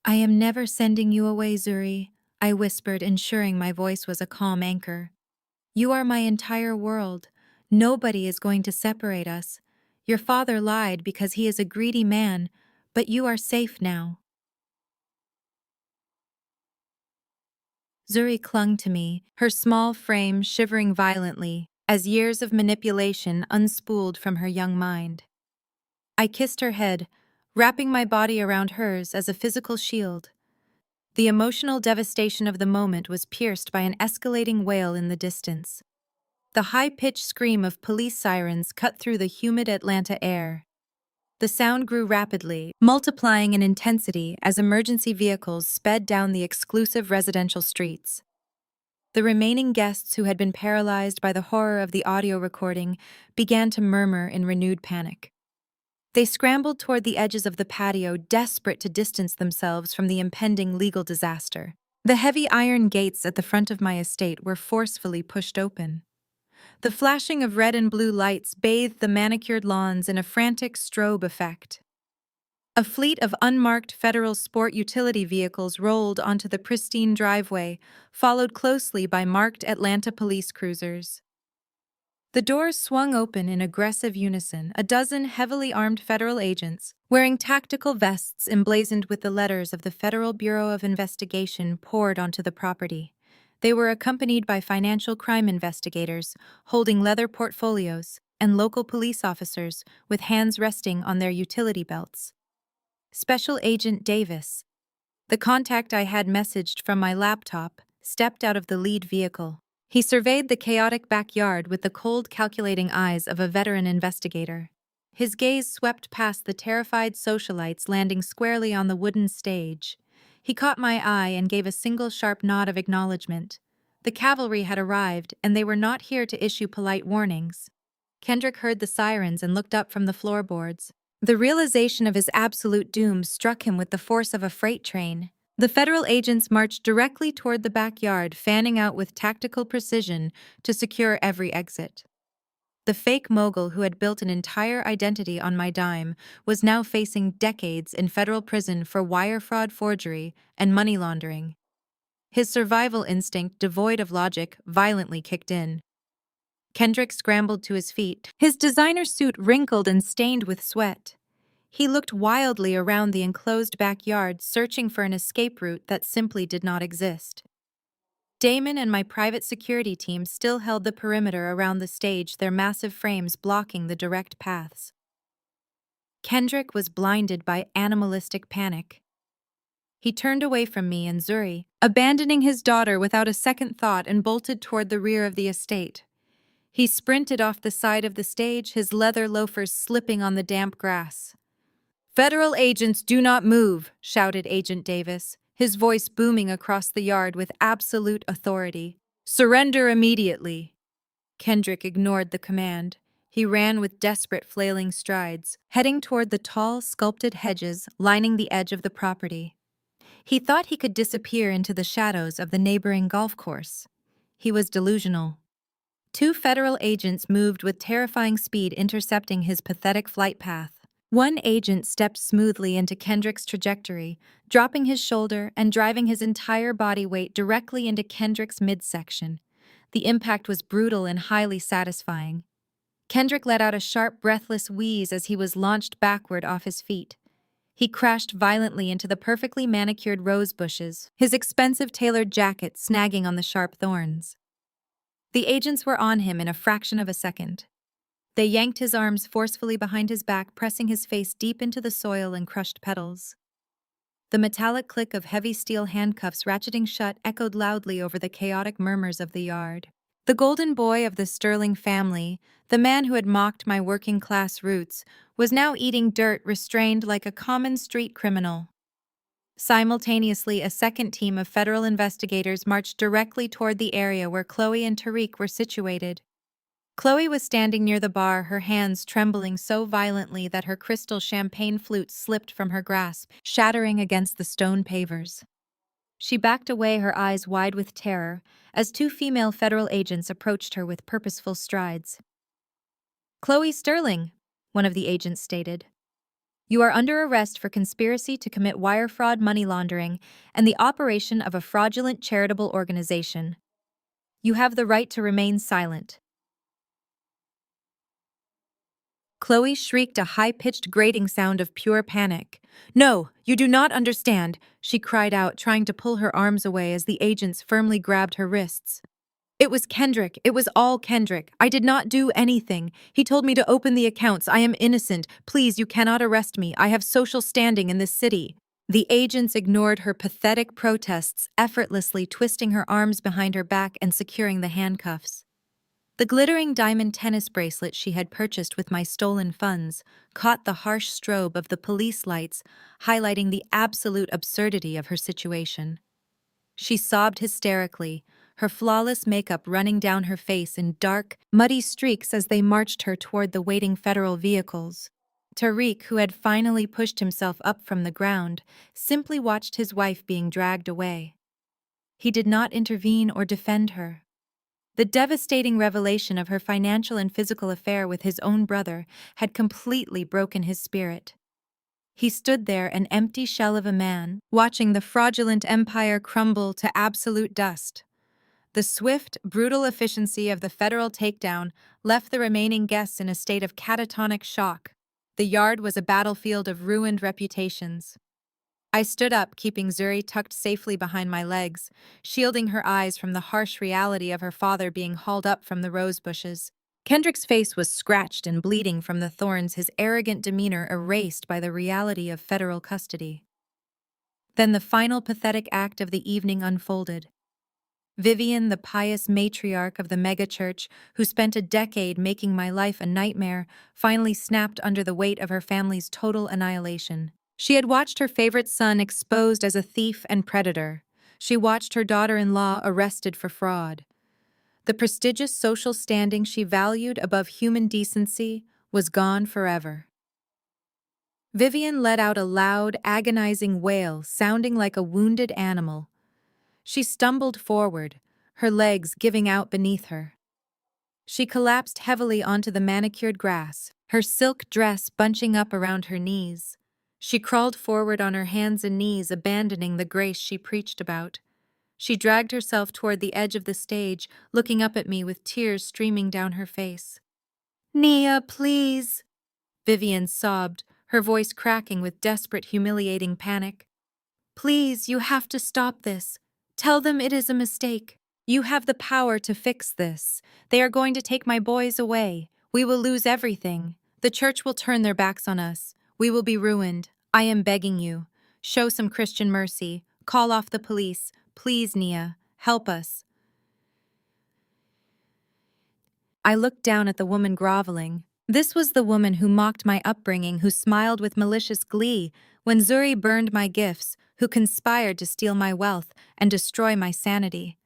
"I am never sending you away, Zuri," I whispered, ensuring my voice was a calm anchor. "You are my entire world. Nobody is going to separate us. Your father lied because he is a greedy man, but you are safe now." Zuri clung to me, her small frame shivering violently as years of manipulation unspooled from her young mind. I kissed her head, wrapping my body around hers as a physical shield. The emotional devastation of the moment was pierced by an escalating wail in the distance. The high-pitched scream of police sirens cut through the humid Atlanta air. The sound grew rapidly, multiplying in intensity as emergency vehicles sped down the exclusive residential streets. The remaining guests, who had been paralyzed by the horror of the audio recording, began to murmur in renewed panic. They scrambled toward the edges of the patio, desperate to distance themselves from the impending legal disaster. The heavy iron gates at the front of my estate were forcefully pushed open. The flashing of red and blue lights bathed the manicured lawns in a frantic strobe effect. A fleet of unmarked federal sport utility vehicles rolled onto the pristine driveway, followed closely by marked Atlanta police cruisers. The doors swung open in aggressive unison. A dozen heavily armed federal agents, wearing tactical vests emblazoned with the letters of the Federal Bureau of Investigation, poured onto the property. They were accompanied by financial crime investigators, holding leather portfolios, and local police officers with hands resting on their utility belts. Special Agent Davis, The contact I had messaged from my laptop stepped out of the lead vehicle. He surveyed the chaotic backyard with the cold, calculating eyes of a veteran investigator. His gaze swept past the terrified socialites landing squarely on the wooden stage. He caught my eye and gave a single sharp nod of acknowledgement. The cavalry had arrived, and they were not here to issue polite warnings. Kendrick heard the sirens and looked up from the floorboards. The realization of his absolute doom struck him with the force of a freight train. The federal agents marched directly toward the backyard, fanning out with tactical precision to secure every exit. The fake mogul who had built an entire identity on my dime was now facing decades in federal prison for wire fraud, forgery, and money laundering. His survival instinct, devoid of logic, violently kicked in. Kendrick scrambled to his feet, his designer suit wrinkled and stained with sweat. He looked wildly around the enclosed backyard, searching for an escape route that simply did not exist. Damon and my private security team still held the perimeter around the stage, their massive frames blocking the direct paths. Kendrick was blinded by animalistic panic. He turned away from me and Zuri, abandoning his daughter without a second thought, and bolted toward the rear of the estate. He sprinted off the side of the stage, his leather loafers slipping on the damp grass. "Federal agents do not move," shouted Agent Davis, his voice booming across the yard with absolute authority. "Surrender immediately." Kendrick ignored the command. He ran with desperate, flailing strides, heading toward the tall, sculpted hedges lining the edge of the property. He thought he could disappear into the shadows of the neighboring golf course. He was delusional. Two federal agents moved with terrifying speed, intercepting his pathetic flight path. One agent stepped smoothly into Kendrick's trajectory, dropping his shoulder and driving his entire body weight directly into Kendrick's midsection. The impact was brutal and highly satisfying. Kendrick let out a sharp, breathless wheeze as he was launched backward off his feet. He crashed violently into the perfectly manicured rose bushes, his expensive tailored jacket snagging on the sharp thorns. The agents were on him in a fraction of a second. They yanked his arms forcefully behind his back, pressing his face deep into the soil and crushed petals. The metallic click of heavy steel handcuffs ratcheting shut echoed loudly over the chaotic murmurs of the yard. The golden boy of the Sterling family, the man who had mocked my working-class roots, was now eating dirt, restrained like a common street criminal. Simultaneously, a second team of federal investigators marched directly toward the area where Chloe and Tariq were situated. Chloe was standing near the bar, her hands trembling so violently that her crystal champagne flute slipped from her grasp, shattering against the stone pavers. She backed away, her eyes wide with terror, as two female federal agents approached her with purposeful strides. "Chloe Sterling," one of the agents stated. "You are under arrest for conspiracy to commit wire fraud, money laundering, and the operation of a fraudulent charitable organization. You have the right to remain silent." Chloe shrieked, a high-pitched grating sound of pure panic. "No, you do not understand," she cried out, trying to pull her arms away as the agents firmly grabbed her wrists. "It was Kendrick. It was all Kendrick. I did not do anything. He told me to open the accounts. I am innocent. Please, you cannot arrest me. I have social standing in this city." The agents ignored her pathetic protests, effortlessly twisting her arms behind her back and securing the handcuffs. The glittering diamond tennis bracelet she had purchased with my stolen funds caught the harsh strobe of the police lights, highlighting the absolute absurdity of her situation. She sobbed hysterically, her flawless makeup running down her face in dark, muddy streaks as they marched her toward the waiting federal vehicles. Tariq, who had finally pushed himself up from the ground, simply watched his wife being dragged away. He did not intervene or defend her. The devastating revelation of her financial and physical affair with his own brother had completely broken his spirit. He stood there, an empty shell of a man, watching the fraudulent empire crumble to absolute dust. The swift, brutal efficiency of the federal takedown left the remaining guests in a state of catatonic shock. The yard was a battlefield of ruined reputations. I stood up, keeping Zuri tucked safely behind my legs, shielding her eyes from the harsh reality of her father being hauled up from the rose bushes. Kendrick's face was scratched and bleeding from the thorns, his arrogant demeanor erased by the reality of federal custody. Then the final pathetic act of the evening unfolded. Vivian, the pious matriarch of the megachurch, who spent a decade making my life a nightmare, finally snapped under the weight of her family's total annihilation. She had watched her favorite son exposed as a thief and predator. She watched her daughter-in-law arrested for fraud. The prestigious social standing she valued above human decency was gone forever. Vivian let out a loud, agonizing wail, sounding like a wounded animal. She stumbled forward, her legs giving out beneath her. She collapsed heavily onto the manicured grass, her silk dress bunching up around her knees. She crawled forward on her hands and knees, abandoning the grace she preached about. She dragged herself toward the edge of the stage, looking up at me with tears streaming down her face. "Nia, please," Vivian sobbed, her voice cracking with desperate, humiliating panic. "Please, you have to stop this. Tell them it is a mistake. You have the power to fix this. They are going to take my boys away. We will lose everything. The church will turn their backs on us. We will be ruined. I am begging you. Show some Christian mercy. Call off the police. Please, Nia, help us." I looked down at the woman groveling. This was the woman who mocked my upbringing, who smiled with malicious glee when Zuri burned my gifts, who conspired to steal my wealth and destroy my sanity.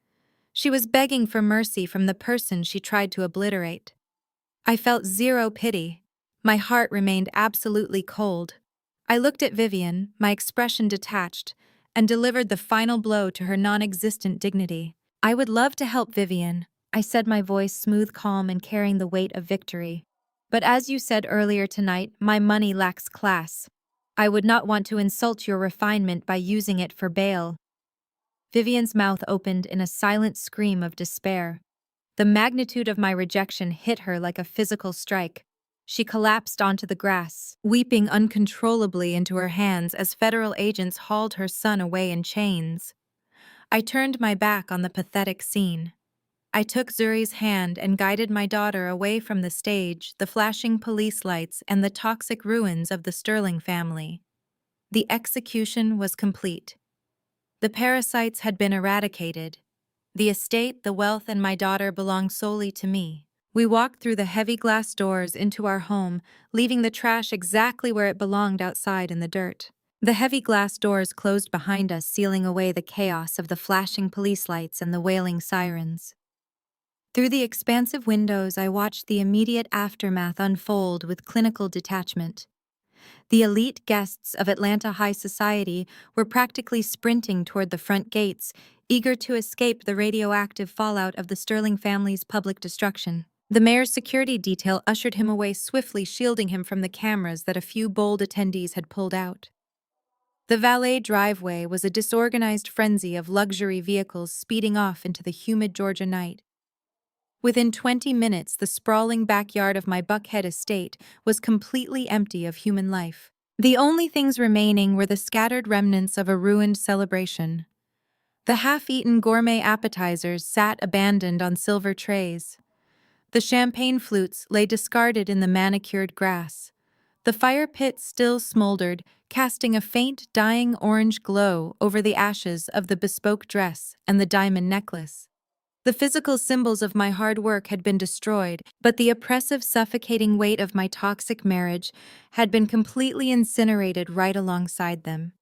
She was begging for mercy from the person she tried to obliterate. I felt zero pity. My heart remained absolutely cold. I looked at Vivian, my expression detached, and delivered the final blow to her non-existent dignity. "I would love to help Vivian," I said, my voice smooth, calm, and carrying the weight of victory. "But as you said earlier tonight, my money lacks class. I would not want to insult your refinement by using it for bail." Vivian's mouth opened in a silent scream of despair. The magnitude of my rejection hit her like a physical strike. She collapsed onto the grass, weeping uncontrollably into her hands as federal agents hauled her son away in chains. I turned my back on the pathetic scene. I took Zuri's hand and guided my daughter away from the stage, the flashing police lights, and the toxic ruins of the Sterling family. The execution was complete. The parasites had been eradicated. The estate, the wealth, and my daughter belonged solely to me. We walked through the heavy glass doors into our home, leaving the trash exactly where it belonged outside in the dirt. The heavy glass doors closed behind us, sealing away the chaos of the flashing police lights and the wailing sirens. Through the expansive windows, I watched the immediate aftermath unfold with clinical detachment. The elite guests of Atlanta high society were practically sprinting toward the front gates, eager to escape the radioactive fallout of the Sterling family's public destruction. The mayor's security detail ushered him away swiftly, shielding him from the cameras that a few bold attendees had pulled out. The valet driveway was a disorganized frenzy of luxury vehicles speeding off into the humid Georgia night. Within 20 minutes, the sprawling backyard of my Buckhead estate was completely empty of human life. The only things remaining were the scattered remnants of a ruined celebration. The half-eaten gourmet appetizers sat abandoned on silver trays. The champagne flutes lay discarded in the manicured grass. The fire pit still smoldered, casting a faint, dying orange glow over the ashes of the bespoke dress and the diamond necklace. The physical symbols of my hard work had been destroyed, but the oppressive, suffocating weight of my toxic marriage had been completely incinerated right alongside them.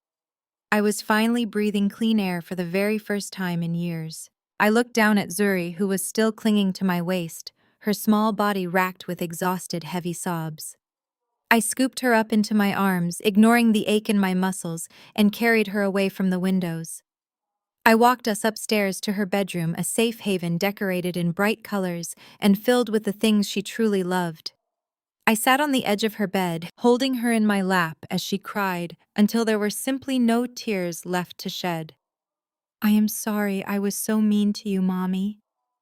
I was finally breathing clean air for the very first time in years. I looked down at Zuri, who was still clinging to my waist, her small body racked with exhausted, heavy sobs. I scooped her up into my arms, ignoring the ache in my muscles, and carried her away from the windows. I walked us upstairs to her bedroom, a safe haven decorated in bright colors and filled with the things she truly loved. I sat on the edge of her bed, holding her in my lap as she cried until there were simply no tears left to shed. "I am sorry I was so mean to you, Mommy,"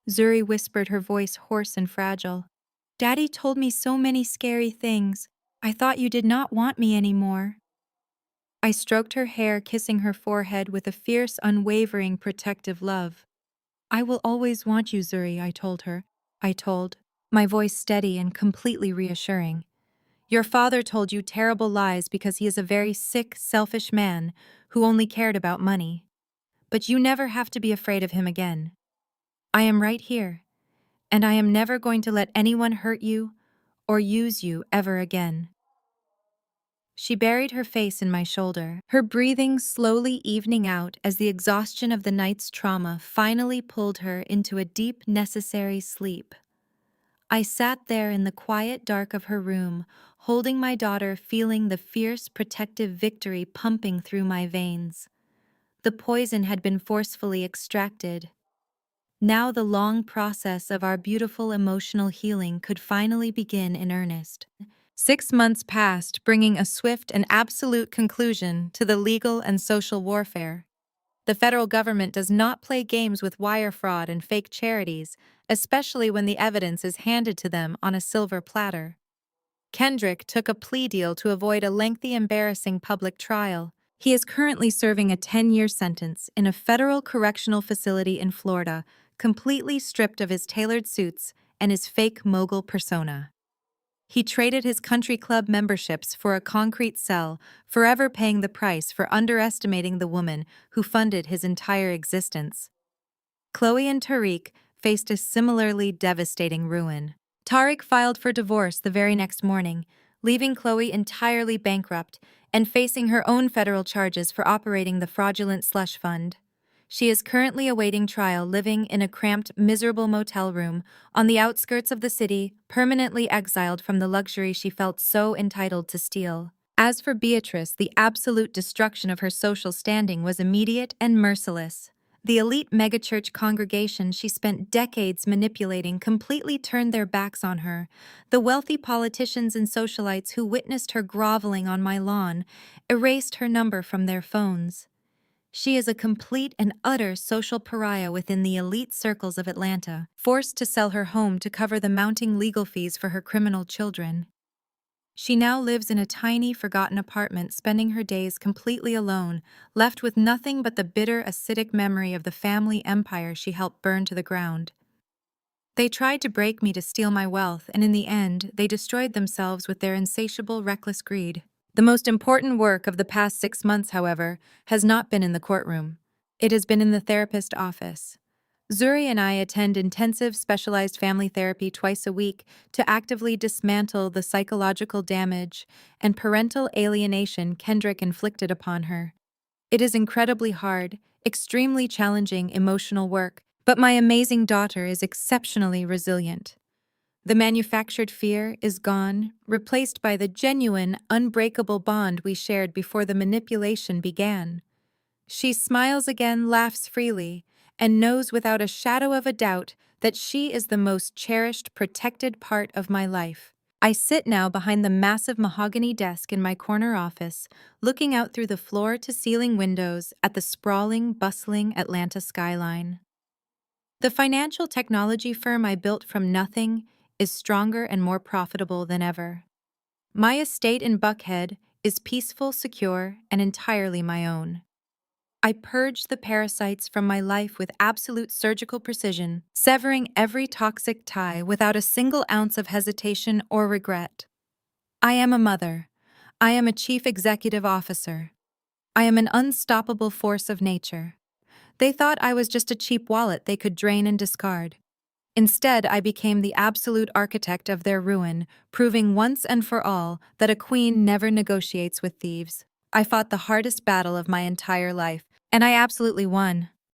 Zuri whispered, her voice hoarse and fragile. "Daddy told me so many scary things. I thought you did not want me anymore." I stroked her hair, kissing her forehead with a fierce, unwavering, protective love. "I will always want you, Zuri," I told, my voice steady and completely reassuring. "Your father told you terrible lies because he is a very sick, selfish man who only cared about money. But you never have to be afraid of him again. I am right here, and I am never going to let anyone hurt you or use you ever again." She buried her face in my shoulder, her breathing slowly evening out as the exhaustion of the night's trauma finally pulled her into a deep, necessary sleep. I sat there in the quiet dark of her room, holding my daughter, feeling the fierce, protective victory pumping through my veins. The poison had been forcefully extracted. Now the long process of our beautiful emotional healing could finally begin in earnest. 6 months passed, bringing a swift and absolute conclusion to the legal and social warfare. The federal government does not play games with wire fraud and fake charities, especially when the evidence is handed to them on a silver platter. Kendrick took a plea deal to avoid a lengthy, embarrassing public trial. He is currently serving a 10-year sentence in a federal correctional facility in Florida, completely stripped of his tailored suits and his fake mogul persona. He traded his country club memberships for a concrete cell, forever paying the price for underestimating the woman who funded his entire existence. Chloe and Tariq faced a similarly devastating ruin. Tariq filed for divorce the very next morning, leaving Chloe entirely bankrupt and facing her own federal charges for operating the fraudulent slush fund. She is currently awaiting trial, living in a cramped, miserable motel room on the outskirts of the city, permanently exiled from the luxury she felt so entitled to steal. As for Beatrice, the absolute destruction of her social standing was immediate and merciless. The elite megachurch congregation she spent decades manipulating completely turned their backs on her. The wealthy politicians and socialites who witnessed her groveling on my lawn erased her number from their phones. She is a complete and utter social pariah within the elite circles of Atlanta, forced to sell her home to cover the mounting legal fees for her criminal children. She now lives in a tiny, forgotten apartment, spending her days completely alone, left with nothing but the bitter, acidic memory of the family empire she helped burn to the ground. They tried to break me to steal my wealth, and in the end, they destroyed themselves with their insatiable, reckless greed. The most important work of the past 6 months, however, has not been in the courtroom. It has been in the therapist office. Zuri and I attend intensive, specialized family therapy twice a week to actively dismantle the psychological damage and parental alienation Kendrick inflicted upon her. It is incredibly hard, extremely challenging emotional work, but my amazing daughter is exceptionally resilient. The manufactured fear is gone, replaced by the genuine, unbreakable bond we shared before the manipulation began. She smiles again, laughs freely, and knows without a shadow of a doubt that she is the most cherished, protected part of my life. I sit now behind the massive mahogany desk in my corner office, looking out through the floor-to-ceiling windows at the sprawling, bustling Atlanta skyline. The financial technology firm I built from nothing is stronger and more profitable than ever. My estate in Buckhead is peaceful, secure, and entirely my own. I purged the parasites from my life with absolute surgical precision, severing every toxic tie without a single ounce of hesitation or regret. I am a mother. I am a chief executive officer. I am an unstoppable force of nature. They thought I was just a cheap wallet they could drain and discard. Instead, I became the absolute architect of their ruin, proving once and for all that a queen never negotiates with thieves. I fought the hardest battle of my entire life, and I absolutely won.